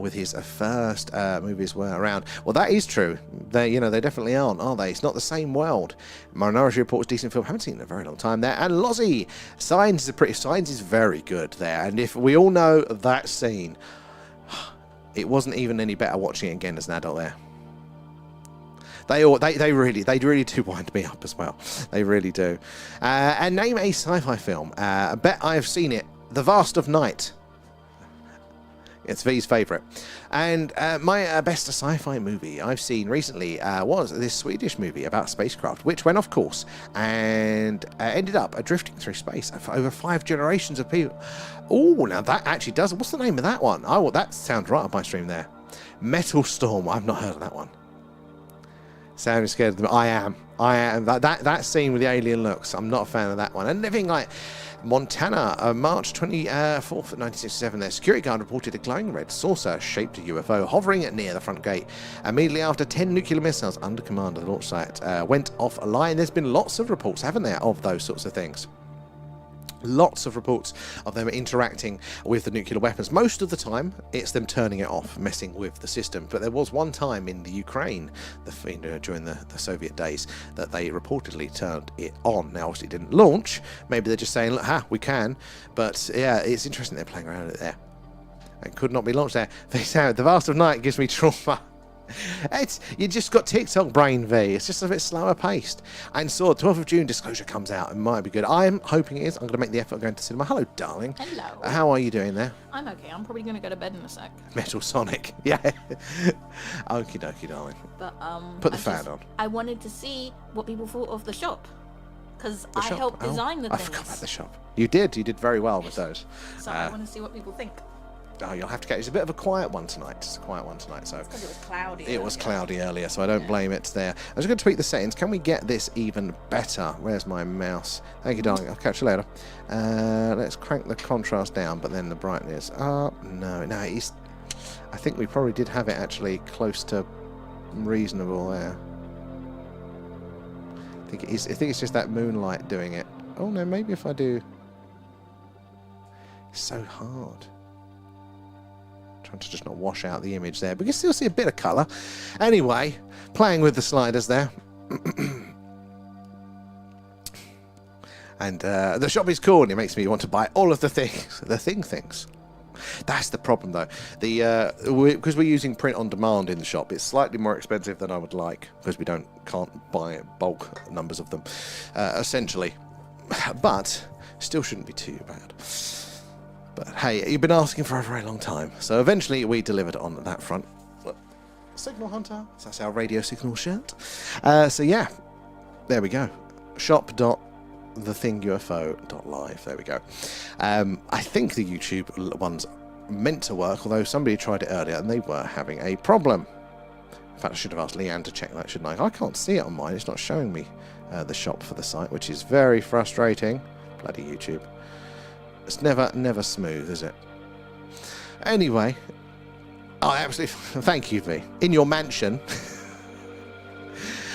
With his first movies were around. Well, that is true. They definitely aren't, are they? It's not the same world. Minority Report's decent film. Haven't seen it in a very long time there. And Lozzie, Signs is very good there. And if we all know that scene, it wasn't even any better watching it again as an adult there. They really do wind me up as well. They really do. And name a sci-fi film. I bet I've seen it. The Vast of Night. It's V's favourite. And my best sci-fi movie I've seen recently was this Swedish movie about spacecraft, which went off course and ended up drifting through space for over 5 generations of people. Oh, now that actually does. What's the name of that one? Oh, that sounds right up my stream there. Metal Storm. I've not heard of that one. Sounding scared of them. I am. That scene with the alien looks. I'm not a fan of that one. And living like Montana, March 24th, 1967, their security guard reported a glowing red saucer-shaped UFO hovering near the front gate. Immediately after, 10 nuclear missiles under command of the launch site went offline. There's been lots of reports, haven't there, of those sorts of things. Lots of reports of them interacting with the nuclear weapons. Most of the time, it's them turning it off, messing with the system. But there was one time in the Ukraine, during the Soviet days, that they reportedly turned it on. Now, obviously, it didn't launch. Maybe they're just saying, look, we can. But, yeah, it's interesting they're playing around with it there. It could not be launched there. They say, The Vast of Night gives me trauma. You just got TikTok brain, V. It's just a bit slower paced. And so 12th of June, Disclosure comes out. It might be good. I'm hoping it is. I'm going to make the effort of going to cinema. Hello, darling. Hello. How are you doing there? I'm okay. I'm probably going to go to bed in a sec. Metal Sonic. Yeah. Okie dokie, darling. But put the fan on. I wanted to see what people thought of the shop. Because I helped design the things. I forgot about the shop. You did very well with those. So I want to see what people think. Oh, you'll have to get. It's a bit of a quiet one tonight. It's a quiet one tonight. So because it was cloudy. It was cloudy earlier, so I don't blame it there. I'm just going to tweak the settings. Can we get this even better? Where's my mouse? Thank you, darling. I'll catch you later. Let's crank the contrast down, but then the brightness up. No, it's. I think we probably did have it actually close to reasonable there. I think it's just that moonlight doing it. Oh no, maybe if I do. It's so hard. Trying to just not wash out the image there, but you can still see a bit of colour. Anyway, playing with the sliders there. And the shop is cool, and it makes me want to buy all of the things. The things. That's the problem, though. Because we're using print on demand in the shop, it's slightly more expensive than I would like, because we can't buy bulk numbers of them, essentially. But still shouldn't be too bad. But hey, you've been asking for a very long time, so eventually we delivered on that front. Signal Hunter, that's our radio signal shirt. So yeah, There we go. shop.thethingufo.live. There we go. I think the YouTube one's meant to work, although somebody tried it earlier and they were having a problem. In fact, I should have asked Leanne to check that, shouldn't I? I can't see it on mine. It's not showing me the shop for the site, which is very frustrating. Bloody YouTube. It's never smooth, is it? Anyway, oh, absolutely. Thank you, V. In your mansion.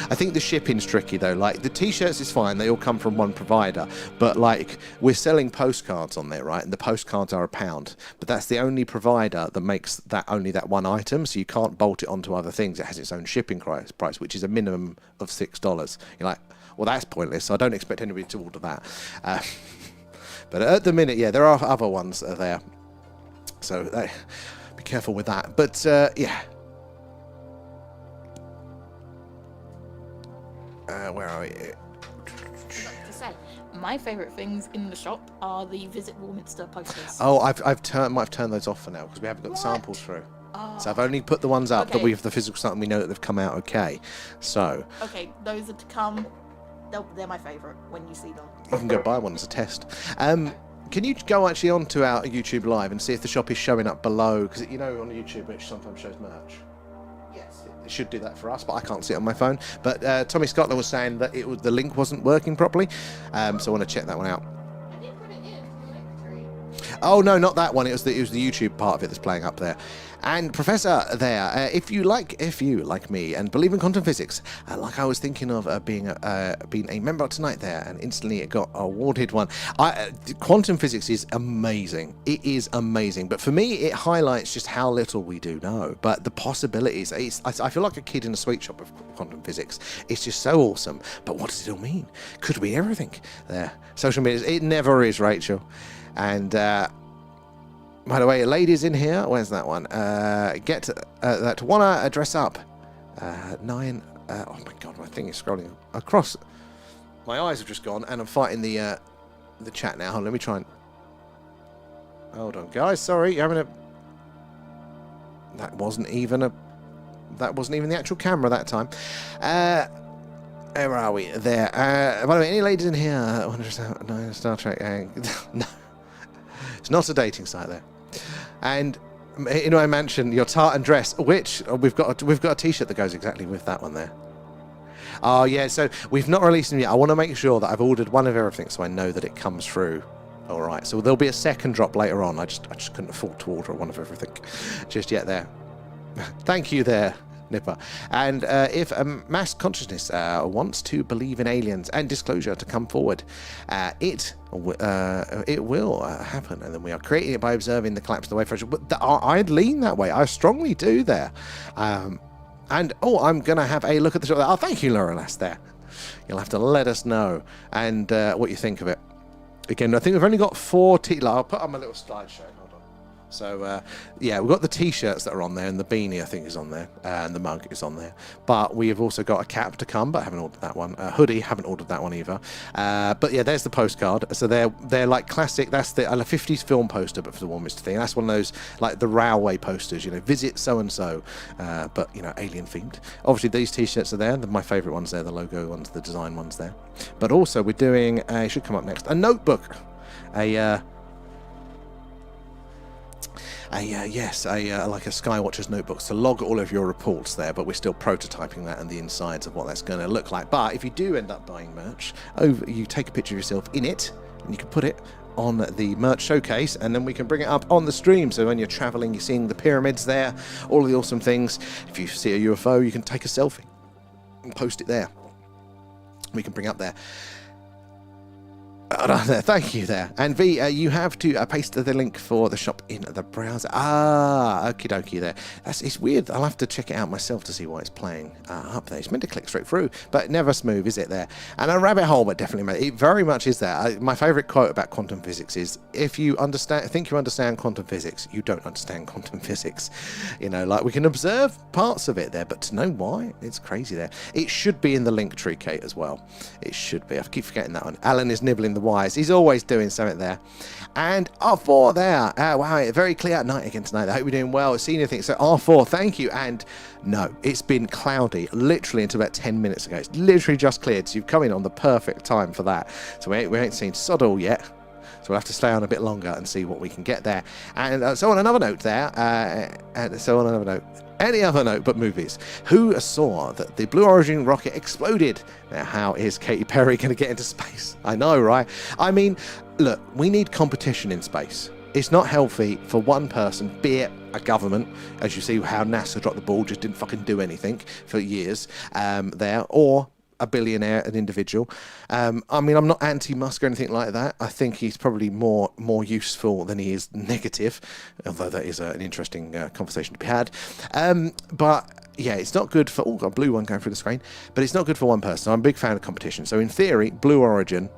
I think the shipping's tricky though. Like the t-shirts is fine, they all come from one provider, but like we're selling postcards on there, right? And the postcards are £1, but that's the only provider that makes that only that one item, so you can't bolt it onto other things. It has its own shipping price, which is a minimum of $6. You're like, well, that's pointless, so I don't expect anybody to order that. But at the minute, yeah, there are other ones there, so be careful with that. But yeah. Where are we? To say, my favourite things in the shop are the Visit Warminster posters. Oh, might have turned those off for now because we haven't got the samples through. Oh. So I've only put the ones up that we have the physical sample. We know that they've come out okay. So. Okay, those are to come. They're my favourite when you see them. You can go buy one as a test. Can you go actually onto our YouTube Live and see if the shop is showing up below? Because on YouTube it sometimes shows merch. It should do that for us, but I can't see it on my phone. But Tommy Scotland was saying that the link wasn't working properly, so I want to check that one out. I did put it in the link tree. Oh no, not that one. It was the YouTube part of it that's playing up there. And Professor there, if you like me and believe in quantum physics, like I was thinking of being a member tonight there, and instantly it got awarded one. Quantum physics is amazing. It is amazing, but for me, it highlights just how little we do know. But the possibilities, I feel like a kid in a sweet shop of quantum physics. It's just so awesome. But what does it all mean? Could be everything. There, social media. It never is, Rachel. And. By the way, ladies in here, where's that one? Get that wanna dress up. 9. Oh my god, my thing is scrolling across. My eyes have just gone, and I'm fighting the chat now. Let me try and. Hold on, guys. Sorry, you're having a. That wasn't even the actual camera that time. Where are we? There. By the way, any ladies in here wanna dress up? No, Star Trek. No, it's not a dating site there. And I mentioned your tartan dress, which we've got a t-shirt that goes exactly with that one there. Oh yeah, so we've not released them yet. I want to make sure that I've ordered one of everything so I know that it comes through. All right, so there'll be a second drop later on. I just couldn't afford to order one of everything just yet there. Thank you there, Nipper. And if mass consciousness wants to believe in aliens and disclosure to come forward, it will happen, and then we are creating it by observing the collapse of the wave pressure. But I'd lean that way. I strongly do there. And I'm gonna have a look at the shot. Oh, thank you, Laura Lass. There, you'll have to let us know and what you think of it. Again, I think we've only got 4 I'll put on my little slideshow. So, yeah, we've got the T-shirts that are on there, and the beanie, I think, is on there, and the mug is on there. But we have also got a cap to come, but I haven't ordered that one. Hoodie, haven't ordered that one either. But, yeah, there's the postcard. So they're like classic. That's the 50s film poster, but for the Warminster thing. That's one of those, like, the railway posters, visit so-and-so, but, alien-themed. Obviously, these T-shirts are there. They're my favourite ones there, the logo ones, the design ones there. But also, we're doing, it should come up next, a notebook. Like a Skywatcher's notebook to log all of your reports there, but we're still prototyping that and the insides of what that's going to look like. But if you do end up buying merch, you take a picture of yourself in it, and you can put it on the merch showcase, and then we can bring it up on the stream. So when you're traveling, you're seeing the pyramids there, all of the awesome things. If you see a UFO, you can take a selfie and post it there. We can bring up there. Thank you there. And V, you have to paste the link for the shop in the browser. Okie dokie there. It's weird. I'll have to check it out myself to see why it's playing up there. It's meant to click straight through, but never smooth, is it there? And a rabbit hole, but definitely, it very much is there. My favourite quote about quantum physics is, if you think you understand quantum physics, you don't understand quantum physics. Like we can observe parts of it there, but to know why, it's crazy there. It should be in the link tree, Kate, as well. It should be. I keep forgetting that one. Alan is nibbling the wires. He's always doing something there. And R4 there. Wow, very clear at night again tonight. I hope you're doing well. Seen anything? So R4, thank you. And no, it's been cloudy literally until about 10 minutes ago. It's literally just cleared. So you've come in on the perfect time for that. So we ain't seen sod all yet. So we'll have to stay on a bit longer and see what we can get there. And so on another note there, any other note but movies. Who saw that the Blue Origin rocket exploded? Now, how is Katy Perry going to get into space? I know, right? I mean, look, we need competition in space. It's not healthy for one person, be it a government, as you see how NASA dropped the ball, just didn't fucking do anything for years there, or a billionaire, an individual. I mean, I'm not anti-Musk or anything like that. I think he's probably more useful than he is negative, although that is an interesting conversation to be had. But yeah, it's not good for... Oh, got a blue one going through the screen. But it's not good for one person. I'm a big fan of competition. So in theory, Blue Origin,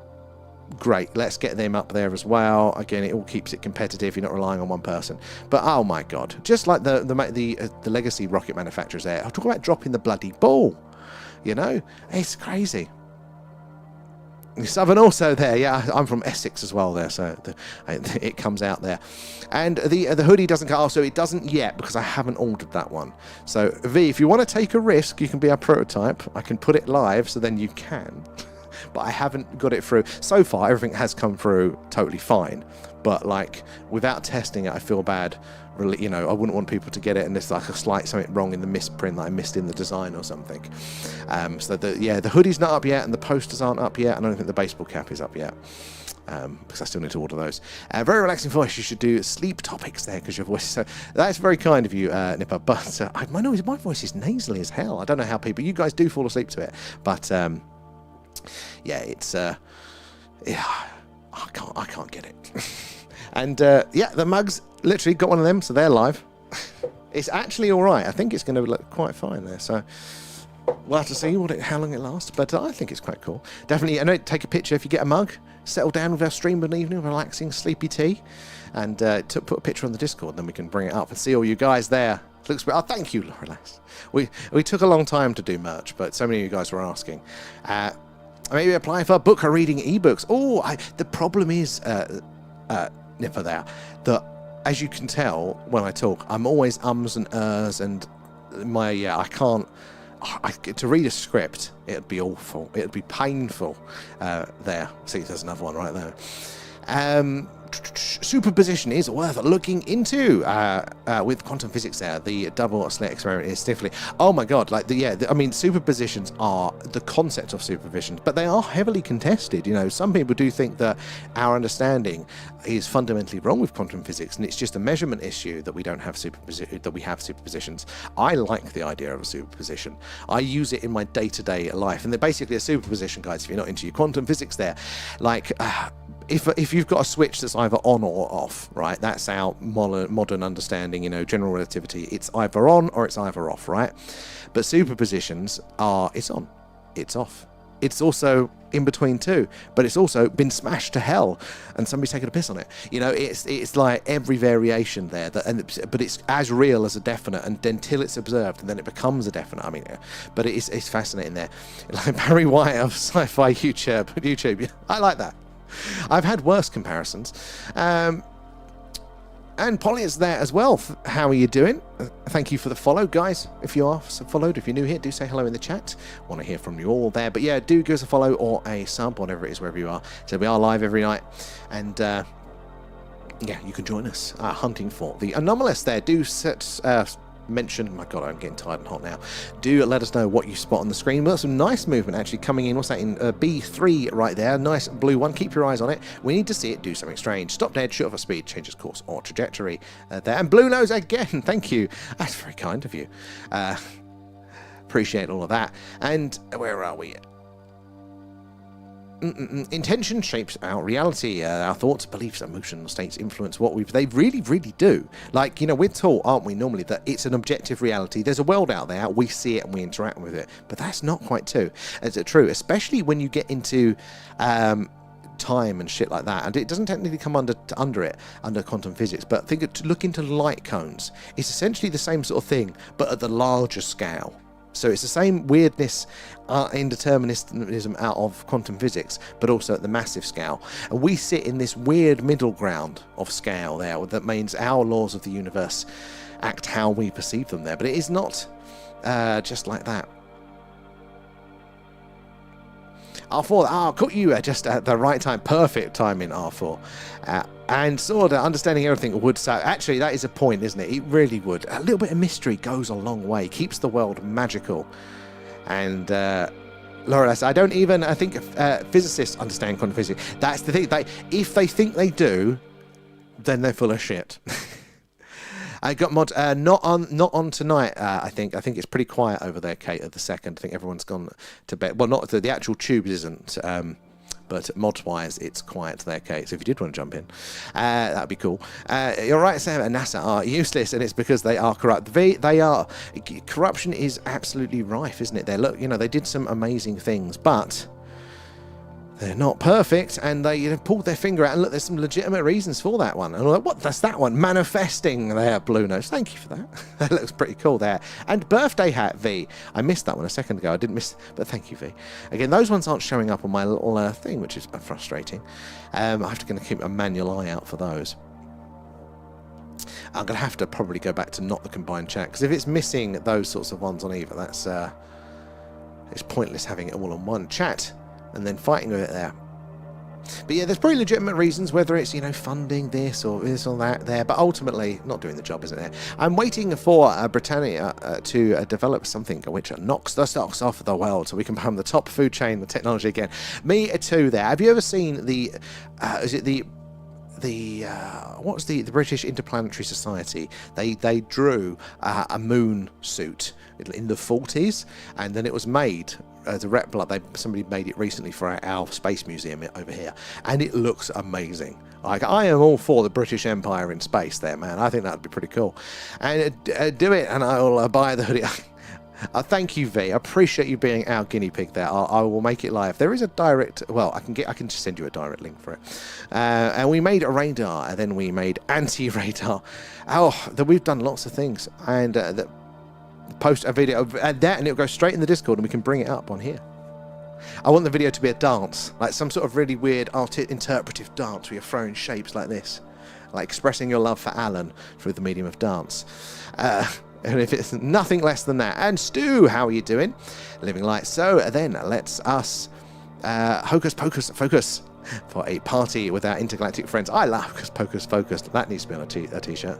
great. Let's get them up there as well. Again, it all keeps it competitive. You're not relying on one person. But oh my God, just like the legacy rocket manufacturers there, I'll talk about dropping the bloody ball. You know, it's crazy. Southern also there, yeah. I'm from Essex as well there, so it comes out there. And the hoodie doesn't come, so it doesn't yet because I haven't ordered that one. So V, if you want to take a risk, you can be our prototype. I can put it live, so then you can. But I haven't got it through. So far, everything has come through totally fine. But like, without testing it, I feel bad. Really, you know, I wouldn't want people to get it and there's like a slight something wrong in the misprint that I missed in the design or something. So the hoodie's not up yet and the posters aren't up yet. And I don't think the baseball cap is up yet. Because I still need to order those. Very relaxing voice. You should do sleep topics there because your voice is so... That's very kind of you, Nipper. But my voice is nasally as hell. I don't know how people... You guys do fall asleep to it. But yeah, it's... yeah, I can't get it. And yeah, the mugs literally got one of them, so they're live. It's actually all right. I think it's going to look quite fine there. So we'll have to see how long it lasts. But I think it's quite cool. Definitely, I know, take a picture if you get a mug. Settle down with our stream of an evening, relaxing, sleepy tea, and put a picture on the Discord. Then we can bring it up and see all you guys there. Looks. Oh, thank you, Laurelass. We took a long time to do merch, but so many of you guys were asking. Maybe apply for book or reading ebooks. Oh, the problem is. Nipper there, that as you can tell when I talk, I'm always ums and ers, and I can't. To read a script, it'd be awful. It'd be painful. There, see, there's another one right there. Superposition is worth looking into with quantum physics there. The double slit experiment is stiffly... Oh my God, like, I mean, superpositions are the concept of superpositions, but they are heavily contested. You know, some people do think that our understanding is fundamentally wrong with quantum physics, and it's just a measurement issue that we don't have superpositions. I like the idea of a superposition. I use it in my day-to-day life, and they're basically a superposition, guys, if you're not into your quantum physics there. Like... If you've got a switch that's either on or off, right? That's our modern understanding, you know, general relativity. It's either on or it's either off, right? But superpositions are, it's on, it's off. It's also in between too, but it's also been smashed to hell and somebody's taken a piss on it. You know, it's like every variation there, but it's as real as a definite, and until it's observed, and then it becomes a definite. I mean, but it's fascinating there. Like Barry White of Sci-Fi YouTube. I like that. I've had worse comparisons. And Polly is there as well. How are you doing? Thank you for the follow, guys. If you are followed, if you're new here, do say hello in the chat. Want to hear from you all there. But yeah, do give us a follow or a sub, whatever it is, wherever you are. So we are live every night. And yeah, you can join us hunting for the Anomalies there. Do mention, my God, I'm getting tired and hot now. Do let us know what you spot on the screen. We've got some nice movement actually coming in. What's that in B3 right there? Nice blue one. Keep your eyes on it. We need to see it do something strange. Stop dead, shoot off a speed, changes course or trajectory there. And blue nose again. Thank you. That's very kind of you. Appreciate all of that. And where are we? Intention shapes our reality. Our thoughts, beliefs, emotional states influence what they really, really do. Like, you know, we're taught, aren't we, normally that it's an objective reality. There's a world out there. We see it and we interact with it. But that's not quite true. Especially when you get into time and shit like that. And it doesn't technically come under quantum physics. But look into light cones. It's essentially the same sort of thing, but at the larger scale. So it's the same weirdness, indeterminism out of quantum physics, but also at the massive scale. And we sit in this weird middle ground of scale there, that means our laws of the universe act how we perceive them there. But it is not just like that. R4, I caught you just at the right time. Perfect timing, R4. And sort of understanding everything would say, actually, that is a point, isn't it? It really would. A little bit of mystery goes a long way, keeps the world magical. And Laura, I think physicists understand quantum physics. That's the thing. If they think they do, then they're full of shit. I got mod not on tonight. I think it's pretty quiet over there, Kate. At the second, I think everyone's gone to bed. Well, not the actual tubes isn't, but mod wise, it's quiet there, Kate. So if you did want to jump in, that'd be cool. You're right, Sam. NASA are useless, and it's because they are corrupt. They are. Corruption is absolutely rife, isn't it? They did some amazing things, but they're not perfect, and they pulled their finger out, and look, there's some legitimate reasons for that one. And I'm like, what? That's that one. Manifesting there, Blue Nose. Thank you for that. That looks pretty cool there. And birthday hat, V. I missed that one a second ago. I didn't miss, but thank you, V. Again, those ones aren't showing up on my little thing, which is frustrating. I'm going to keep a manual eye out for those. I'm going to have to probably go back to not the combined chat, because if it's missing those sorts of ones on either, that's it's pointless having it all on one chat and then fighting with it there. But yeah, there's probably legitimate reasons, whether it's, funding this or that there, but ultimately not doing the job, isn't it? I'm waiting for Britannia to develop something which knocks the socks off the world so we can become the top food chain, the technology again. Me too there. Have you ever seen the what's the British Interplanetary Society? They drew a moon suit in the 40s, and then it was made as a replica. Somebody made it recently for our space museum over here, and it looks amazing. Like, I am all for the British Empire in space there, man. I think that'd be pretty cool. And do it, and I'll buy the hoodie. Thank you, V. I appreciate you being our guinea pig there. I will make it live. There is a direct. Well, I can just send you a direct link for it. And we made a radar, and then we made anti-radar. We've done lots of things, and post a video of that, and it'll go straight in the Discord, and we can bring it up on here. I want the video to be a dance, like some sort of really weird interpretive dance where you're throwing shapes like this, like expressing your love for Alan through the medium of dance. And if it's nothing less than that. And Stu, how are you doing? Living light. So then let's us hocus pocus focus for a party with our intergalactic friends. I love hocus pocus focus. That needs to be on a t-shirt.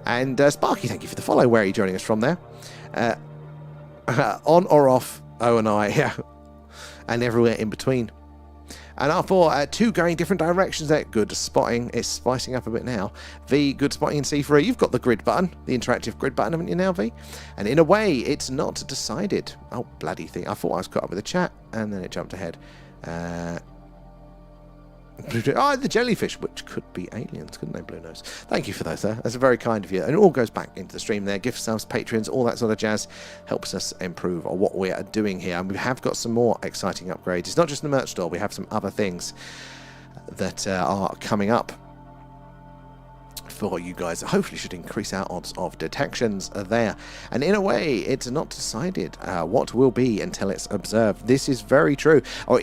And Sparky, thank you for the follow. Where are you joining us from there? On or off, O and I, yeah. And everywhere in between. And R4, two going different directions there. Good spotting. It's spicing up a bit now. V, good spotting in C3. You've got the grid button, the interactive grid button, haven't you now, V? And in a way, it's not decided. Oh, bloody thing. I thought I was caught up with the chat, and then it jumped ahead. The jellyfish, which could be aliens, couldn't they, Blue Nose? Thank you for those, sir. That's very kind of you. And it all goes back into the stream there. Gift subs, patrons, all that sort of jazz helps us improve on what we are doing here. And we have got some more exciting upgrades. It's not just the merch store. We have some other things that are coming up for you guys. Hopefully should increase our odds of detections there. And in a way, it's not decided what will be until it's observed. This is very true. But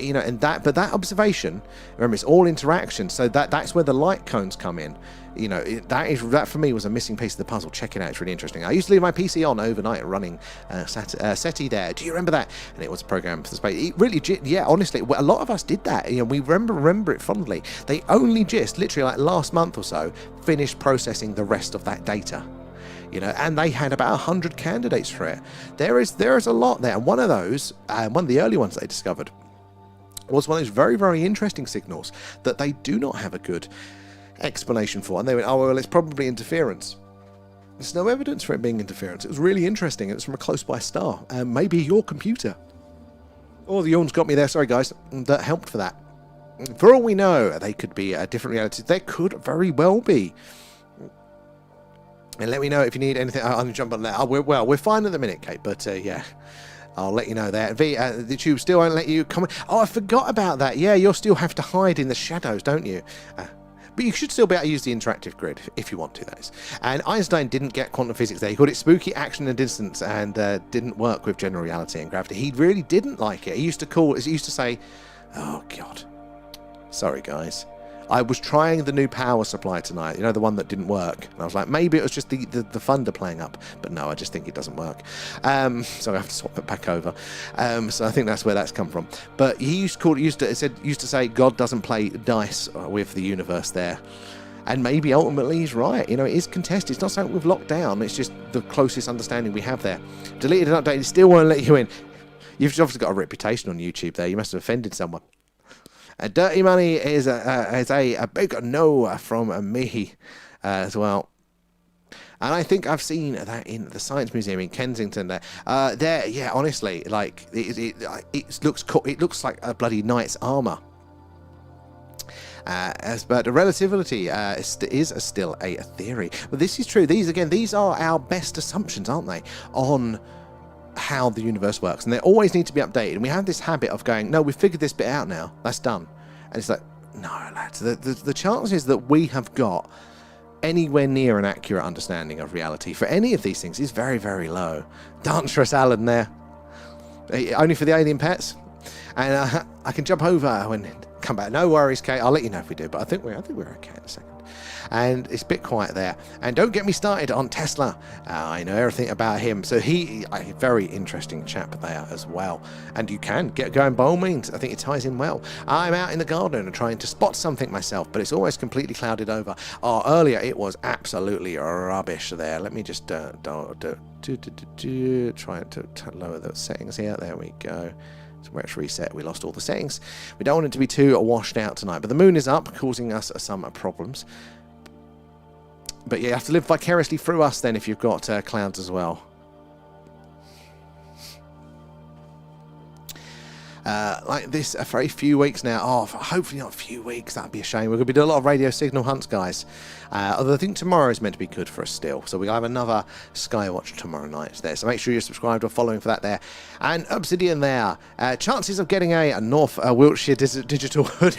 that observation, remember, it's all interaction. So that's where the light cones come in. That for me was a missing piece of the puzzle. Check it out, it's really interesting. I used to leave my PC on overnight running SETI there. Do you remember that? And it was a program for the space. It really, yeah, honestly, a lot of us did that. We remember it fondly. They only just, literally like last month or so, finished processing the rest of that data. And they had about 100 candidates for it. There is a lot there. And one of those, one of the early ones they discovered, was one of those very, very interesting signals that they do not have a good explanation for. And they went, oh, well, it's probably interference. There's no evidence for it being interference. It was really interesting. It was from a close-by star. Maybe your computer. Oh, the yawns got me there. Sorry, guys. That helped for that. For all we know, they could be a different reality. They could very well be. And let me know if you need anything. I'm going to jump on that. We're fine at the minute, Kate. But, yeah, I'll let you know there. V, the tube still won't let you comment. Oh, I forgot about that. Yeah, you'll still have to hide in the shadows, don't you? But you should still be able to use the interactive grid if you want to, that is. And Einstein didn't get quantum physics there. He called it spooky action and distance, and didn't work with general reality and gravity. He really didn't like it. He used to say, oh God, sorry guys, I was trying the new power supply tonight, the one that didn't work. And I was like, maybe it was just the thunder playing up. But no, I just think it doesn't work. So I have to swap it back over. So I think that's where that's come from. But he used to say God doesn't play dice with the universe there. And maybe ultimately he's right. It is contested. It's not something we've locked down. It's just the closest understanding we have there. Deleted and updated. Still won't let you in. You've obviously got a reputation on YouTube there. You must have offended someone. Dirty money is a big no from me as well. And I think I've seen that in the Science Museum in Kensington. There, yeah, honestly, like it looks like a bloody knight's armor. But relativity is still a theory. But this is true. These are our best assumptions, aren't they, on how the universe works, and they always need to be updated. And we have this habit of going, no, we've figured this bit out now, that's done. And it's like, no, lads, the chances that we have got anywhere near an accurate understanding of reality for any of these things is very, very low. Dangerous Alan there, only for the alien pets. And I can jump over and come back. No worries, Kate. I'll let you know if we do. But I think we're okay in a second. And it's a bit quiet there. And don't get me started on Tesla. I know everything about him. So he, a very interesting chap there as well. And you can get going by all means. I think it ties in well. I'm out in the garden and trying to spot something myself, but it's always completely clouded over. Earlier it was absolutely rubbish there. Let me just try to lower the settings here. There we go. So let's reset. We lost all the settings. We don't want it to be too washed out tonight. But the moon is up, causing us some problems. But yeah, you have to live vicariously through us then if you've got clouds as well. Like this for a few weeks now. Hopefully not a few weeks. That'd be a shame. We're going to be doing a lot of radio signal hunts, guys. Although I think tomorrow is meant to be good for us still. So we'll have another Skywatch tomorrow night there. So make sure you're subscribed or following for that there. And Obsidian there. Chances of getting a North Wiltshire digital hoodie.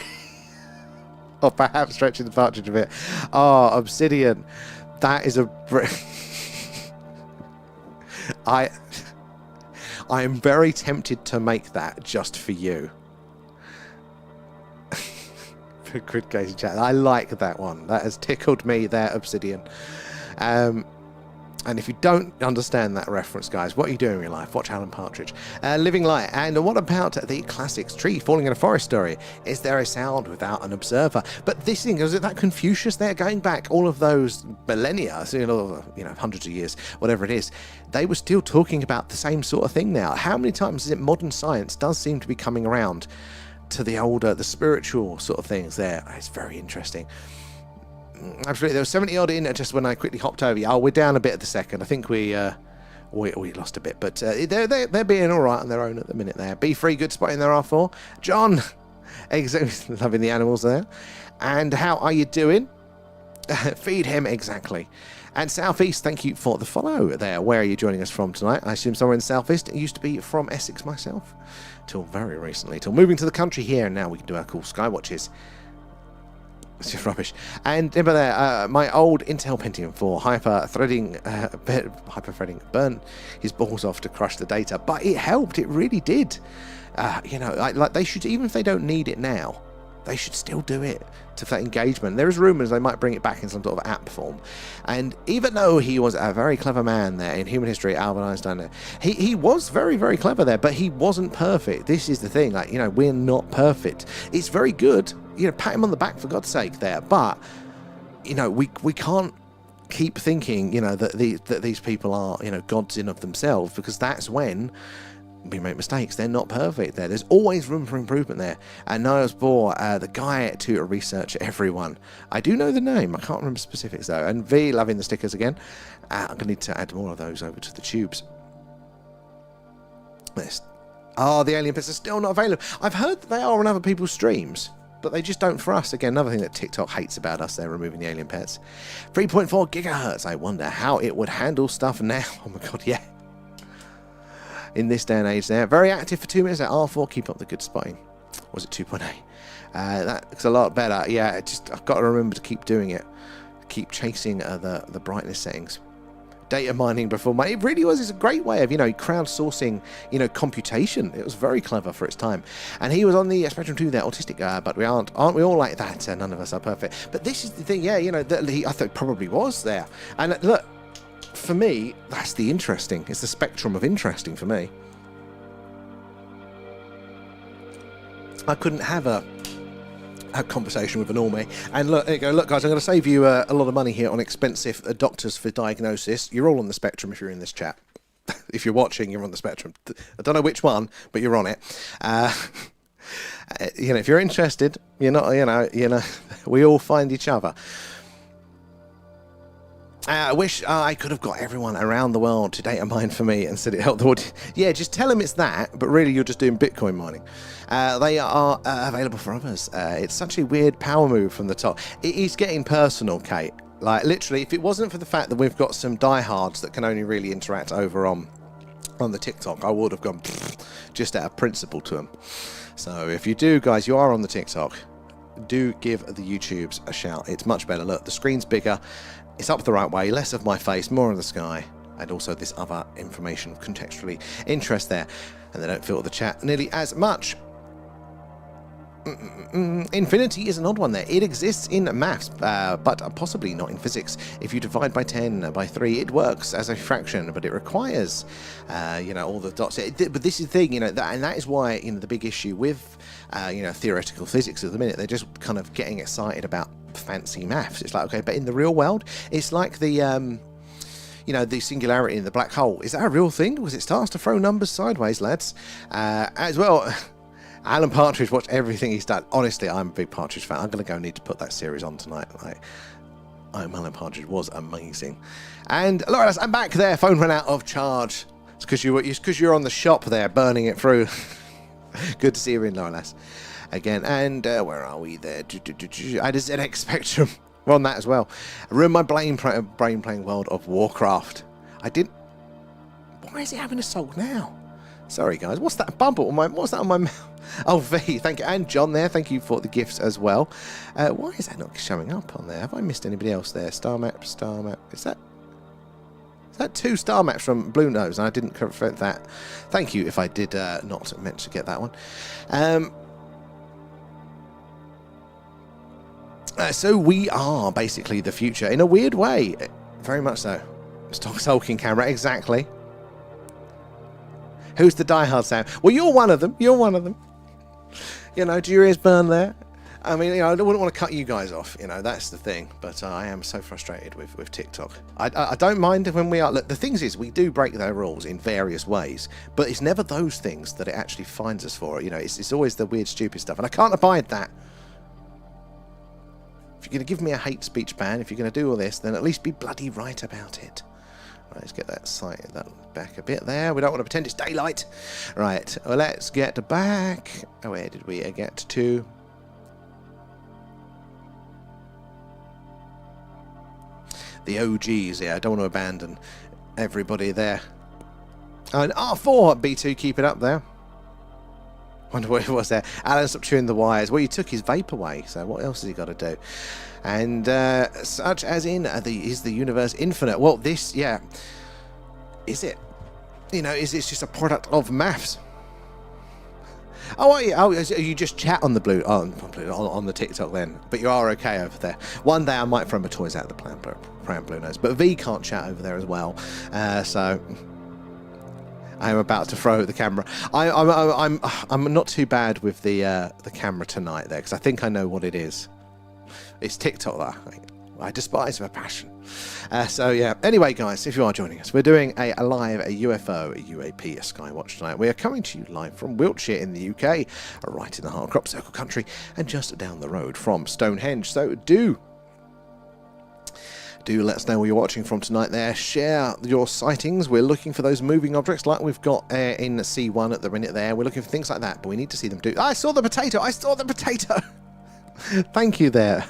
Or perhaps stretching the partridge a bit. Obsidian. That is a... I am very tempted to make that just for you. For good case chat. I like that one. That has tickled me there, Obsidian. And if you don't understand that reference, guys, what are you doing in your life? Watch Alan Partridge. Living Light. And what about the classics? Tree falling in a forest story. Is there a sound without an observer? But this thing, was it that Confucius there? Going back all of those millennia, hundreds of years, whatever it is, they were still talking about the same sort of thing now. How many times is it modern science does seem to be coming around to the older, the spiritual sort of things there? It's very interesting. Absolutely, there was 70 odd in just when I quickly hopped over. We're down a bit at the second. I think we lost a bit, but they're being all right on their own at the minute there. B3, good spot in there, R4. John, exactly, loving the animals there. And how are you doing? Feed him, exactly. And Southeast, thank you for the follow there. Where are you joining us from tonight? I assume somewhere in Southeast. I used to be from Essex myself, till very recently, till moving to the country here, and now we can do our cool Skywatches. It's just rubbish. And remember there, my old Intel Pentium 4 hyper-threading burnt his balls off to crush the data, but it helped. It really did. Like they should, even if they don't need it now, they should still do it to that engagement. There is rumours they might bring it back in some sort of app form. And even though he was a very clever man there in human history, Albert Einstein, he was very, very clever there, but he wasn't perfect. This is the thing, we're not perfect. It's very good, pat him on the back for God's sake there, but, we can't keep thinking, that these people are, gods in of themselves, because that's when we make mistakes. They're not perfect there. There's always room for improvement there. And Niles Bohr, the guy to research everyone. I do know the name. I can't remember specifics though. And V, loving the stickers again. I'm going to need to add more of those over to the tubes. The alien pits are still not available. I've heard that they are on other people's streams, but they just don't for us. Again, another thing that TikTok hates about us, they're removing the alien pets. 3.4 gigahertz. I wonder how it would handle stuff now. Oh my god, yeah. In this day and age there. Very active for 2 minutes at R4. Keep up the good spotting. Was it 2.8? That's a lot better. Yeah, I've got to remember to keep doing it. Keep chasing the brightness settings. Data mining before money. It really was. It's a great way of, crowdsourcing, computation. It was very clever for its time. And he was on the Spectrum 2 there, autistic, but we aren't we all like that? None of us are perfect. But this is the thing, yeah, I thought probably was there. And look, for me, that's the interesting. It's the spectrum of interesting for me. I couldn't have a conversation with a normie. And look, there you go. Look, guys, I'm going to save you a lot of money here on expensive doctors for diagnosis. You're all on the spectrum if you're in this chat. If you're watching, you're on the spectrum. I don't know which one, but you're on it. If you're interested, you're not. We all find each other. I wish I could have got everyone around the world to data mine for me and said it helped the audience. Yeah, just tell them it's that, but really you're just doing Bitcoin mining. They are available for others. It's such a weird power move from the top. It is getting personal, Kate. Like, literally, if it wasn't for the fact that we've got some diehards that can only really interact over on the TikTok, I would have gone just out of principle to them. So if you do, guys, you are on the TikTok, do give the YouTubes a shout. It's much better. Look, the screen's bigger. It's up the right way, less of my face, more of the sky, and also this other information of contextually interest there. And they don't filter the chat nearly as much. Infinity is an odd one there. It exists in maths, but possibly not in physics. If you divide by 10 by 3, it works as a fraction, but it requires, all the dots. But this is the thing, and that is why, the big issue with, theoretical physics at the minute, they're just kind of getting excited about fancy maths. It's like, okay, but in the real world, it's like the the singularity in the black hole. Is that a real thing? Because it starts to throw numbers sideways, lads. As well, Alan Partridge, watch everything he's done. Honestly, I'm a big Partridge fan. I'm going to need to put that series on tonight. Alan Partridge was amazing. And look, I'm back there. Phone ran out of charge. It's because you're on the shop there, burning it through. Good to see you in, Loras. Again, and where are we there? I just ZX Spectrum. We're on that as well. Ruined my brain playing World of Warcraft. I didn't. Why is it having a soul now? Sorry, guys. What's that bubble? What's that on my mouth? Oh, V. Thank you. And John there. Thank you for the gifts as well. Why is that not showing up on there? Have I missed anybody else there? Star map. Is that 2 star maps from Blue Nose? And I didn't correct that. Thank you if I did not meant to get that one. So we are basically the future in a weird way. Very much so. Stock sulking camera, exactly. Who's the diehard, Sam? Well, you're one of them. Do your ears burn there? I mean, I wouldn't want to cut you guys off. That's the thing. But I am so frustrated with TikTok. I don't mind when we are. Look, the thing is, we do break their rules in various ways, but it's never those things that it actually finds us for. It's always the weird, stupid stuff, and I can't abide that. If you're going to give me a hate speech ban, if you're going to do all this, then at least be bloody right about it. Right, let's get that back a bit there. We don't want to pretend it's daylight. Right, well, let's get back. Oh, where did we get to? The OGs, yeah. I don't want to abandon everybody there. And R4, B2, keep it up there. Wonder what it was there. Alan stopped chewing the wires. Well, you took his vape away, so what else has he got to do? And such as in, is the universe infinite? Well, this, yeah. Is it? Is it just a product of maths? Oh, you just chat on the on the TikTok then, but you are okay over there. One day I might throw my toys out of the pram Blue Nose, but V can't chat over there as well, so I am about to throw the camera. I'm not too bad with the camera tonight there, because I think I know what it is. It's TikTok that I despise with a passion. So yeah. Anyway, guys, if you are joining us, we're doing a live UFO, a UAP, a Skywatch tonight. We are coming to you live from Wiltshire in the UK, right in the heart of crop circle country, and just down the road from Stonehenge. So do let us know where you're watching from tonight there. Share your sightings. We're looking for those moving objects like we've got in C1 at the minute there. We're looking for things like that, but we need to see them do. I saw the potato. Thank you there,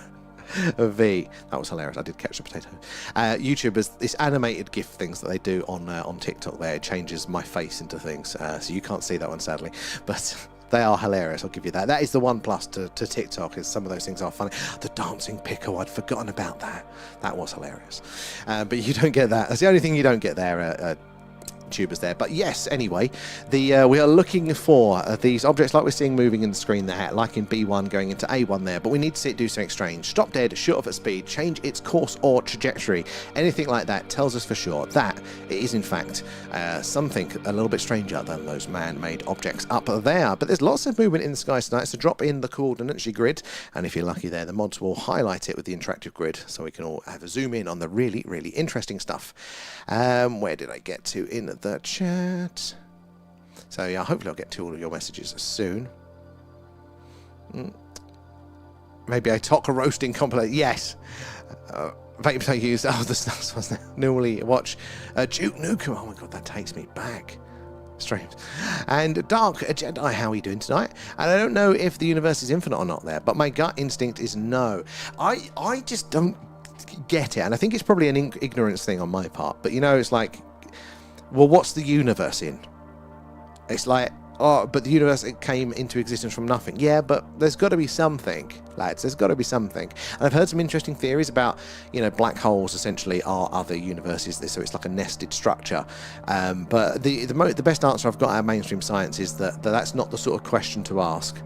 V. That was hilarious. I did catch the potato. YouTubers, this animated GIF things that they do on TikTok there, it changes my face into things. So you can't see that one, sadly. But They are hilarious, I'll give you that. That is the one plus to TikTok, is some of those things are funny. The dancing pickle, I'd forgotten about that. That was hilarious. But you don't get that. That's the only thing you don't get there, tubers there. But yes, anyway, we are looking for these objects like we're seeing moving in the screen there, like in B1 going into A1 there, but we need to see it do something strange. Stop dead, shoot off at speed, change its course or trajectory. Anything like that tells us for sure that it is in fact something a little bit stranger than those man-made objects up there. But there's lots of movement in the sky tonight, so drop in the coordinates grid, and if you're lucky there, the mods will highlight it with the interactive grid so we can all have a zoom in on the really, really interesting stuff. Where did I get to in the chat? So yeah, hopefully I'll get to all of your messages soon. Maybe a taco roasting compilation. Yes. Vape potato use. Oh, the stuff was normally watch Duke Nukem. Oh my god, that takes me back. Streams. And Dark Jedi, how are you doing tonight? And I don't know if the universe is infinite or not there, but my gut instinct is no. I just don't get it, and I think it's probably an ignorance thing on my part, but you know, it's like, well, what's the universe in? It's like, oh, but the universe, it came into existence from nothing. Yeah, but there's got to be something, lads. There's got to be something. And I've heard some interesting theories about, you know, black holes essentially are other universes, so it's like a nested structure. But the best answer I've got out of mainstream science is that that's not the sort of question to ask.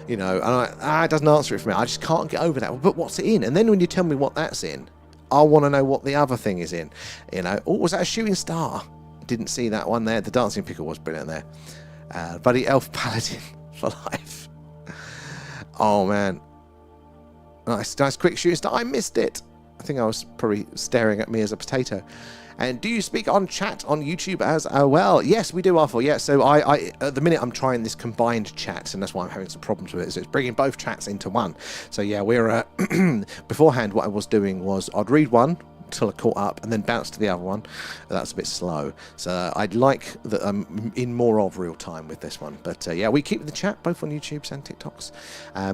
You know, and it doesn't answer it for me. I just can't get over that. But what's it in? And then when you tell me what that's in, I want to know what the other thing is in. You know, oh, was that a shooting star? Didn't see that one there. The dancing pickle was brilliant there. Buddy Elf Paladin for life. Oh man, nice quick shooting star. I missed it. I think I was probably staring at me as a potato. And do you speak on chat on YouTube as well? Yes, we do, Arthur. Yeah, so I at the minute I'm trying this combined chat, and that's why I'm having some problems with it. So it's bringing both chats into one. So yeah, we're beforehand. What I was doing was I'd read one until I caught up, and then bounce to the other one. That's a bit slow. So I'd like that I'm in more of real time with this one. But yeah, we keep the chat both on YouTubes and TikToks.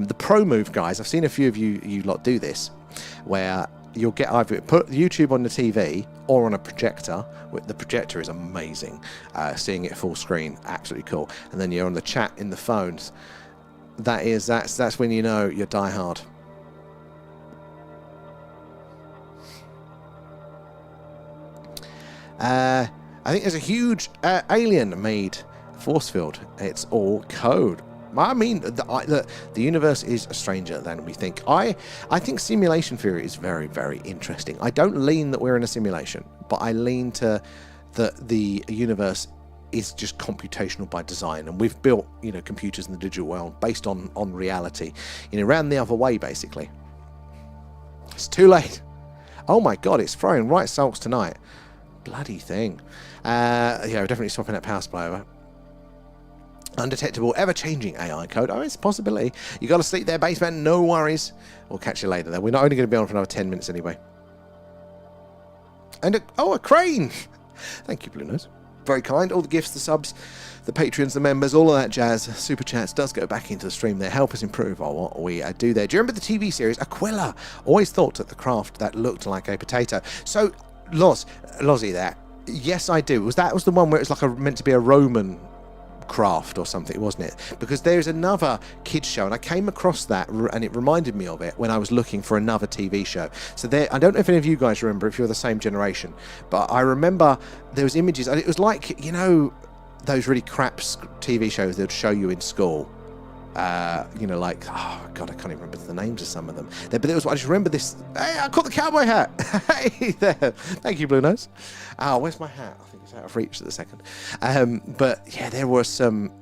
The pro move, guys. I've seen a few of you lot do this, where you'll get either put YouTube on the TV or on a projector. The projector is amazing. Seeing it full screen, absolutely cool. And then you're on the chat in the phones. That's when you know you're die hard. I think there's a huge alien-made force field. It's all code. I mean, the universe is stranger than we think. I think simulation theory is very, very interesting. I don't lean that we're in a simulation, but I lean to that the universe is just computational by design, and we've built, you know, computers in the digital world based on reality. You know, round the other way, basically. It's too late. Oh my god, it's throwing right salts tonight. Bloody thing. Yeah, we're definitely swapping that power supply over. Undetectable, ever-changing AI code. Oh, it's a possibility. You got to sleep there, baseman. No worries. We'll catch you later, though. We're not only going to be on for another 10 minutes anyway. And a crane. Thank you, Blue Nose. Very kind. All the gifts, the subs, the patrons, the members, all of that jazz. Super chats does go back into the stream there. Help us improve on what we do there. Do you remember the TV series Aquila? Always thought that the craft that looked like a potato. So, Lozzie there. Yes, I do. Was the one where it was like meant to be a Roman craft or something, wasn't it? Because there's another kids show, and I came across that, and it reminded me of it when I was looking for another TV show. So there, I don't know if any of you guys remember, if you're the same generation, but I remember there was images, and it was like, you know, those really crap TV shows they'd show you in school. You know, like, oh god, I can't even remember the names of some of them. But there was, I just remember this. Hey, I caught the cowboy hat. Hey there. Thank you, Blue Nose. Oh, where's my hat? I think it's out of reach at the second. But yeah, there was some.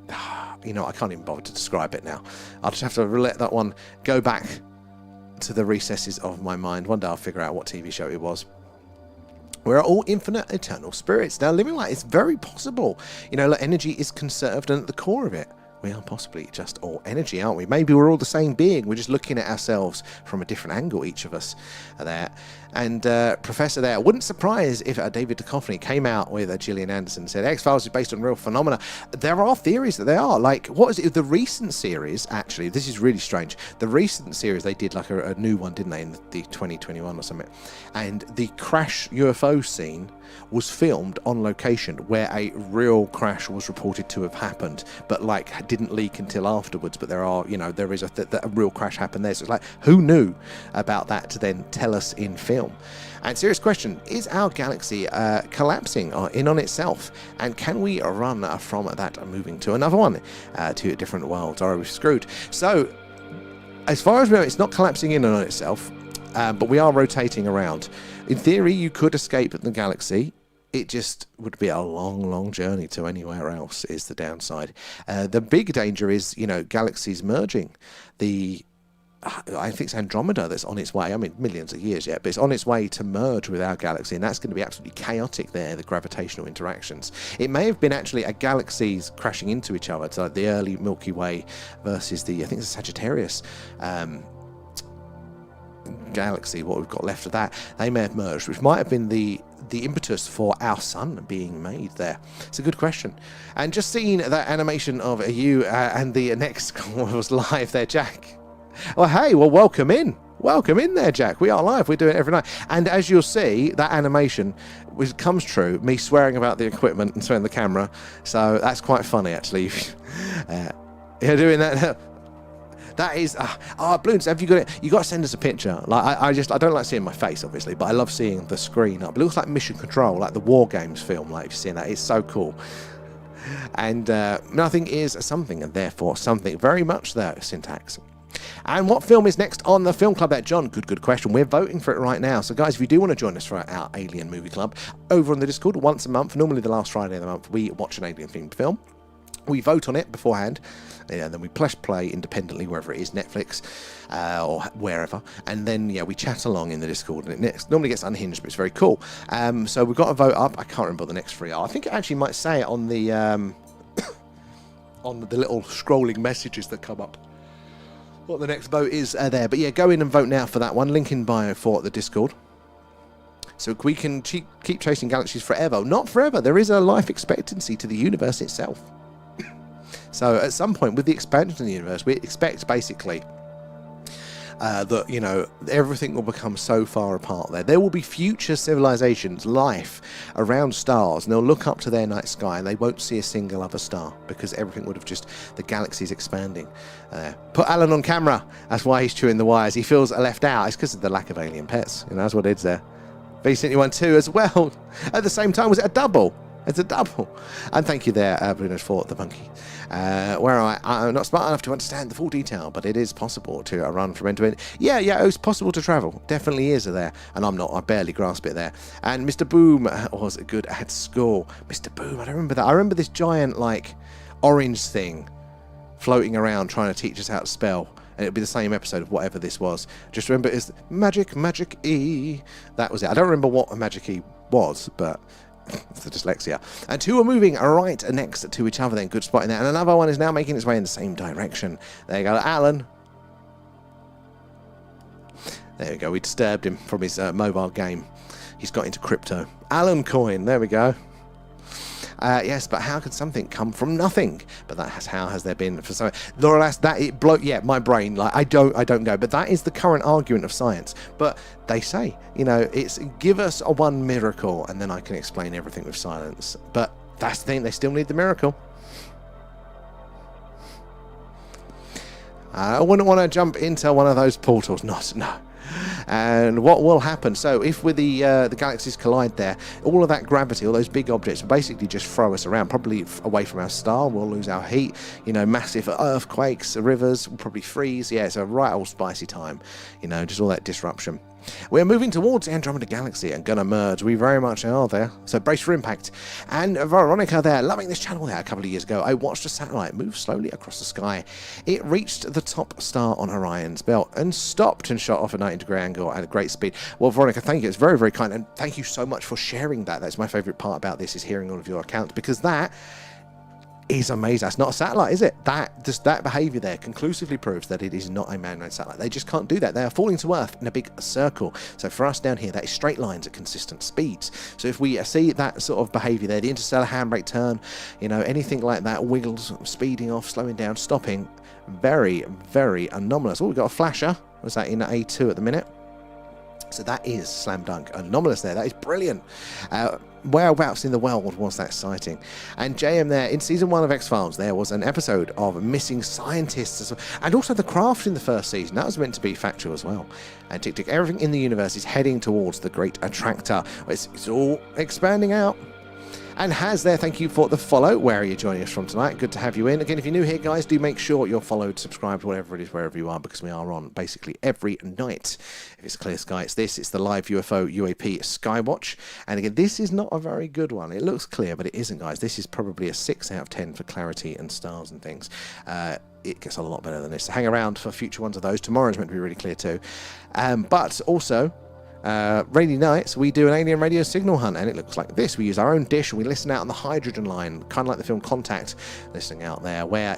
You know, I can't even bother to describe it now. I'll just have to let that one go back to the recesses of my mind. One day I'll figure out what TV show it was. We're all infinite, eternal spirits. Now, living like it's very possible. You know, like, energy is conserved, and at the core of it, we are possibly just all energy, aren't we? Maybe we're all the same being. We're just looking at ourselves from a different angle, each of us are there. And Professor there, wouldn't surprise if David Duchovny came out with Gillian Anderson and said X-Files is based on real phenomena. There are theories that they are. Like, what is it? The recent series, actually, this is really strange. The recent series, they did like a new one, didn't they, in the 2021 or something. And the crash UFO scene was filmed on location where a real crash was reported to have happened, but like didn't leak until afterwards, but there are, there is a real crash happened there. So it's like, who knew about that to then tell us in film? And serious question, is our galaxy collapsing in on itself? And can we run from that moving to another one, to different worlds? Or are we screwed? So, as far as we know, it's not collapsing in on itself, but we are rotating around. In theory, you could escape the galaxy. It just would be a long, long journey to anywhere else is the downside. The big danger is, galaxies merging. I think it's Andromeda that's on its way. I mean, millions of years yet, but it's on its way to merge with our galaxy, and that's going to be absolutely chaotic there, the gravitational interactions. It may have been actually a galaxies crashing into each other, so like the early Milky Way versus I think it's Sagittarius galaxy, what we've got left of that. They may have merged, which might have been the impetus for our sun being made there. It's a good question. And just seeing that animation of you and the next was live there, Jack. Well, hey, welcome in. Welcome in there, Jack. We are live. We do it every night. And as you'll see, that animation comes true, me swearing about the equipment and swearing the camera. So that's quite funny, actually. You're doing that. That is, Balloons, have you got it? You got to send us a picture. Like, I don't like seeing my face, obviously, but I love seeing the screen up. It looks like Mission Control, like the War Games film, like if you've seen that. It's so cool. And nothing is something, and therefore something. Very much there, syntax. And what film is next on the Film Club there, John? Good question. We're voting for it right now. So, guys, if you do want to join us for our Alien Movie Club, over on the Discord, once a month, normally the last Friday of the month, we watch an alien-themed film. We vote on it beforehand, and then we press play independently wherever it is, Netflix or wherever, and then we chat along in the Discord, and it normally gets unhinged, but it's very cool. So we've got a vote up. I can't remember what the next three are. I think it actually might say it on the on the little scrolling messages that come up what the next vote is there. But yeah, go in and vote now for that one. Link in bio for the Discord. So we can keep chasing galaxies forever. Not forever. There is a life expectancy to the universe itself. So at some point, with the expansion of the universe, we expect basically that, everything will become so far apart there. There will be future civilizations, life around stars, and they'll look up to their night sky and they won't see a single other star because everything would have the galaxy's expanding. Put Alan on camera. That's why he's chewing the wires. He feels left out. It's because of the lack of alien pets. That's what it is there. V sent you one too as well. At the same time, was it a double? It's a double. And thank you there, Bruno, for the monkey. Where I'm not smart enough to understand the full detail, but it is possible to run from end to end. Yeah, it's possible to travel. Definitely is there. And I'm not. I barely grasp it there. And Mr. Boom was good at school. Mr. Boom, I don't remember that. I remember this giant, orange thing floating around trying to teach us how to spell. And it'll be the same episode of whatever this was. Just remember it's Magic E. That was it. I don't remember what a Magic E was, but it's the dyslexia. And two are moving right next to each other then. Good spot in there. And another one is now making its way in the same direction. There you go. Alan. There we go. We disturbed him from his mobile game. He's got into crypto. Alan coin. There we go. Yes, but how could something come from nothing? But how has there been for so? Laura asked that it my brain. I don't go. But that is the current argument of science. But they say, it's give us a one miracle, and then I can explain everything with silence. But that's the thing. They still need the miracle. I wouldn't want to jump into one of those portals. No. And what will happen? So if with the galaxies collide there, all of that gravity, all those big objects will basically just throw us around, probably away from our star. We'll lose our heat, massive earthquakes, rivers will probably freeze. Yeah, it's a right old spicy time, just all that disruption. We're moving towards the Andromeda Galaxy and gonna merge. We very much are there. So brace for impact. And Veronica there, loving this channel there a couple of years ago. I watched a satellite move slowly across the sky. It reached the top star on Orion's belt and stopped and shot off a 90-degree angle at a great speed. Well, Veronica, thank you. It's very, very kind. And thank you so much for sharing that. That's my favorite part about this, is hearing all of your accounts, because that is amazing. That's not a satellite, is it? That behavior there conclusively proves that it is not a man-made satellite. They just can't do that. They are falling to Earth in a big circle. So for us down here, that is straight lines at consistent speeds. So if we see that sort of behavior there, the interstellar handbrake turn, anything like that, wiggles, speeding off, slowing down, stopping, very, very anomalous. Oh, we've got a flasher. Was that in A2 at the minute? So that is slam dunk anomalous there. That is brilliant. whereabouts in the world was that sighting? And JM there, in season 1 of X-Files, there was an episode of missing scientists, and also the craft in the first season. That was meant to be factual as well. And tick, tick, everything in the universe is heading towards the Great Attractor. It's all expanding out. And Haz there, thank you for the follow. Where are you joining us from tonight? Good to have you in. Again, if you're new here, guys, do make sure you're followed, subscribed, whatever it is, wherever you are, because we are on basically every night. If it's clear sky, it's this. It's the live UFO UAP Skywatch. And again, this is not a very good one. It looks clear, but it isn't, guys. This is probably a 6 out of 10 for clarity and stars and things. It gets a lot better than this. So hang around for future ones of those. Tomorrow's meant to be really clear too. But also, rainy nights, we do an alien radio signal hunt, and it looks like this. We use our own dish and we listen out on the hydrogen line, kind of like the film Contact, listening out there where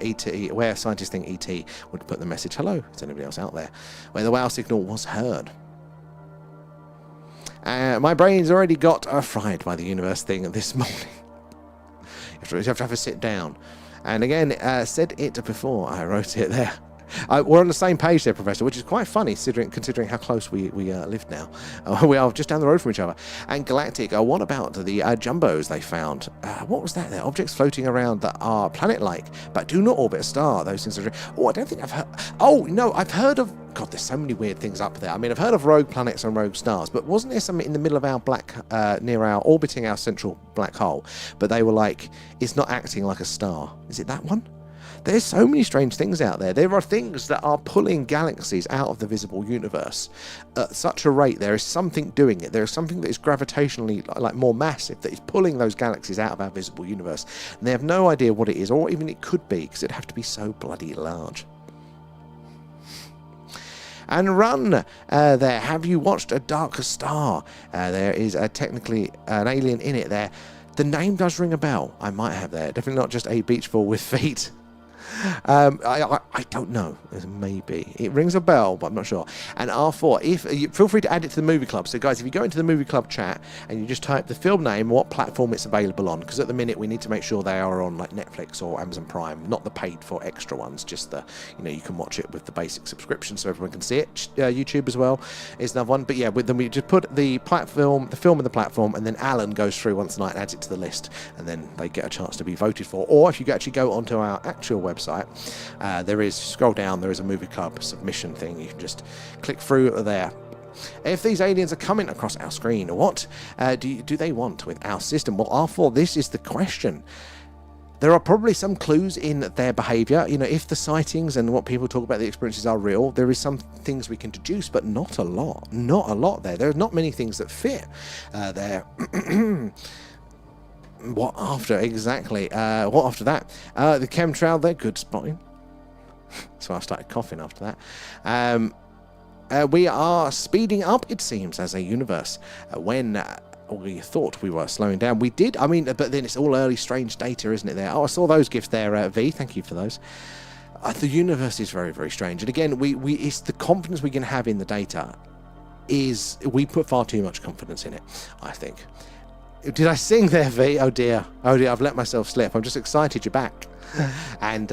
scientists think ET would put the message, hello, is anybody else out there, where the wow signal was heard. My brain's already got fried by the universe thing this morning. You have to have a sit down. And again, said it before, I wrote it there. We're on the same page there, Professor, which is quite funny considering how close we live now. We are just down the road from each other. And Galactic, what about the jumbos they found? What was that there? Objects floating around that are planet-like, but do not orbit a star. Those things are... Oh, I don't think I've heard... Oh, no, I've heard of... God, there's so many weird things up there. I mean, I've heard of rogue planets and rogue stars, but wasn't there something in the middle of our orbiting our central black hole, but they were like, it's not acting like a star. Is it that one? There's so many strange things out there. There are things that are pulling galaxies out of the visible universe at such a rate. There is something doing it. There is something that is gravitationally like more massive that is pulling those galaxies out of our visible universe. And they have no idea what it is, or even it could be, because it'd have to be so bloody large. And Run there, have you watched A Darker Star? There is technically an alien in it there. The name does ring a bell. I might have there. Definitely not just a beach ball with feet. I don't know. Maybe it rings a bell, but I'm not sure. And R4, if feel free to add it to the movie club. So guys, if you go into the movie club chat and you just type the film name, what platform it's available on, because at the minute we need to make sure they are on like Netflix or Amazon Prime, not the paid for extra ones, just the, you know, you can watch it with the basic subscription so everyone can see it. YouTube as well is another one. But yeah, then we just put the film in the platform, and then Alan goes through once a night and adds it to the list, and then they get a chance to be voted for. Or if you actually go onto our actual website, scroll down, there is a movie club submission thing. You can just click through there. If these aliens are coming across our screen, what do they want with our system? Well, R4, this is the question. There are probably some clues in their behaviour. You know, if the sightings and what people talk about, the experiences are real, there is some things we can deduce, but not a lot. Not a lot there. There are not many things that fit there. What after exactly? What after that? The chemtrail there, good spotting. So I started coughing after that. We are speeding up, it seems, as a universe. When we thought we were slowing down, we did. I mean, but then it's all early, strange data, isn't it? There. Oh, I saw those gifts there, V. Thank you for those. The universe is very, very strange, and again, it's the confidence we can have in the data. We put far too much confidence in it, I think. Did I sing there, V? Oh dear, I've let myself slip. I'm just excited you're back. And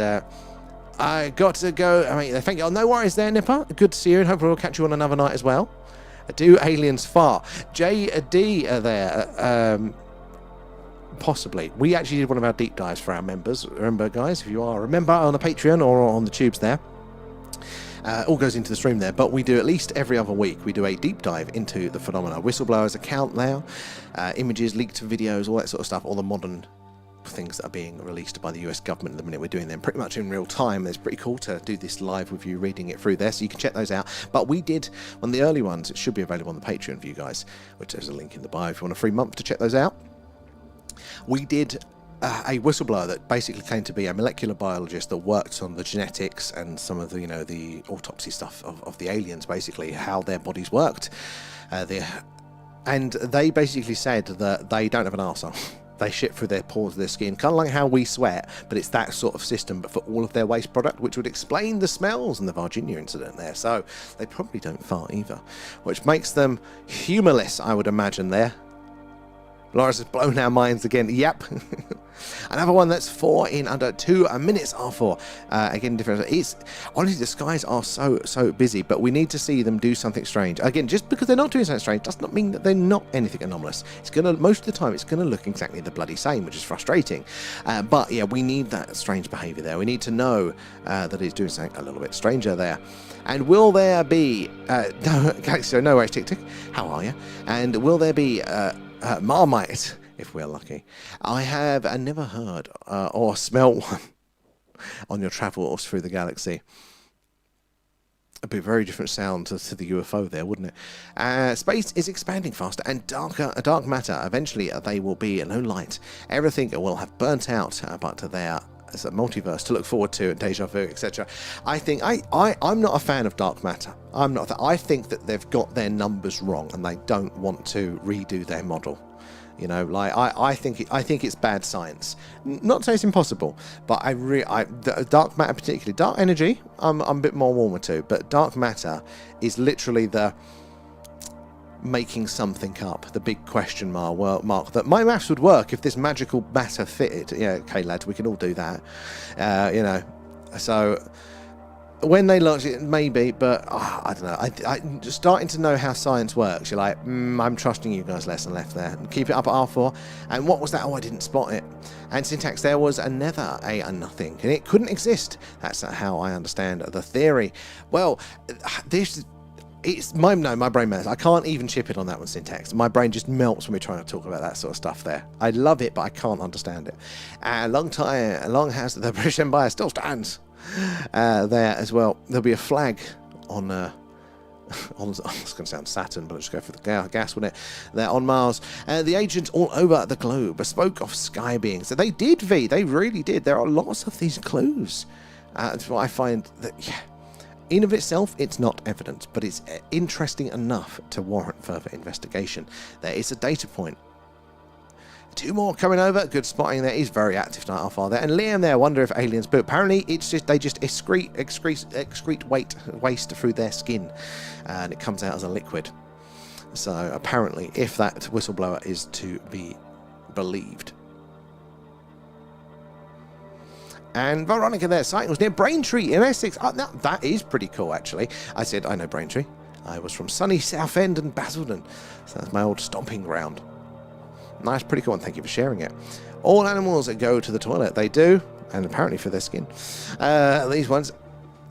I got to go. I mean, thank you. Oh, no worries there, Nipper. Good to see you, and hopefully we'll catch you on another night as well. Do aliens far? JD there. Possibly. We actually did one of our deep dives for our members. Remember, guys, if you are a member on the Patreon or on the tubes there. All goes into the stream there, but we do at least every other week. We do a deep dive into the phenomena. Whistleblowers account now, images, leaked videos, all that sort of stuff, all the modern things that are being released by the US government at the minute. We're doing them pretty much in real time. It's pretty cool to do this live with you, reading it through there, so you can check those out. But we did one of the early ones. It should be available on the Patreon for you guys, which there's a link in the bio if you want a free month to check those out. We did a whistleblower that basically claimed to be a molecular biologist that worked on the genetics and some of the, the autopsy stuff of the aliens, basically how their bodies worked. And they basically said that they don't have an arsehole. They shit through their pores of their skin, kind of like how we sweat, but it's that sort of system, but for all of their waste product, which would explain the smells and the Virginia incident there. So they probably don't fart either, which makes them humorless, I would imagine there. Loris has blown our minds again. Yep. Another one that's 4 in under 2 minutes R4. Again, different. It's honestly, the skies are so busy, but we need to see them do something strange. Again, just because they're not doing something strange does not mean that they're not anything anomalous. It's gonna, most of the time, it's gonna look exactly the bloody same, which is frustrating. But yeah, we need that strange behaviour there. We need to know that it's doing something a little bit stranger there. And will there be no way, tick tick, how are you? And will there be Marmite, if we're lucky? I have never heard or smelt one on your travels through the galaxy. It'd be a very different sound to the UFO there, wouldn't it? Space is expanding faster and dark matter. Eventually, they will be no light. Everything will have burnt out, but there is a multiverse to look forward to, and deja vu, etc. I think I'm not a fan of dark matter. I'm not. I think that they've got their numbers wrong, and they don't want to redo their model. You know, like I think it's bad science. Not to say it's impossible, but dark matter, particularly dark energy, I'm a bit more warmer to. But dark matter is literally the making something up, the big question mark that my maths would work if this magical matter fitted. Yeah, okay, lads, we can all do that. You know, so. When they launch it, maybe, but I don't know. I'm just starting to know how science works. You're like, I'm trusting you guys less and less there. Keep it up at R4. And what was that? Oh, I didn't spot it. And syntax, there was a nothing. And it couldn't exist. That's how I understand the theory. Well, my brain melts. I can't even chip it on that one, syntax. My brain just melts when we're trying to talk about that sort of stuff there. I love it, but I can't understand it. Long has the British Empire still stands. There as well. There'll be a flag on it's going to sound Saturn, but I'll just go for the gas, wouldn't it? They're on Mars. The agents all over the globe spoke of sky beings. So they did, V. They really did. There are lots of these clues. That's what I find that, yeah, in of itself, it's not evidence, but it's interesting enough to warrant further investigation. There is a data point. 2 more coming over. Good spotting there. He's very active tonight, how far there. And Liam there, wonder if aliens, but apparently it's just, they just excrete waste through their skin, and it comes out as a liquid. So apparently, if that whistleblower is to be believed. And Veronica there, sighting was near Braintree in Essex. Oh, that is pretty cool, actually. I said, I know Braintree. I was from sunny Southend and Basildon. So that's my old stomping ground. Nice, pretty cool, and thank you for sharing it. All animals that go to the toilet, they do, and apparently for their skin. These ones,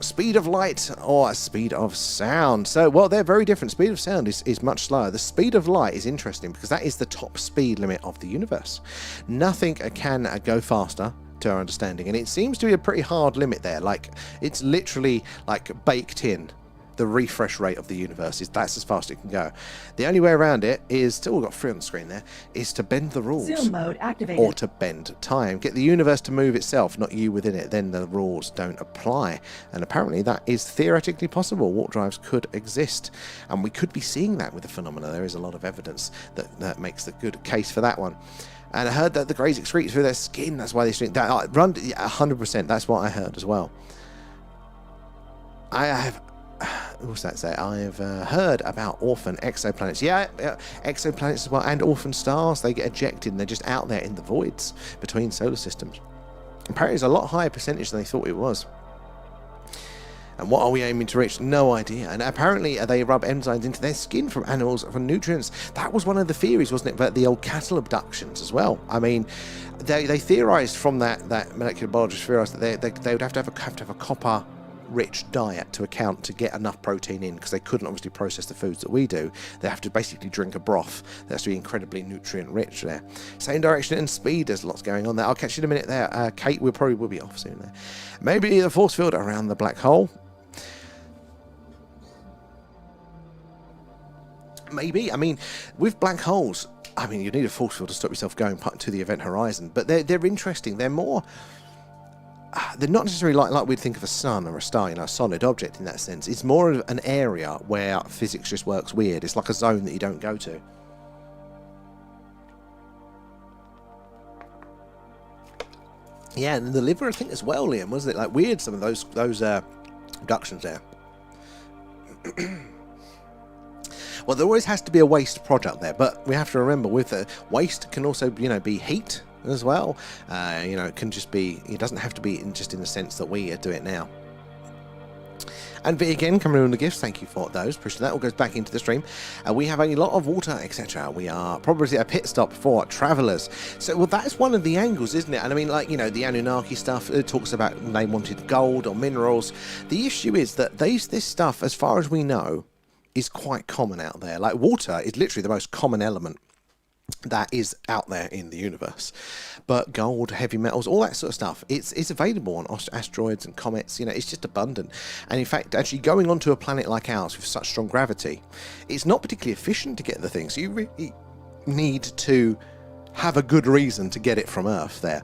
speed of light or speed of sound. So, well, they're very different. Speed of sound is much slower. The speed of light is interesting because that is the top speed limit of the universe. Nothing can go faster, to our understanding, and it seems to be a pretty hard limit there. Like, it's literally like baked in. The refresh rate of the universe that's as fast as it can go. The only way around it is, still we've got 3 on the screen there, is to bend the rules. Zoom mode activated. Or to bend time. Get the universe to move itself, not you within it. Then the rules don't apply. And apparently that is theoretically possible. Warp drives could exist. And we could be seeing that with the phenomena. There is a lot of evidence that makes the good case for that one. And I heard that the greys excrete through their skin. That's why they excrete. 100%. That's what I heard as well. What's that say? I've heard about orphan exoplanets. Yeah, exoplanets as well, and orphan stars. They get ejected and they're just out there in the voids between solar systems. Apparently it's a lot higher percentage than they thought it was. And what are we aiming to reach? No idea. And apparently they rub enzymes into their skin from animals for nutrients. That was one of the theories, wasn't it? But the old cattle abductions as well. I mean, they theorized from that molecular biologists theorized that they would have to have a copper rich diet to account to get enough protein in, because they couldn't obviously process the foods that we do. They have to basically drink a broth that has to be incredibly nutrient rich there. Same direction and speed, there's lots going on there. I'll catch you in a minute there. Kate will be off soon there. Maybe the force field around the black hole. Maybe. I mean, with black holes, I mean, you need a force field to stop yourself going to the event horizon, but they're interesting. They're more... They're not necessarily like we'd think of a sun or a star, a solid object in that sense. It's more of an area where physics just works weird. It's like a zone that you don't go to. Yeah, and the liver, I think, as well, Liam, wasn't it? Like, weird, some of those abductions there. Well, there always has to be a waste product there, but we have to remember with the waste can also, be heat, as well. You know, it can just be, it doesn't have to be just in the sense that we do it now. And V again, coming in on the gifts, thank you for those. Appreciate that. All goes back into the stream. We have a lot of water, etc. We are probably a pit stop for travellers. So, well, that's one of the angles, isn't it? And I mean, like, you know, the Anunnaki stuff, it talks about they wanted gold or minerals. The issue is that this stuff, as far as we know, is quite common out there. Like, water is literally the most common element that is out there in the universe, but gold, heavy metals, all that sort of stuff, it's available on asteroids and comets. You know, it's just abundant. And in fact, actually going onto a planet like ours with such strong gravity, it's not particularly efficient to get the things. So you really need to have a good reason to get it from Earth there,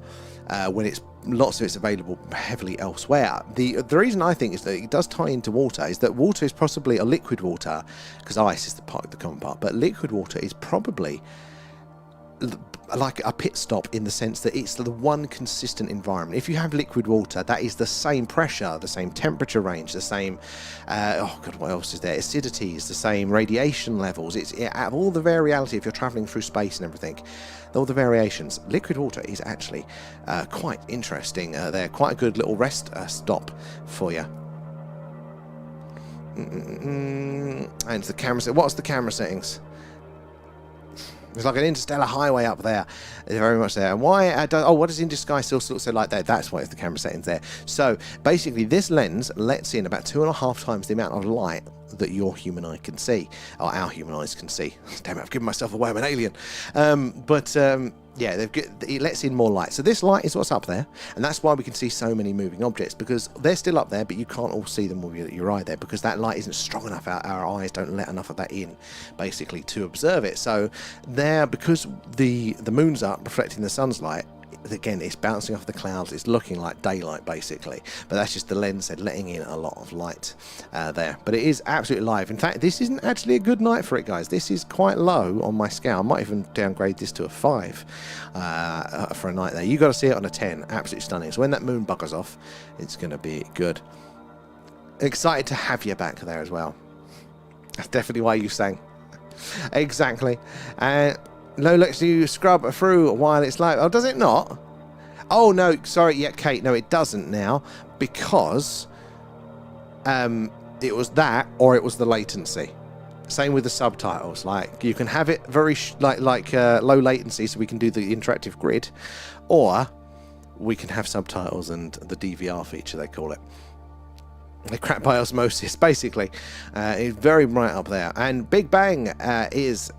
when it's lots of it's available heavily elsewhere. The reason I think is that it does tie into water is that water is possibly a liquid water, because ice is the common part, but liquid water is probably like a pit stop in the sense that it's the one consistent environment. If you have liquid water, that is the same pressure, the same temperature range, the same oh god, what else is there, acidities, the same radiation levels. It's out of all the variability, if you're traveling through space and everything, all the variations, liquid water is actually quite interesting. They're quite a good little rest stop for you. And the camera, what's the camera settings? There's like an interstellar highway up there. It's very much there. And why? What does In Sky still look like there? That's why it's the camera settings there. So basically, this lens lets in about 2.5 times the amount of light that your human eye can see, or our human eyes can see. Damn it, I've given myself away. I'm an alien. Yeah, it lets in more light. So this light is what's up there, and that's why we can see so many moving objects, because they're still up there, but you can't all see them with your eye there, because that light isn't strong enough. Our eyes don't let enough of that in, basically, to observe it. So there, because the moon's up, reflecting the sun's light, again, it's bouncing off the clouds, it's looking like daylight basically, but that's just the lens letting in a lot of light there. But it is absolutely live. In fact, this isn't actually a good night for it, guys. This is quite low on my scale. I might even downgrade this to a 5 for a night there. You got to see it on a 10. Absolutely stunning. So when that moon buggers off, it's going to be good. Excited to have you back there as well. That's definitely why you sang. Exactly. No, lets you scrub through while it's live. Oh, does it not? Oh, no, sorry. Yeah, Kate, no, it doesn't now, because it was that, or it was the latency. Same with the subtitles. Like, you can have it very low latency, so we can do the interactive grid, or we can have subtitles and the DVR feature, they call it. The crap by osmosis, basically. It's very bright up there. And Big Bang is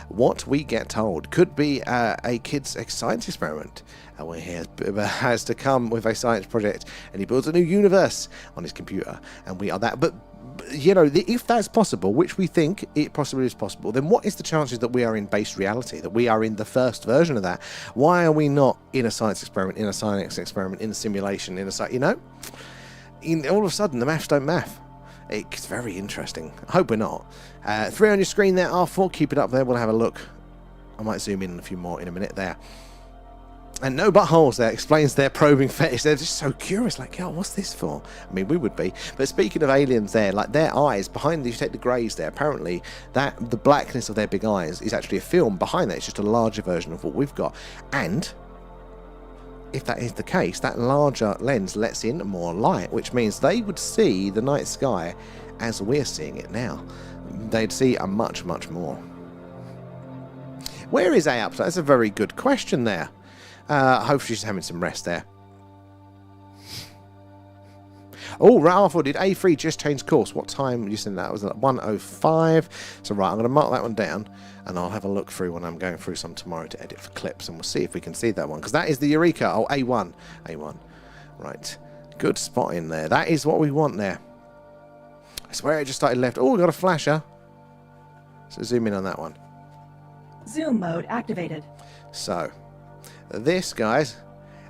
what we get told could be a kid's science experiment, where he has to come with a science project, and he builds a new universe on his computer, and we are that. But you know, if that's possible, which we think it possibly is possible, then what is the chances that we are in base reality, that we are in the first version of that? Why are we not in a science experiment, in a science experiment, in a simulation, in a, you know, all of a sudden the maths don't math. It's very interesting. I hope we're not. 3 on your screen there, R4. Keep it up there. We'll have a look. I might zoom in a few more in a minute there. And no buttholes there explains their probing fetish. They're just so curious, like, oh, what's this for? I mean, we would be. But speaking of aliens there, like their eyes, behind these, you take the greys there, apparently that the blackness of their big eyes is actually a film. Behind that, it's just a larger version of what we've got. And if that is the case, that larger lens lets in more light, which means they would see the night sky as we're seeing it now. They'd see a much, much more. Where is A up? That's a very good question there. Hopefully she's having some rest there. Oh, Ralph, did A3 just change course? What time did you send that? It was at 1:05. So right, I'm going to mark that one down, and I'll have a look through when I'm going through some tomorrow to edit for clips, and we'll see if we can see that one, because that is the Eureka. Oh, A1. A1. Right. Good spot in there. That is what we want there. I swear it just started left. Oh, we got a flasher. So zoom in on that one. Zoom mode activated. So, this, guys,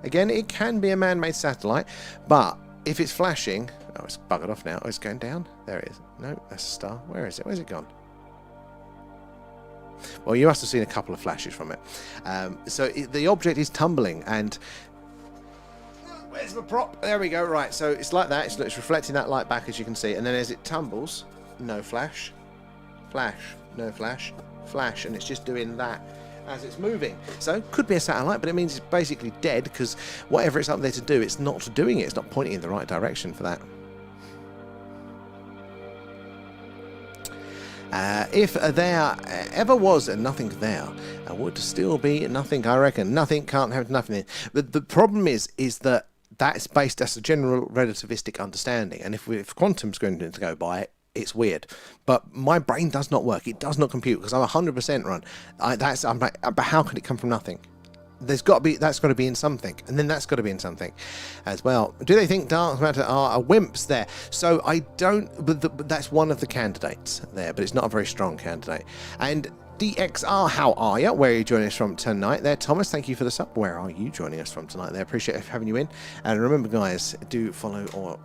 again, it can be a man-made satellite, but if it's flashing... Oh, it's buggered off now. Oh, it's going down. There it is. No, that's a star. Where is it? Where's it gone? Well, you must have seen a couple of flashes from it. The object is tumbling, and... Where's the prop? There we go. Right, so it's like that. It's reflecting that light back, as you can see. And then as it tumbles, no flash. Flash. No flash. Flash. And it's just doing that as it's moving. So could be a satellite, but it means it's basically dead because whatever it's up there to do, it's not doing it. It's not pointing in the right direction for that. If there ever was nothing there, would still be nothing, I reckon. Nothing can't have nothing. The problem is that that's based as a general relativistic understanding, and if quantum's going to go by it, it's weird. But my brain does not work. It does not compute because I'm 100% run. I'm like, but how can it come from nothing? That's got to be in something, and then that's got to be in something as well. Do they think dark matter are wimps there? So I don't, but that's one of the candidates there, but it's not a very strong candidate. And DXR, how are you? Where are you joining us from tonight there? Thomas, thank you for the sub. Where are you joining us from tonight there? Appreciate having you in. And remember, guys, do follow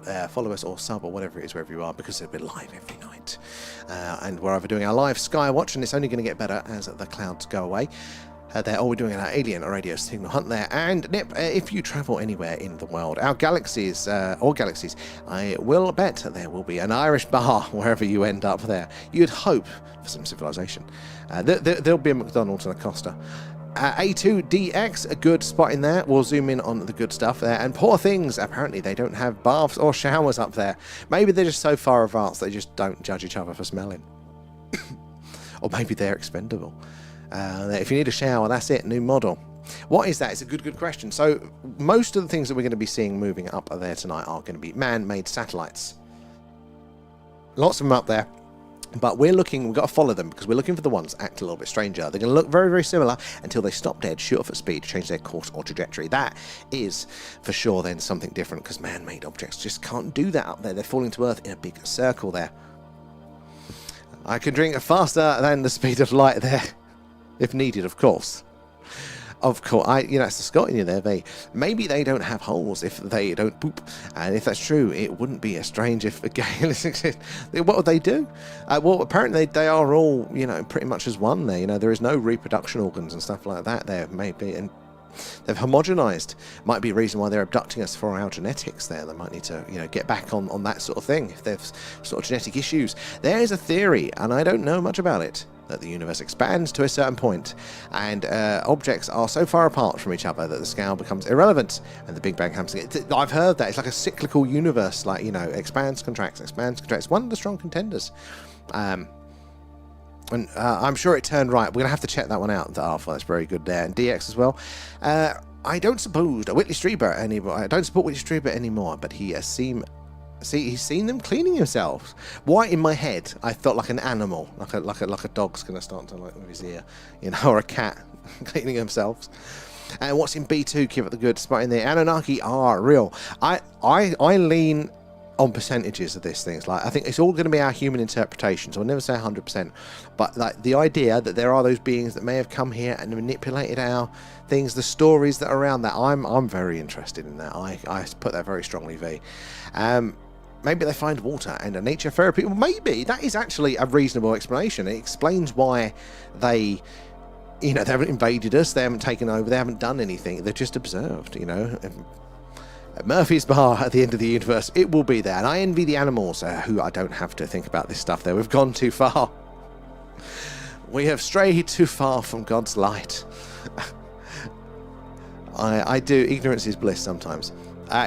us or sub or whatever it is wherever you are, because we're live every night. And we're either doing our live Skywatch, and it's only going to get better as the clouds go away. We're doing our alien radio signal hunt there. And Nip, if you travel anywhere in the world, our galaxies, or galaxies, I will bet there will be an Irish bar wherever you end up there. You'd hope for some civilization. There'll be a McDonald's and a Costa. A2DX, a good spot in there. We'll zoom in on the good stuff there. And poor things, apparently they don't have baths or showers up there. Maybe they're just so far advanced they just don't judge each other for smelling. Or maybe they're expendable. If you need a shower, that's it, new model. What is that? It's a good question. So most of the things that we're going to be seeing moving up there tonight are going to be man-made satellites. Lots of them up there. But we've got to follow them because we're looking for the ones that act a little bit stranger. They're going to look very, very similar until they stop dead, shoot off at speed, change their course or trajectory. That is, for sure, then something different because man-made objects just can't do that up there. They're falling to Earth in a big circle there. I can drink faster than the speed of light there. If needed, of course. Of course, it's the Scot in you there. Maybe they don't have holes if they don't poop, and if that's true, it wouldn't be as strange if aliens exist. What would they do? Well, apparently they are all, pretty much as one. There, there is no reproduction organs and stuff like that. There maybe, and they've homogenized. Might be a reason why they're abducting us for our genetics. There, they might need to, get back on that sort of thing if there's sort of genetic issues. There is a theory, and I don't know much about it, that the universe expands to a certain point and objects are so far apart from each other that the scale becomes irrelevant and the Big Bang happens. I've heard that it's like a cyclical universe, like, expands, contracts. One of the strong contenders. And I'm sure it turned right. We're going to have to check that one out. That's very good there. And DX as well. I don't suppose Whitley Strieber anymore. I don't support Whitley Strieber anymore, but he he's seen them cleaning himself. Why, in my head, I felt like an animal, like a dog's going to start to with his ear, or a cat cleaning themselves. And what's in B2? Keep it the good spot in there. Anunnaki are real. I lean on percentages of these things. Like, I think it's all going to be our human interpretation. So I'll never say 100%. But like the idea that there are those beings that may have come here and manipulated our things, the stories that are around that, I'm very interested in that. I put that very strongly, V. Maybe they find water and a nature therapy. Well, maybe that is actually a reasonable explanation. It explains why they haven't invaded us, they haven't taken over, they haven't done anything. They've just observed, At Murphy's Bar at the end of the universe, it will be there. And I envy the animals, who I don't have to think about this stuff there. We've gone too far. We have strayed too far from God's light. I do. Ignorance is bliss sometimes.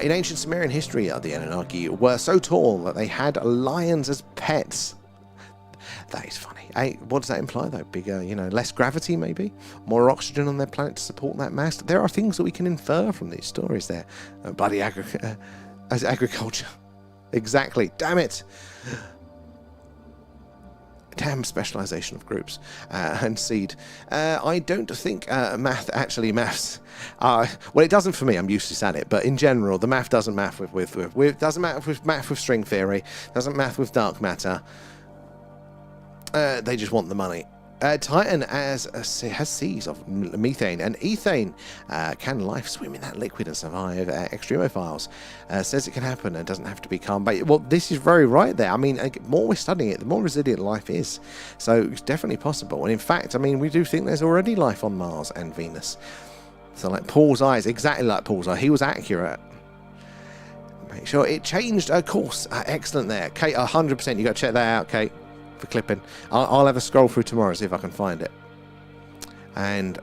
In ancient Sumerian history, the Anunnaki were so tall that they had lions as pets. That is funny. What does that imply, though? Bigger, less gravity, maybe? More oxygen on their planet to support that mass? There are things that we can infer from these stories there. Bloody agriculture. Exactly. Damn it. Damn specialization of groups and seed. I don't think maths. Well, it doesn't for me. I'm useless at it. But in general, the math doesn't math with doesn't math with string theory. Doesn't math with dark matter. They just want the money. Titan has seas of methane and ethane. Can life swim in that liquid and survive? Extremophiles says it can happen and doesn't have to be calm. Well, this is very right there. I mean, the more we're studying it, the more resilient life is. So it's definitely possible. And in fact, we do think there's already life on Mars and Venus. So like Paul's eyes, exactly like Paul's eye. He was accurate. Make sure it changed course. Excellent there. Kate, 100%. You got to check that out, Kate. For clipping. I'll have a scroll through tomorrow, see if I can find it. And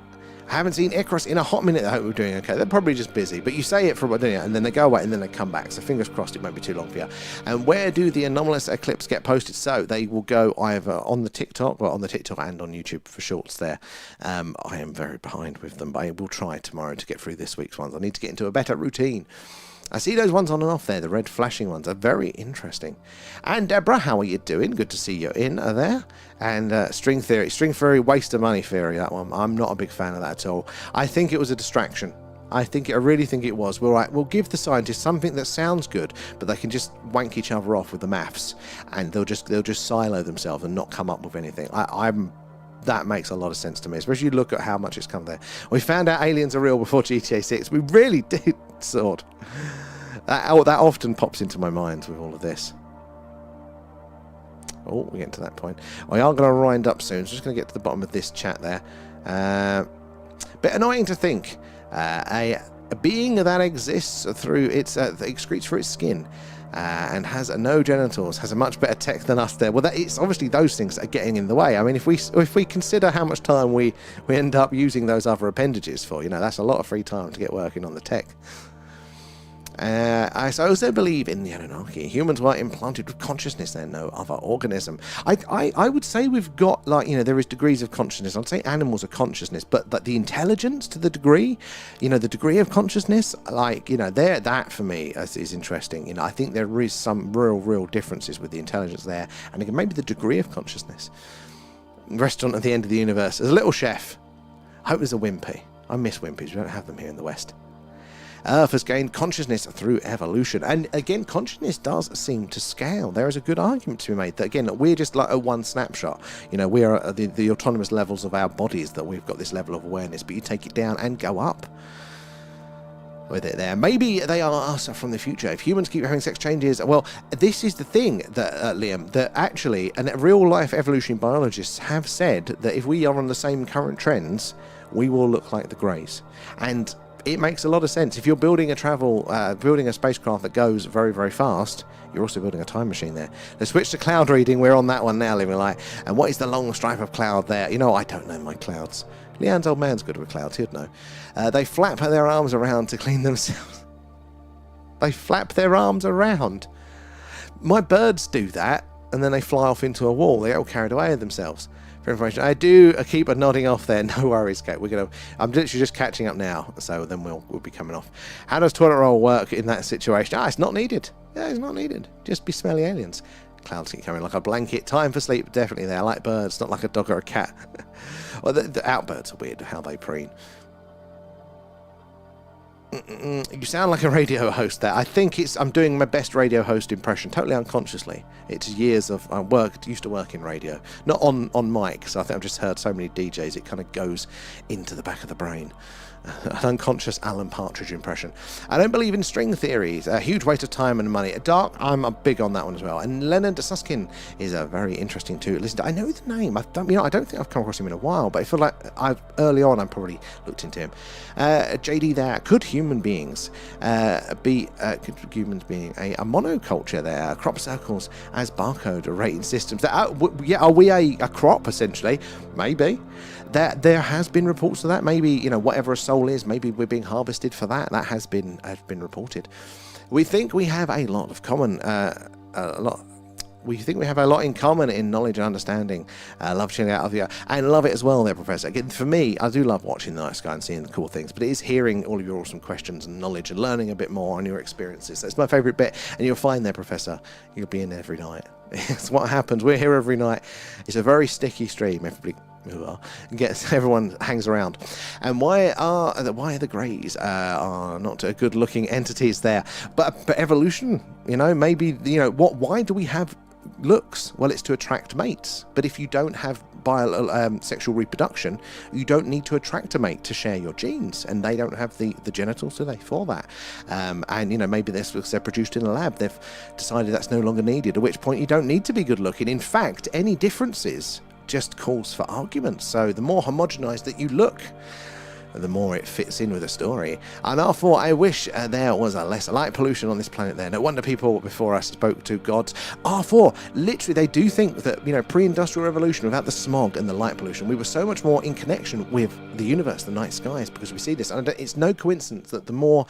I haven't seen Icarus in a hot minute. I hope we're doing okay. They're probably just busy, but you say it for a while, and then they go away, and then they come back. So fingers crossed it won't be too long for you. And where do the anomalous clips get posted? So they will go either on the TikTok, well, on the TikTok and on YouTube for shorts there. I am very behind with them, but I will try tomorrow to get through this week's ones. I need to get into a better routine. I see those ones on and off there, the red flashing ones are very interesting. And Deborah, how are you doing? Good to see you in there. And string theory, waste of money theory, that one. I'm not a big fan of that at all. I think it was a distraction. I really think it was. We'll give the scientists something that sounds good, but they can just wank each other off with the maths, and they'll just silo themselves and not come up with anything. That makes a lot of sense to me, especially you look at how much it's come there. We found out aliens are real before GTA 6. We really did, sort. That often pops into my mind with all of this. Oh, we get to that point. We are going to wind up soon, so just going to get to the bottom of this chat there. Bit annoying to think. A being that exists through its excretes through its skin and has no genitals, has a much better tech than us there. Well, it's obviously those things that are getting in the way. I mean, if we consider how much time we end up using those other appendages for, that's a lot of free time to get working on the tech. I also believe in the Anunnaki. Humans were implanted with consciousness, they're no other organism. I would say we've got, there is degrees of consciousness. I'd say animals are consciousness, but the intelligence to the degree, the degree of consciousness, that for me is interesting. I think there is some real differences with the intelligence there, and again, maybe the degree of consciousness. Restaurant at the end of the universe. There's a little chef. I hope there's a Wimpy. I miss Wimpys. We don't have them here in the West. Earth has gained consciousness through evolution. And again, consciousness does seem to scale. There is a good argument to be made that, again, we're just like a one snapshot. We are at the autonomous levels of our bodies, that we've got this level of awareness, but you take it down and go up with it there. Maybe they are us from the future. If humans keep having sex changes, well, this is the thing that, Liam, that actually, and real-life evolutionary biologists have said that if we are on the same current trends, we will look like the Greys. And it makes a lot of sense. If you're building a spacecraft that goes very, very fast, you're also building a time machine there. Let's switch to cloud reading. We're on that one now, living like. And what is the long stripe of cloud there? I don't know my clouds. Leanne's old man's good with clouds. He'd know. They flap their arms around to clean themselves. They flap their arms around. My birds do that, and then they fly off into a wall. They get all carried away with themselves. For information, I do keep a nodding off there. No worries, Kate. I'm literally just catching up now, so then we'll be coming off. How does toilet roll work in that situation? It's not needed. Yeah, it's not needed. Just be smelly aliens. Clouds keep coming like a blanket. Time for sleep, definitely there. I like birds, not like a dog or a cat. Well, the outbirds are weird, how they preen. You sound like a radio host there. I think I'm doing my best radio host impression, totally unconsciously. It's years of used to work in radio. Not on mic, so I think I've just heard so many DJs, it kind of goes into the back of the brain. An unconscious Alan Partridge impression. I don't believe in string theories. A huge waste of time and money. Dark, I'm big on that one as well. And Leonard Susskind is a very interesting to listen to. I know the name. I don't think I've come across him in a while, but I feel like early on I probably looked into him. JD there. Could humans being a monoculture there? Crop circles as barcode rating systems. Are we a crop essentially? Maybe. There has been reports of that. Maybe, whatever a soul is, maybe we're being harvested for that. That has been reported. We think we have a lot of common, We think we have a lot in common in knowledge and understanding. Love chilling out of you, and love it as well there, Professor. Again, for me, I do love watching the night sky and seeing the cool things, but it is hearing all of your awesome questions and knowledge and learning a bit more on your experiences. That's my favourite bit, and you'll find there, Professor, you'll be in every night. It's what happens. We're here every night. It's a very sticky stream. Everyone hangs around. And why are the Greys are not good-looking entities there? But evolution, maybe why do we have looks? Well, it's to attract mates. But if you don't have sexual reproduction, you don't need to attract a mate to share your genes, and they don't have the genitals, do they, for that? And maybe they're produced in a lab. They've decided that's no longer needed, at which point you don't need to be good looking. In fact, any differences just calls for arguments. So the more homogenized that you look, the more it fits in with the story. And R4, I wish there was a less light pollution on this planet there. No wonder people before us spoke to gods. R4, literally, they do think that, you know, pre-industrial revolution, without the smog and the light pollution, we were so much more in connection with the universe, the night skies, because we see this. And it's no coincidence that the more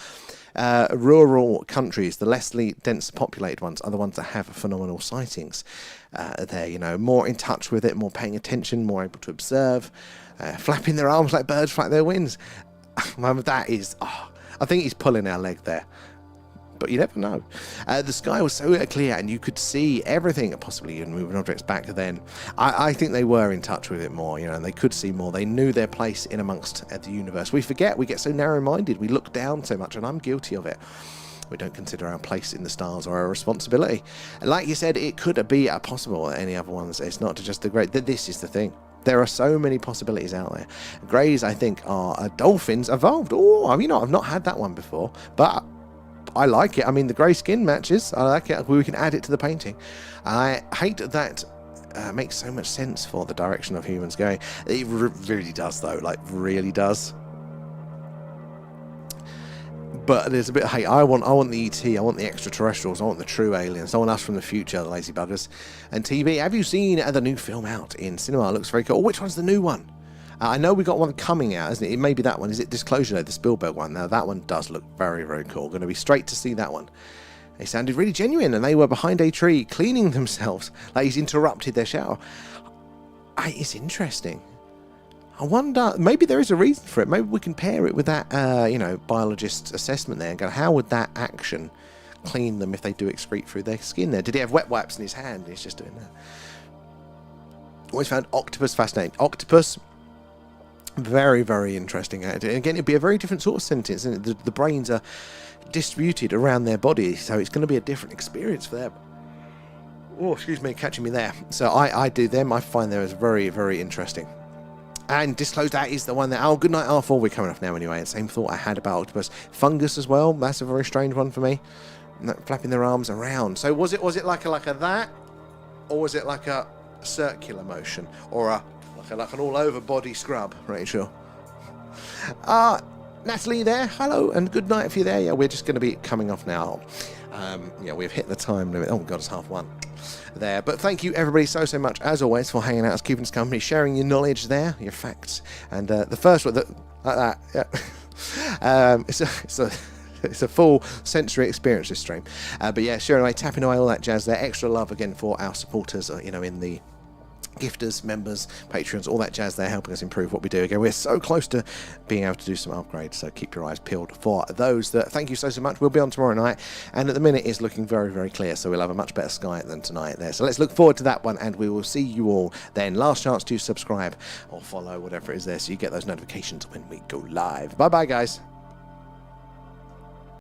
rural countries, the lessly dense populated ones, are the ones that have phenomenal sightings. They're, you know, more in touch with it, more paying attention, more able to observe, flapping their arms like birds flap their wings. That is, I think he's pulling our leg there. But you never know. The sky was so clear and you could see everything, possibly even moving objects back then. I think they were in touch with it more, you know, and they could see more. They knew their place in amongst the universe. We forget, we get so narrow-minded, we look down so much, and I'm guilty of it. We don't consider our place in the stars or our responsibility. And like you said, it could be possible any other ones. It's not just the great. This is the thing. There are so many possibilities out there. Greys, I think, are dolphins evolved. Oh, I mean, I've not had that one before, but I like it. I mean, the grey skin matches. I like it. We can add it to the painting. I hate that. Makes so much sense for the direction of humans going. It really does, though. Like, really does. But there's a bit of hate. I want the ET, I want the extraterrestrials, I want the true aliens, I want us from the future, the lazy buggers. And TV, have you seen the new film out in cinema? It looks very cool. Which one's the new one? I know we got one coming out, isn't it? It may be that one. Is it Disclosure Day, the Spielberg one? Now, that one does look very, very cool. Going to be straight to see that one. They sounded really genuine, and they were behind a tree cleaning themselves. Like he's interrupted their shower. It's interesting. I wonder, maybe there is a reason for it. Maybe we can pair it with that, you know, biologist assessment there and go, how would that action clean them if they do excrete through their skin there? Did he have wet wipes in his hand? He's just doing that. Always found octopus fascinating. Octopus, very, very interesting. Again, it'd be a very different sort of sentence. And the brains are distributed around their body, so it's going to be a different experience for them. Oh, excuse me, catching me there. So I do them. I find them as very, very interesting. And Disclose, that is the one that... Oh, good night, R4. We're coming off now anyway. And same thought I had about octopus. Fungus as well. That's a very strange one for me. Flapping their arms around. So was it like a that? Or was it like a circular motion? Or like an all-over body scrub? Rachel. Natalie there. Hello and good night for you there. Yeah, we're just going to be coming off now. Yeah, we've hit the time limit. Oh, God, it's 1:30. There, but thank you everybody so much as always for hanging out, keeping us company, sharing your knowledge there, your facts, and the first one like that, yeah. It's a full sensory experience, this stream, but yeah, sharing away, tapping away, all that jazz there. Extra love again for our supporters, you know, in the gifters, members, patrons, all that jazz there, helping us improve what we do. Again, we're so close to being able to do some upgrades, so keep your eyes peeled for those. Thank you so much. We'll be on tomorrow night, and at the minute it's looking very, very clear, so we'll have a much better sky than tonight there. So let's look forward to that one, and we will see you all then. Last chance to subscribe or follow, whatever it is there, so you get those notifications when we go live. Bye bye, guys.